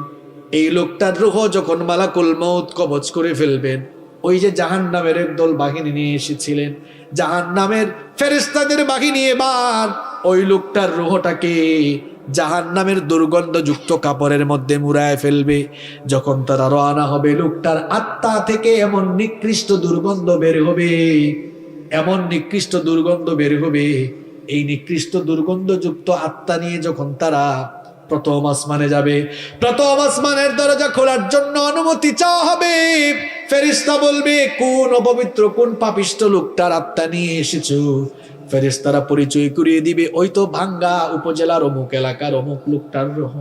এই লোকটার রূহ যখন মালাকুল মউত কবজ করে ফেলবেন, ওই যে জাহান্নামের একদল বাহিনী নিয়ে এসেছিলেন, জাহান্নামের ফেরেশতাদের বাহিনী এবার ওই লোকটার রূহটাকে জাহান্নামের দুর্গন্ধযুক্ত কাপড়ের মধ্যে মুড়ায় ফেলবে। যখন তারা রওনা হবে, লোকটার আত্মা থেকে এমন নিকৃষ্ট দুর্গন্ধ বের হবে, এমন নিকৃষ্ট দুর্গন্ধ বের হবে। এই নিকৃষ্ট দুর্গন্ধযুক্ত আত্মা নিয়ে যখন তারা প্রথম আসমানে যাবে, প্রথম আসমানের দরজা খোলার জন্য অনুমতি চাওয়া হবে। ফেরেশতা বলবে, কোন অপবিত্র কোন পাপিষ্ঠ লোকটার আত্মা নিয়ে এসেছো? ফেরেশতারা পরিচয় করিয়ে দিবে, ওই তো ভাঙ্গা উপজেলার অমুক এলাকার অমুক লোকটার রূহ।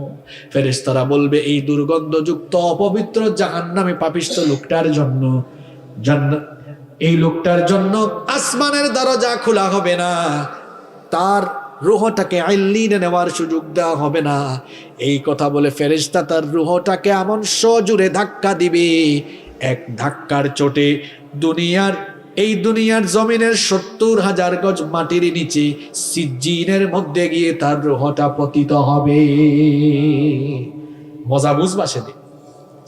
ফেরেশতারা বলবে, এই দুর্গন্ধযুক্ত অপবিত্র জাহান্নামে পাপিষ্ঠ লোকটার জন্য, এই লোকটার জন্য আসমানের দরজা খোলা হবে না, তার রূহটাকে আইল্লিনে নেওয়ার সুযোগ দেওয়া হবে না। এই কথা বলে ফেরেশতা তার রূহটাকে এমন সজোরে ধাক্কা দিবে, এক ধাক্কার চোটে এই দুনিয়ার জমিনের 70,000 গজ মাটির নিচে সিজ্জিনের মধ্যে গিয়ে তার রূহটা পতিত হবে। মজা বুঝবা সেদিন।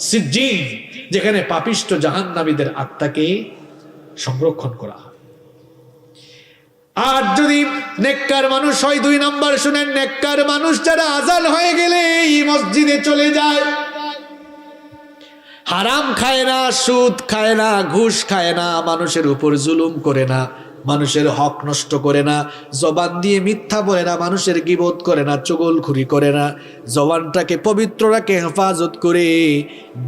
সিজ্জিন, যেখানে পাপিষ্ঠ জাহান্নামীদের আত্মাকে সংরক্ষণ করা হয়। আর যদি নেককার মানুষ হয়, 2 নাম্বার শুনেন, নেককার মানুষ যারা আজান হয়ে গেলে এই মসজিদে চলে যায়, হারাম খায় না, সুদ খায় না, ঘুষ খায় না, মানুষের উপর জুলুম করে না, মানুষের হক নষ্ট করে না, জবান দিয়ে মিথ্যা বলে না, মানুষের গীবত করে না, চুগলখুরি করে না, জবানটাকে পবিত্র রাখে, হেফাজত করে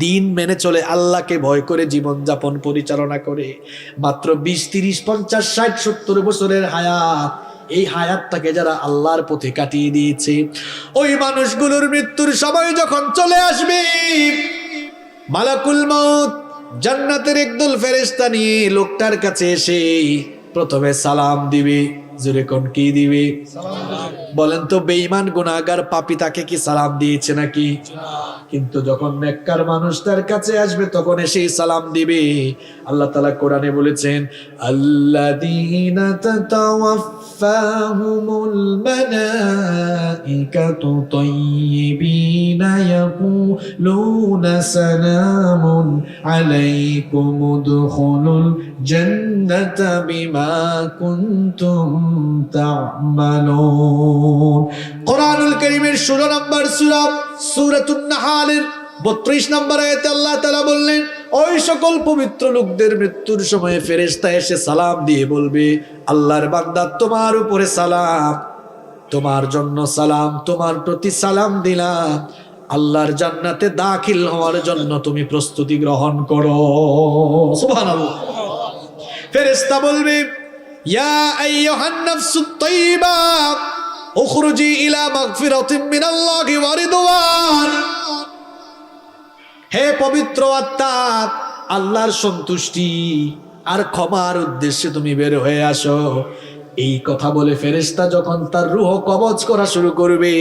দিন মেনে চলে, আল্লাহকে ভয় করে জীবনযাপন পরিচালনা করে, মাত্র 20, 30, 50, 60, 70 বছরের হায়াত, এই হায়াতটাকে যারা আল্লাহর পথে কাটিয়ে দিয়েছে, ওই মানুষগুলোর মৃত্যুর সময় যখন চলে আসবে, মালাকুল মউত জান্নাতের একদল ফেরেশতা নিয়ে লোকটার কাছে এসে প্রথমে সালাম দিবে। জোরে কোন কি দিবে? বলেন তো, বেঈমান গুনাহগার পাপী তাকে কি সালাম দিয়েছে নাকি? কিন্তু যখন নেককার মানুষ তার কাছে আসবে তখন এসে সালাম দিবে। আল্লাহ তাআলা কোরআনে বলেছেন, আল্লাযীনা তাতাওয়াফফাহুমুল মালাঈকাতু তাইয়্যিবিনা ইয়াকুলুনা সালামুন আলাইকুম উদখুলুল জান্নাতা বিমা কুনতুম তা'মালুন। কোরআনুল কারীমের 16 নম্বর সূরা সূরাতুন নাহালের 32 নম্বর আয়াতে আল্লাহ তাআলা বললেন, ওই সকল পবিত্র লোকদের মৃত্যুর সময় ফেরেশতা এসে সালাম দিয়ে বলবে, আল্লাহর বান্দা তোমার উপরে সালাম, তোমার জন্য সালাম, তোমার প্রতি সালাম দিলাম, আল্লাহর জান্নাতে দাখিল হওয়ার জন্য তুমি প্রস্তুতি গ্রহণ করো। সুবহানাল্লাহ। ফেরেশতা বলবে, ইয়া আইয়ুহান নাফসুত তাইয়্যিবা উখরুজি ইলা মাগফিরাতিন মিনাল্লাহি ওয়া রিদওয়ান। হে পবিত্র আত্মা, আল্লাহর সন্তুষ্টি আর ক্ষমার উদ্দেশ্যে তুমি বের হয়ে আসো। এই কথা বলে ফেরেশতা যখন তার রূহ কবজ করা শুরু করবে,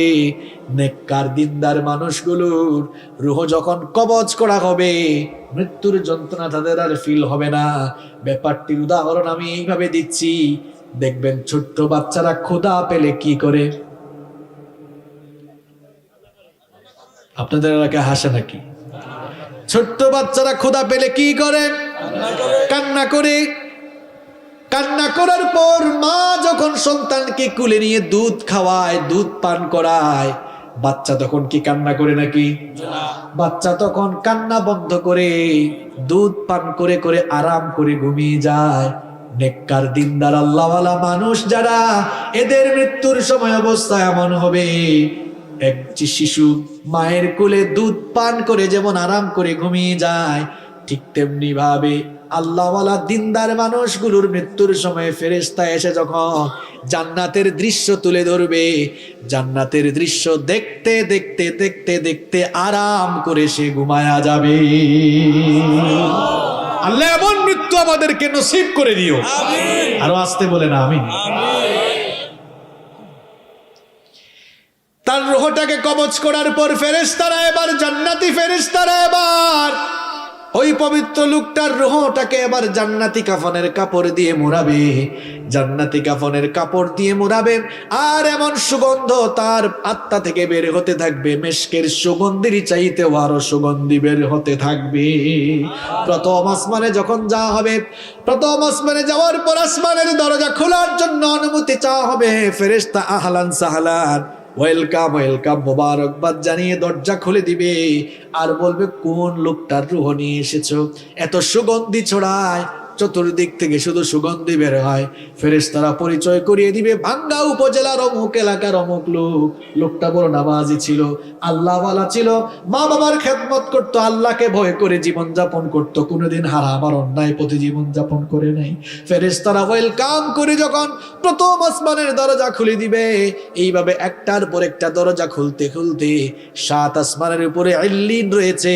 নেককার দিনদার মানুষগুলোর রূহ যখন কবজ করা হবে, মৃত্যুর যন্ত্রণা তাদের আর ফিল হবে না। ব্যাপারটির উদাহরণ আমি এইভাবে দিচ্ছি, দেখবেন ছোট্ট বাচ্চারা ক্ষুধা পেলে কি করে? আপনাদের এলাকায় হাসে নাকি? ছোট্ট বাচ্চারা ক্ষুধা পেলে কি করে? কান্না করে। কান্না করার পর মা যখন সন্তানকে কুলে নিয়ে দুধ খাওয়ায়, দুধ পান করায়, বাচ্চা তখন কি কান্না করে নাকি? বাচ্চা তখন কান্না বন্ধ করে দুধ পান করে করে আরাম করে ঘুমিয়ে যায়। নেককার দিনদার আল্লাহওয়ালা মানুষ যারা, এদের মৃত্যুর সময় অবস্থা এমন হবে, একটি শিশু মায়ের কোলে দুধ পান করে যেমন আরাম করে ঘুমিয়ে যায়, ঠিক তেমনি ভাবে আল্লাহওয়ালা দিনদার মানুষগুলোর মৃত্যুর সময় ফেরেশতা এসে যখন জান্নাতের দৃশ্য তুলে ধরবে, জান্নাতের দৃশ্য দেখতে দেখতে দেখতে দেখতে আরাম করে সে ঘুমায়া যাবে। আল্লাহ এমন মৃত্যু আমাদেরকে নসিব করে দিও। আরো আসতে বলেন আমিন। তার রূহটাকে কবজ করার পর ফেরেশতারা এবার, জান্নাতি ফেরেশতারা এবার ওই পবিত্র লোকটার রূহটাকে এবার জান্নাতি কাফনের কাপড় দিয়ে মোড়াবে, জান্নাতি কাফনের কাপড় দিয়ে মোড়াবে, আর এমন সুগন্ধ তার আত্মা থেকে বের হতে থাকবে, মেশকের সুগন্ধির চাইতে আরো সুগন্ধি বের হতে থাকবে। প্রথম আসমানে যখন যাওয়া হবে, প্রথম আসমানে যাওয়ার পর আসমানের দরজা খোলার জন্য অনুমতি চাওয়া হবে। ফেরেশতা আহলান সাহলান, ওয়েলকাম ওয়েলকাম, মোবারকবাদ জানিয়ে দরজা খুলে দিবে আর বলবে, কোন লোকটার রূহ নিয়ে এসেছো? এত সুগন্ধি ছড়ায়, চতুর্দিক থেকে শুধু সুগন্ধি বের হয়। ফেরেশতারা পরিচয় করিয়ে দিবে, ভাঙ্গা উপজেলার অমুক এলাকার অমুক লোক। লোকটা বড় নামাজি ছিল, আল্লাহওয়ালা ছিল, মা বাবার খেদমত করত, আল্লাহকে ভয় করে জীবনযাপন করত, কোনোদিন হারাম আর অন্যায় পথে জীবনযাপন করে নাই। ফেরেশতারা ওয়েলকাম করে যখন প্রথম আসমানের দরজা খুলে দিবে, এইভাবে একটার পর একটা দরজা খুলতে খুলতে 7 আসমানের উপরে ইল্লিন রয়েছে।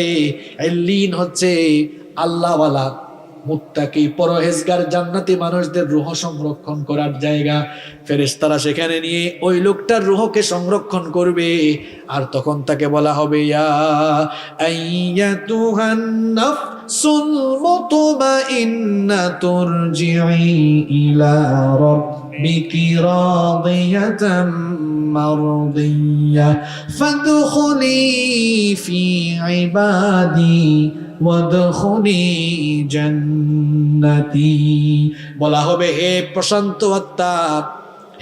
ইল্লিন হচ্ছে আল্লাহওয়ালা মুত্তাকি পরহেজগার জান্নাতি মানুষদের রূহ সংরক্ষণ করার জায়গা। ফেরেশতারা সেখানে নিয়ে ওই লোকটার রূহকে সংরক্ষণ করবে, আর তখন তাকে বলা হবে, ইয়া আইয়াতুহান নাফসুল মুতমাইন্নাতু তুরজিই ইলা রাব্বিকি রাদিয়াতাম মারদিয়া ফাদখুলি ফি ইবাদি ওয়াদখুলি জান্নাতি। বলা হবে, হে প্রশান্ত আত্মা,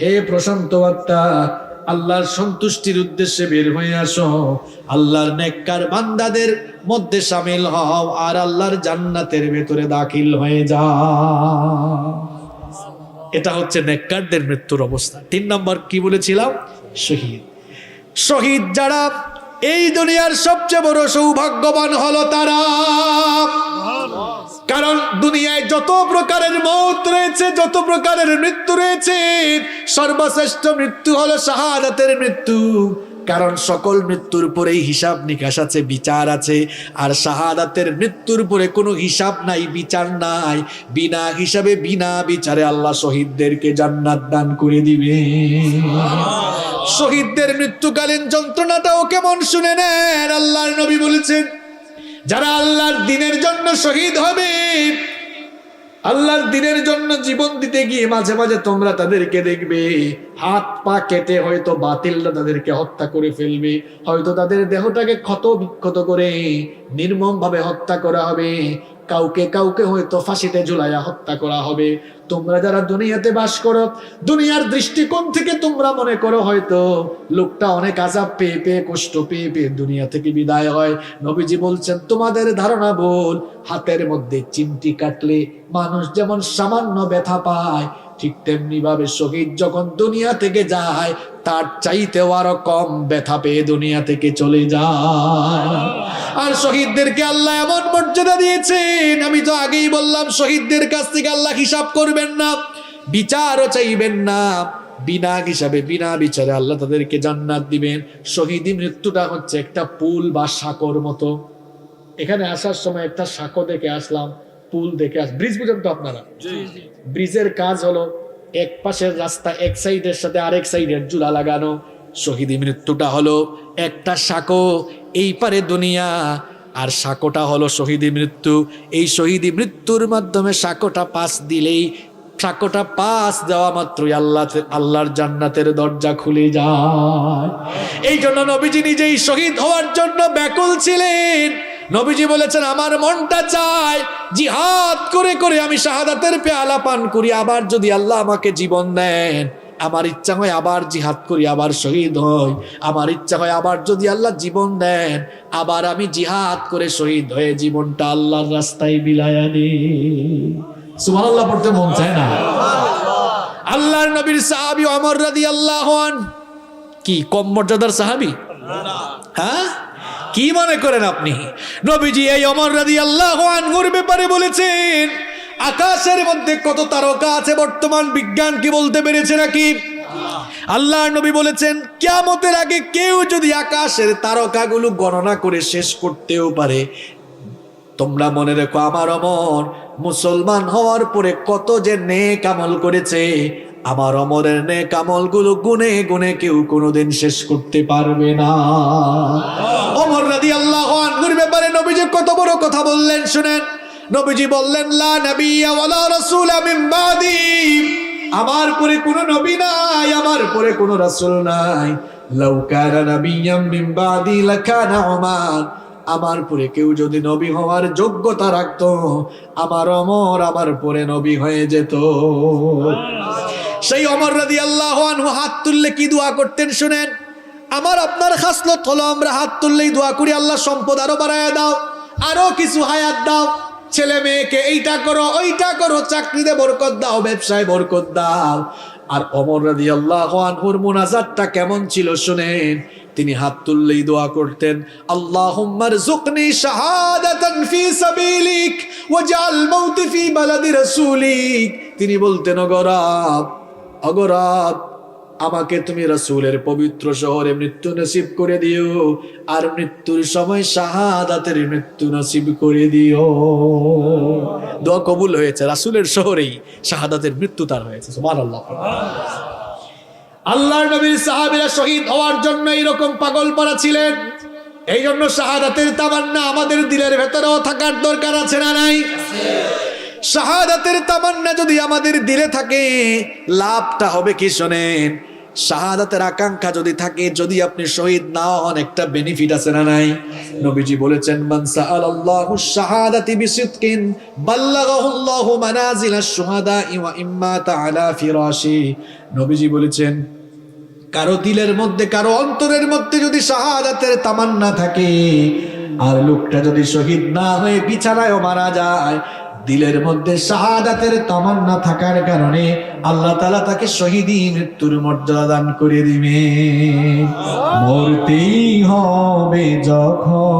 হে প্রশান্ত আত্মা, আল্লাহর সন্তুষ্টির উদ্দেশ্যে বের হয়ে আসো, আল্লাহর নেককার বান্দাদের মধ্যে শামিল হও আর আল্লাহর জান্নাতের ভেতরে দাখিল হয়ে যাও। এটা হচ্ছে নেককারদের মৃত্যুর অবস্থা। 3 নম্বর কি বলেছিলাম? শহীদ। শহীদ যারা, এই দুনিয়ার সবচেয়ে বড় সৌভাগ্যবান হলো তারা। কারণ দুনিয়ায় যত প্রকারের মৌত রয়েছে, যত প্রকারের মৃত্যু রয়েছে, সর্বশ্রেষ্ঠ মৃত্যু হলো শাহাদাতের মৃত্যু। কারণ সকল মৃত্যুর পরেই হিসাব নিকাশ আছে, বিচার আছে। আর শাহাদাতের মৃত্যুর পরে কোনো হিসাব নাই, বিচার নাই। বিনা হিসাবে বিনা বিচারে আল্লাহ শহীদদেরকে জান্নাত দান করে দিবে। শহীদদের মৃত্যুকালীন যন্ত্রণাটাও কেমন শুনে নেন। আল্লাহর নবী বলেছেন, যারা আল্লাহর দ্বীনের জন্য শহীদ হবে, আল্লাহর দ্বীনের জন্য জীবন দিতে গিয়ে মাঝে মাঝে তোমরা তাদেরকে দেখবে হাত পা কেটে হয়তো বাতিলরা তাদেরকে হত্যা করে ফেলবে, হয়তো তাদের দেহটাকে ক্ষত বিক্ষত করে নির্মম ভাবে হত্যা করা হবে, কাউকে কাউকে হয়তো ফাঁসিতে ঝুলাইয়া হত্যা করা হবে। তোমরা যারা দুনিয়াতে বাস করো, দুনিয়ার দৃষ্টিকোণ থেকে তোমরা মনে করো হয়তো লোকটা অনেক আযাব পেয়ে পেয়ে, কষ্ট পেয়ে পেয়ে দুনিয়া থেকে বিদায় হয়। নবীজি বলছেন, তোমাদের ধারণা ভুল। হাতের মধ্যে চিমটি কাটলে মানুষ যেমন সামান্য ব্যথা পায়, ঠিক তেমনি ভাবে শহীদ যখন দুনিয়া থেকে যায় তার চাইতেও আরো কম ব্যথা পেয়ে দুনিয়া থেকে চলে যায়। আর শহীদদেরকে আল্লাহ এমন মর্যাদা দিয়েছেন, আমি তো আগেই বললাম, শহীদদের কাছ থেকে আল্লাহ হিসাব করবেন না, বিচারও চাইবেন না। বিনা হিসাবে বিনা বিচারে আল্লাহ তাদেরকে জান্নাত দিবেন। শহীদি মৃত্যুটা হচ্ছে একটা পুল বা সাঁকোর মতো। এখানে আসার সময় একটা সাঁকো দেখে আসলাম, পুল দেখে ব্রিজ বুঝেন তো আপনারা? ব্রিজের কাজ হলো এক পাশের রাস্তা এক সাইডের সাথে আরেক সাইডের জুলা লাগানো। শহীদি মৃত্যুটা হলো একটা সাঁকো, এই পারে দুনিয়া আর সাঁকোটা হলো শহীদি মৃত্যু। এই শহীদি মৃত্যুর মাধ্যমে সাঁকোটা পাশ দিলেই, সাঁকোটা পাশ দেওয়া মাত্রই আল্লাহর জান্নাতের দরজা খুলে যায়। এই জন্য নবীজি নিজেই শহীদ হওয়ার জন্য ব্যাকুল ছিলেন। নবীজি বলেছেন, আমার মনটা চায় জিহাদ করে করে আমি শাহাদাতের পেয়ালা পান করি, আবার যদি আল্লাহ আমাকে জীবন দেন, আমার ইচ্ছা হয় আবার জিহাদ করি, আবার শহীদ হই। আমার ইচ্ছা হয় আবার যদি আল্লাহ জীবন দেন, আবার আমি জিহাদ করে শহীদ হয়ে জীবনটা আল্লাহর রাস্তায় বিলায়া দিই। সুবহানাল্লাহ পড়তে মন চায় না? আল্লাহর নবীর সাহাবী ওমর রাদিয়াল্লাহু আনহু কি কম মর্যাদার সাহাবী? হ্যাঁ, কি মনে করেন আপনি? নবীজি এই ওমর রাদিয়াল্লাহু আনহুর ব্যাপারে বলেছেন, আকাশের মধ্যে কত তারকা আছে বর্তমান বিজ্ঞান কি বলতে পেরেছে নাকি? আল্লাহর নবী বলেছেন, কিয়ামতের আগে কেউ যদি আকাশের তারকাগুলো গণনা করে শেষ করতেও পারে, তোমরা মনে রেখো আমার ওমর মুসলমান হওয়ার পরে কত যে নেক আমল করেছে, আমার ওমরের নেক আমলগুলো গুনে গুনে কেউ কোনোদিন শেষ করতে পারবে না। ওমর রাদিয়াল্লাহু আনহুর ব্যাপারে নবীজি কত বড় কথা বললেন শুনেন। নবীজি বললেন, লা নাবিয়্যা ওয়ালা রাসূলা মিন বাদি, আমার পরে কোনো নবী নাই, আমার পরে কোনো রাসূল নাই। লাউ কানা নাবিয়্যাম মিন বাদি লাকানা উমার, আমার পরে কেউ যদি নবী হওয়ার যোগ্যতা রাখতো, আমার ওমর আমার পরে নবী হয়ে যেত। সেই ওমর রাদিয়াল্লাহু আনহু হাত তুললে কি দোয়া করতেন শুনেন। আমার আপনার খাসলত হলো আমরা হাত তুললেই দোয়া করি, আল্লাহ সম্পদ আরো বাড়ায় দাও, আরো কিছু হায়াত দাও, ছেলে মেয়েকে এইটা করো ওইটা করো, চাকরিতে বরকত দাও, ব্যবসায় বরকত দাও। আর ওমর রাদিয়াল্লাহু আনহুর মুনাজাতটা কেমন ছিল শুনেন। তিনি হাত তুললেই দোয়া করতেন, আল্লাহুম্মা রযুকনি শাহাদাতান ফি সাবিলিক ওয়াজআল মাউতি ফি বালাদি রাসূলিক। তিনি বলতেন, অগরাব আমাকে তুমি রাসূলের পবিত্র শহরে মৃত্যু নসিব করে দিও, আর মৃত্যুর সময় শাহাদাতের মৃত্যু নসিব করে দিও। দোয়া কবুল হয়েছে, রাসূলের শহরেই শাহাদাতের মৃত্যু তার হয়েছে। সুবহানাল্লাহ। আল্লাহর নবীর সাহাবীরা শহীদ হওয়ার জন্য এরকম পাগল পারা ছিলেন। এই জন্য শাহাদাতের তামান্না আমাদের দিলের ভেতরেও থাকার দরকার আছে না নাই? শাহাদাতের তামান্না যদি আমাদের দিলে থাকে, লাভটা হবে কি শোনেন। শাহাদাতের আকাঙ্ক্ষা যদি থাকে, যদি আপনি শহীদ না হন, একটা বেনিফিট আছে না নাই? নবীজি বলেছেন, মান সাআলাল্লাহু শাহাদাতি বিসিদকিন বাল্লাগাহুল্লাহু মানাজিলাশ শুহাদা ওয়া ইম্মা তাআলা ফিরাশি। নবীজি বলেছেন, কারো দিলের মধ্যে, কারো অন্তরের মধ্যে যদি শাহাদাতের তামান্না থাকে, আর লোকটা যদি শহীদ না হয়ে বিছানায়ও মারা যায়, দিলের মধ্যে শাহাদাতের তামান্না থাকার কারণে আল্লাহ তাআলা তাকে শহীদি মৃত্যুর মর্যাদা দান করে দিবে। মরতেই হবে যখন,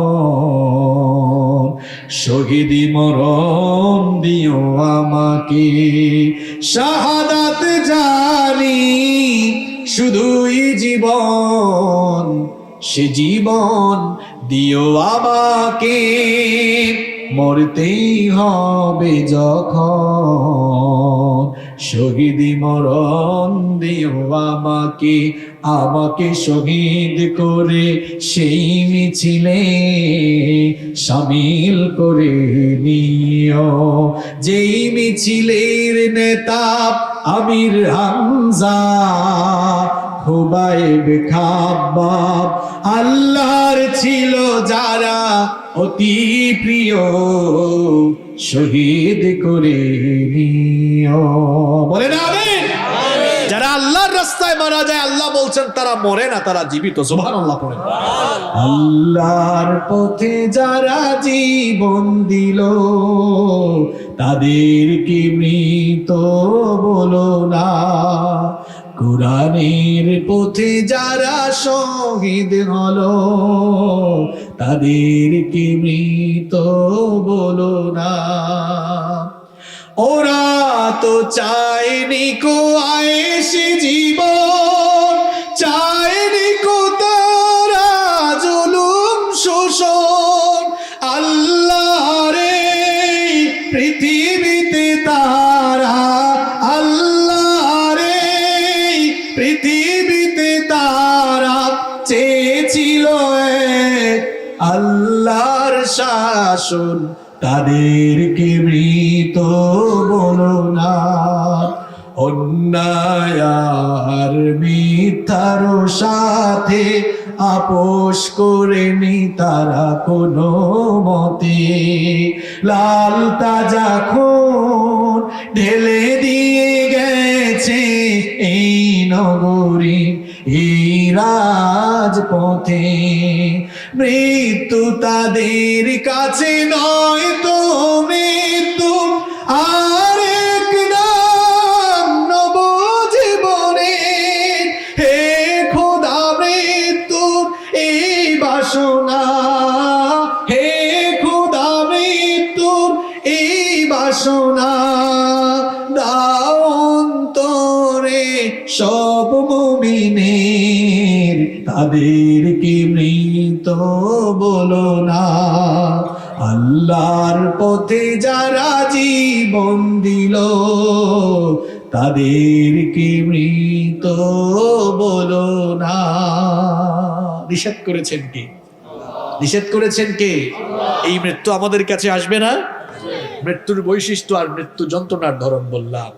শহীদি মরণ দিও আমাকে। শাহাদাত জানি শুধুই জীবন, সে জীবন দিও আমাকে। মরতেই হবে যখন, শহীদি মরণ দিও আমাকে। আমাকে শহীদ করে সেই মিছিলে শামিল করে নিও, যেই মিছিলের নেতা আমির হামজা, খুবাইব খাব্বাব, আল্লাহর ছিল যারা অতি প্রিয়, শহীদ করে নিও। বলে না আমিন? যারা আল্লাহর রাস্তায় মারা যায়, আল্লাহ বলছেন তারা মরে না, তারা জীবিত। সুবহানাল্লাহ পড়েন। আল্লাহর পথে যারা জীবন দিল, তাদেরকে মৃত বলো না। কোরআনের পথে যারা শহীদ হলো, তাদেরকে মৃত বলো না। ওরা তো চায়নি কো আয়েশে জীবন, চায়নি কো তারা জুলুম শোষণ। আল্লাহর এই পৃথিবীতে তারা, আল্লাহর এই পৃথিবীতে তারা চেয়েছিল আল্লাহর শাসন, তাদেরকে মৃত বলো না। অন্যায় আর মিথ্যার সাথে আপোষ করেনি তারা কোনো মতে। লাল তাজা খুন ঢেলে দিয়ে গেছে এই নগরী, এই রাজপথে। মৃত্যু তাদের কাছে নয় তো মৃত্যু আরেক নাম নবজীবনে। হে খোদা মৃত্যুর এই বাসনা, হে খোদা মৃত্যুর এই বাসনা দাও অন্তরে সব মুমিনের, তাদেরকে মৃত বলো না। আল্লাহর পথে যারা জীবন দিল, তাদেরকে মৃত বলো না। নিষেধ করেছেন কে? নিষেধ করেছেন কে? এই মৃত্যু আমাদের কাছে আসবে না। মৃত্যুর বৈশিষ্ট্য আর মৃত্যু যন্ত্রণার ধরন বললাম।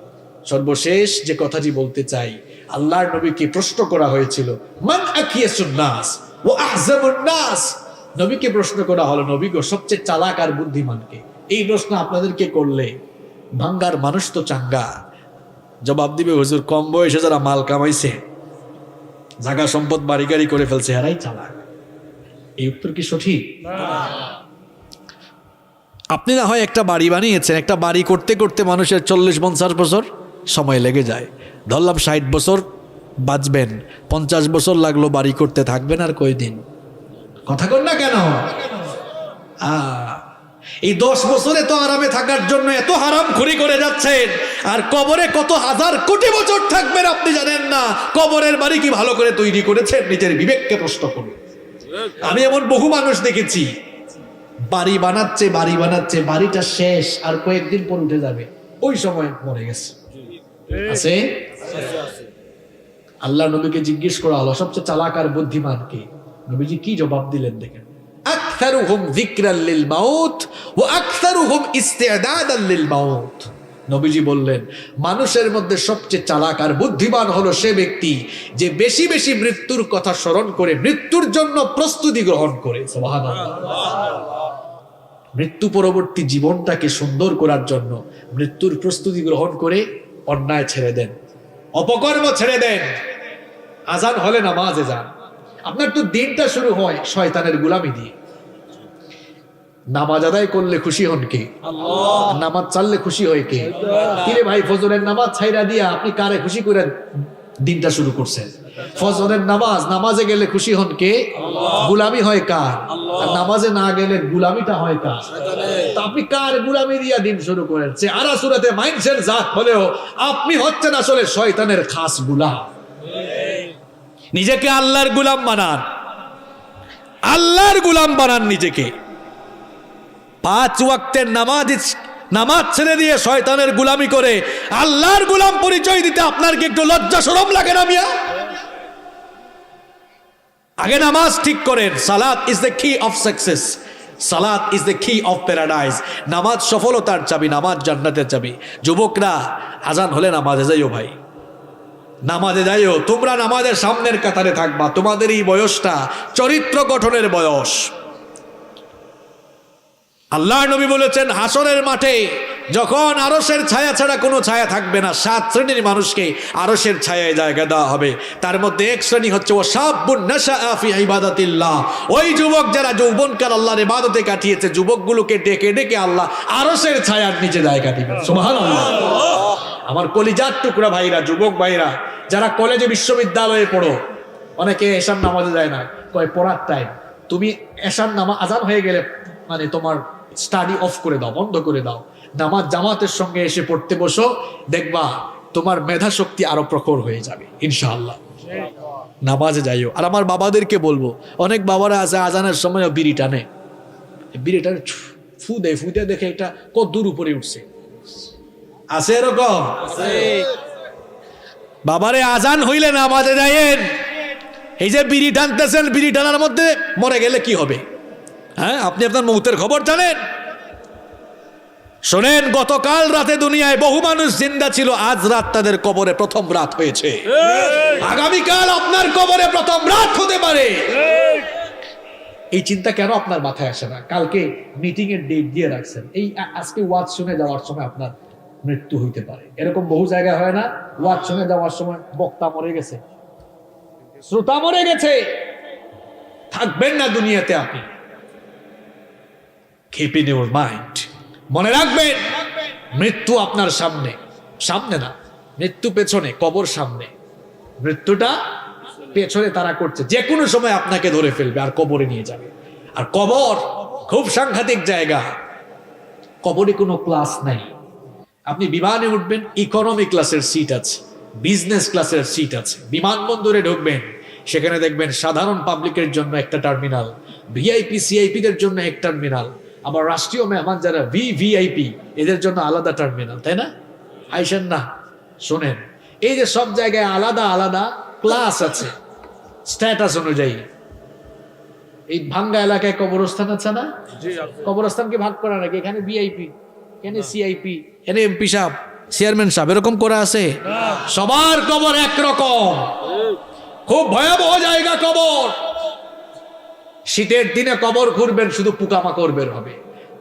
সর্বশেষ যে কথাটি বলতে চাই, আল্লাহর নবীকে প্রশ্ন করা হয়েছিল, মান আকিয়াসুন নাস ওয়া আহজাবুন নাস। নবীকে প্রশ্ন করা হলো, নবী গো সবচেয়ে চালাক আর বুদ্ধিমানকে? এই প্রশ্ন আপনাদেরকে করলে ভাঙ্গার মানুষ তো চাঙ্গা জবাব দিবে, হুজুর কম বয়সে যারা মাল কামাইছে, জায়গা সম্পদ বাড়ি গাড়ি করে ফেলছে, এরাই চালাক। এই উত্তর কি সঠিক? আপনি না হয় একটা বাড়ি বানিয়েছেন, একটা বাড়ি করতে করতে মানুষের 40-50 বছর সময় লেগে যায়। ধরলাম 60 বছর বাঁচবেন, 50 বছর লাগলো বাড়ি করতে, থাকবেন আর কয়দিন? কথা কর না কেন? এই 10 বছরে তো আরামে থাকার জন্য এত হারাম খড়ি করে যাচ্ছেন, আর কবরে কত হাজার কোটি বছর থাকবেন আপনি জানেন না। কবরের বাড়ি কি ভালো করে তৈরি করেছেন? নিজের বিবেককে প্রশ্ন করুন। আমি এমন বহু মানুষ দেখেছি, বাড়ি বানাচ্ছে বাড়ি বানাচ্ছে, বাড়িটা শেষ আর কয়েকদিন পর উঠে যাবে, ওই সময় মরে গেছে। আছে? আল্লাহ নবীকে জিজ্ঞেস করা হলো সবচেয়ে চালাক আর বুদ্ধিমান কে? নবীজি কি জবাব দিলেন দেখেন, আকসারুহুম যিকরাল লিল মাউত ওয়া আকসারুহুম ইস্তিদাদাল লিল মাউত। নবীজি বললেন, মানুষের মধ্যে সবচেয়ে চালাক আর বুদ্ধিমান হলো সে ব্যক্তি যে বেশি বেশি মৃত্যুর কথা স্মরণ করে মৃত্যুর জন্য প্রস্তুতি গ্রহণ করে। সুবহানাল্লাহ। মৃত্যু পরবর্তী জীবনটাকে সুন্দর করার জন্য মৃত্যুর প্রস্তুতি গ্রহণ করে অন্যায় ছেড়ে দেন, অপকর্ম ছেড়ে দেন, আজান হলে নামাজে যান। আপনার তো দিনটা শুরু হয় শয়তানের গোলামি দিয়ে। নামাজ আদায় করলে খুশি হন কে? আল্লাহ। নামাজ চাললে খুশি হয় কে? কিরে ভাই, ফজরের নামাজ ছাইরা দিয়া আপনি কারে খুশি করে দিনটা শুরু করছেন? ফজরের নামাজে গেলে খুশি হন কে? আল্লাহ। গোলামি হয় কার? আর নামাজে না গেলে গোলামিটা হয় কার? তো আপনি কার গোলামি দিয়া দিন শুরু করেন? সে আরা সুরাতে মাইন্ডসেট জাত হলেও আপনি হচ্ছেন আসলে শয়তানের খাস গোলাম। নিজেকে আল্লাহর গোলাম বানান, আল্লাহর গোলাম বানান নিজেকে। 5 ওয়াক্তের নামাজ ছেড়ে দিয়ে শয়তানের গোলামি করে আল্লাহর গোলাম পরিচয় দিতে আপনার কি একটু লজ্জা শরম লাগে না মিয়া? আগে নামাজ ঠিক করেন। সালাত ইজ দ্য কি অফ সাকসেস, সালাত ইজ দ্য কি অফ প্যারাডাইস। নামাজ সফলতার চাবি, নামাজ জান্নাতের চাবি। যুবকরা, আজান হলে নামাজে যাইও ভাই, নামাজে যাইও। তোমরা নামাজের সামনের কাতারে থাকবা। তোমাদের এই বয়সটা চরিত্র গঠনের বয়স। আল্লাহর নবী বলেছেন, হাসরের মাঠে যখন আরশের ছায়া ছাড়া কোনো ছায়া থাকবে না, 7 শ্রেণীর মানুষকে আরশের ছায়ায় জায়গা দেওয়া হবে। তার মধ্যে এক শ্রেণী হচ্ছে ও শাবুন নাশাআ ফি ইবাদাতিল্লাহ। ওই যুবক যারা যৌবনকাল আল্লাহর ইবাদতে কাটিয়েছে, যুবকগুলোকে ডেকে ডেকে আল্লাহ আরশের ছায়ার নিচে জায়গা দিবেন। সুবহানাল্লাহ। আমার কলিজার টুকরা ভাইরা, যুবক ভাইরা যারা কলেজে বিশ্ববিদ্যালয়ে পড়ো, অনেকে এশার নামাজে যায় না, কয় পড়ার টাইম। তুমি এশার নামাজ আজান হয়ে গেলে মানে তোমার স্টাডি অফ করে দাও, বন্ধ করে দাও, নামাজ জামাতের সঙ্গে এসে পড়তে বসো, দেখবা তোমার মেধা শক্তি আরো প্রখর হয়ে যাবে ইনশাআল্লাহ। নামাজে যাইও। আর আমার বাবাদেরকে বলবো, অনেক বাবারা আছে আজানের সময় বিড়ি টানে, বিড়িটা ফু দেয় দেখে এটা কত দূর উপরে উঠছে। আছে এরকম? বাবারে, আজান হইলে নামাজে যাইয়েন। এই যে বিড়ি টানতেছেন, বিড়ি টানার মধ্যে মরে গেলে কি হবে? হ্যাঁ, আপনি আপনার মৌতের খবর জানেন? শোনেন, গতকাল রাতে দুনিয়ায় বহু মানুষ জিন্দা ছিল, আজ রাত তাদের কবরে প্রথম রাত হয়েছে। আগামীকাল আপনার কবরে প্রথম রাত হতে পারে। এই চিন্তা কেন আপনার মাথায় আসে না? কালকে মিটিং এর ডেট দিয়ে রাখছেন, এই আজকে ওয়াজ শুনে যাওয়ার সময় আপনার মৃত্যু হইতে পারে। এরকম বহু জায়গায় হয় না? ওয়াজ শুনে যাওয়ার সময় বক্তা মরে গেছে, শ্রোতা মরে গেছে, থাকবেন না দুনিয়াতে আপনি। Keep in your mind, মনে রাখবেন মৃত্যু আপনার সামনে, সামনে না, মৃত্যু পেছনে, কবর সামনে। মৃত্যুটা পেছনে তারা করছে, যে কোনো সময় আপনাকে ধরে ফেলবে আর কবরে নিয়ে যাবে। আর কবর খুব সাংঘাতিক জায়গা। কবরে কোনো ক্লাস নাই। আপনি বিমানে উঠবেন, ইকোনমি ক্লাসের সিট আছে, বিজনেস ক্লাসের সিট আছে। বিমানবন্দরে ঢুকবেন, সেখানে দেখবেন সাধারণ পাবলিকের জন্য একটা টার্মিনাল, ভিআইপি সিআইপিদের জন্য এক টার্মিনাল, আবার রাষ্ট্রীয় মেহমান যারা ভিভিআইপি এদের জন্য আলাদা টার্মিনাল, তাই না? আইসেন না, শোনেন, এই যে সব জায়গায় আলাদা আলাদা ক্লাস আছে স্ট্যাটাস অনুযায়ী। এই ভাঙ্গা এলাকায় কবরস্থান আছে না? কবরস্থানকে ভাগ করা নাকি? এখানে ভিআইপি, এখানে সিআইপি, এখানে এমপি সাহেব, চেয়ারম্যান সাহেব, এরকম করা আছে? সবার কবর একরকম। খুব ভয়াবহ জায়গা কবর। শীতের দিনে কবর খুঁড়বেন, শুধু পোকামাকড় বের হবে।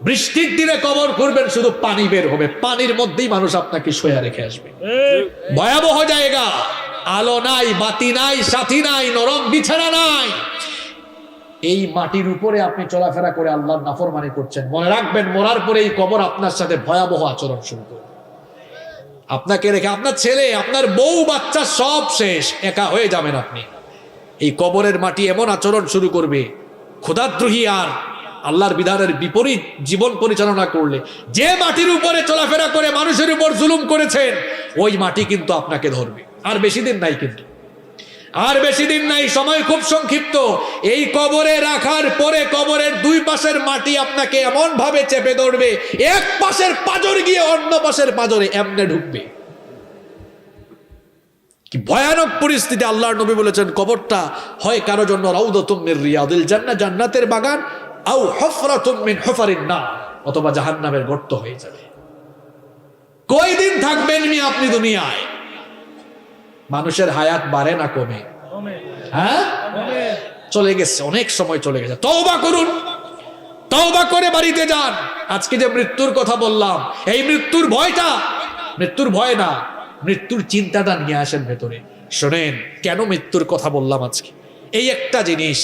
বৃষ্টির দিনে কবর খুঁড়বেন, শুধু পানি বের হবে। পানির মধ্যেই মানুষ আপনাকে শোয়া রেখে আসবে। ভয়াবহ জায়গা। আলো নাই, বাতি নাই, সাথী নাই, নরম বিছানা নাই। এই মাটির উপরে আপনি চলাফেরা করে আল্লাহর নাফরমানি করছেন। মনে রাখবেন, মরার পরে এই কবর আপনার সাথে ভয়াবহ আচরণ শুরু করবে। আপনাকে রেখে আপনার ছেলে, আপনার বউ, বাচ্চা সব শেষ, একা হয়ে যাবেন আপনি। এই কবরের মাটি এমন আচরণ শুরু করবে, খোদাদ্রোহী আর আল্লাহর বিধানের বিপরীত জীবন পরিচালনা করলে, যে মাটির উপরে চলাফেরা করে মানুষের উপর জুলুম করেছেন, ওই মাটি কিন্তু আপনাকে ধরবে। আর বেশি দিন নাই, কিন্তু আর বেশি দিন নাই, সময় খুব সংক্ষিপ্ত। এই কবরে রাখার পরে কবরের দুই পাশের মাটি আপনাকে এমন ভাবে চেপে ধরবে, এক পাশের পাঁজর গিয়ে অন্য পাশের পাঁজরে এমনে ঢুকবে। কি ভয়ানক পরিস্থিতি! আল্লাহর নবী বলেছেন, কবরটা হয় কারো জন্য রাউদাতুম মির রিয়াদিল জান্নাহ, জান্নাতের বাগান, আও হুফরাতুম মিন হুফারিন নার, অথবা জাহান্নামের গর্ত হয়ে যাবে। কয়দিন থাকবেন মিয়া আপনি দুনিয়ায়? মানুষের হায়াত বাড়ে না কমে? হ্যাঁ, চলে গেছে, অনেক সময় চলে গেছে। তওবা করুন, তওবা করে বাড়িতে যান। আজকে যে মৃত্যুর কথা বললাম, এই মৃত্যুর ভয়টা, মৃত্যুর ভয় না, মৃত্যুর চিন্তাটা নিয়ে আসেন ভেতরে। শোনেন, কেন মৃত্যুর কথা বললাম আজকে? এই একটা জিনিস,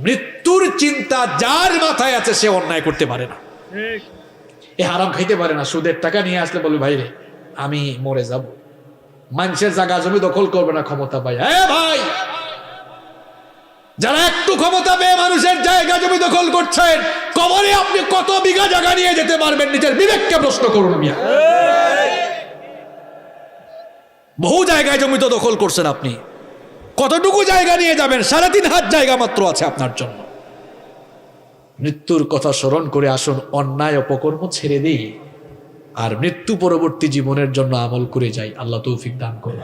মৃত্যুর চিন্তা যার মাথায় আছে সে অন্যায় করতে পারে না, এ হারাম খাইতে পারে না। সুদের টাকা নিয়ে আসলে বলবে ভাই রে আমি মরে যাব, মানুষের জায়গা জমি দখল করবে না ক্ষমতা পাই। ভাই, যারা একটু ক্ষমতা পেয়ে মানুষের জায়গা জমি দখল করছেন, কবরে আপনি কত বিঘা জায়গা নিয়ে যেতে পারবেন? নিজের বিবেককে প্রশ্ন করুন মিয়া। বহু জায়গায় জমি তো দখল করছেন আপনি, কতটুকু জায়গা নিয়ে যাবেন? 3.5 হাত জায়গা মাত্র আছে আপনার জন্য। মৃত্যুর কথা স্মরণ করে আসুন, অন্যায় অপকর্ম ছেড়ে দিই আর মৃত্যু পরবর্তী জীবনের জন্য আমল করে যাই। আল্লাহ তৌফিক দান করুন।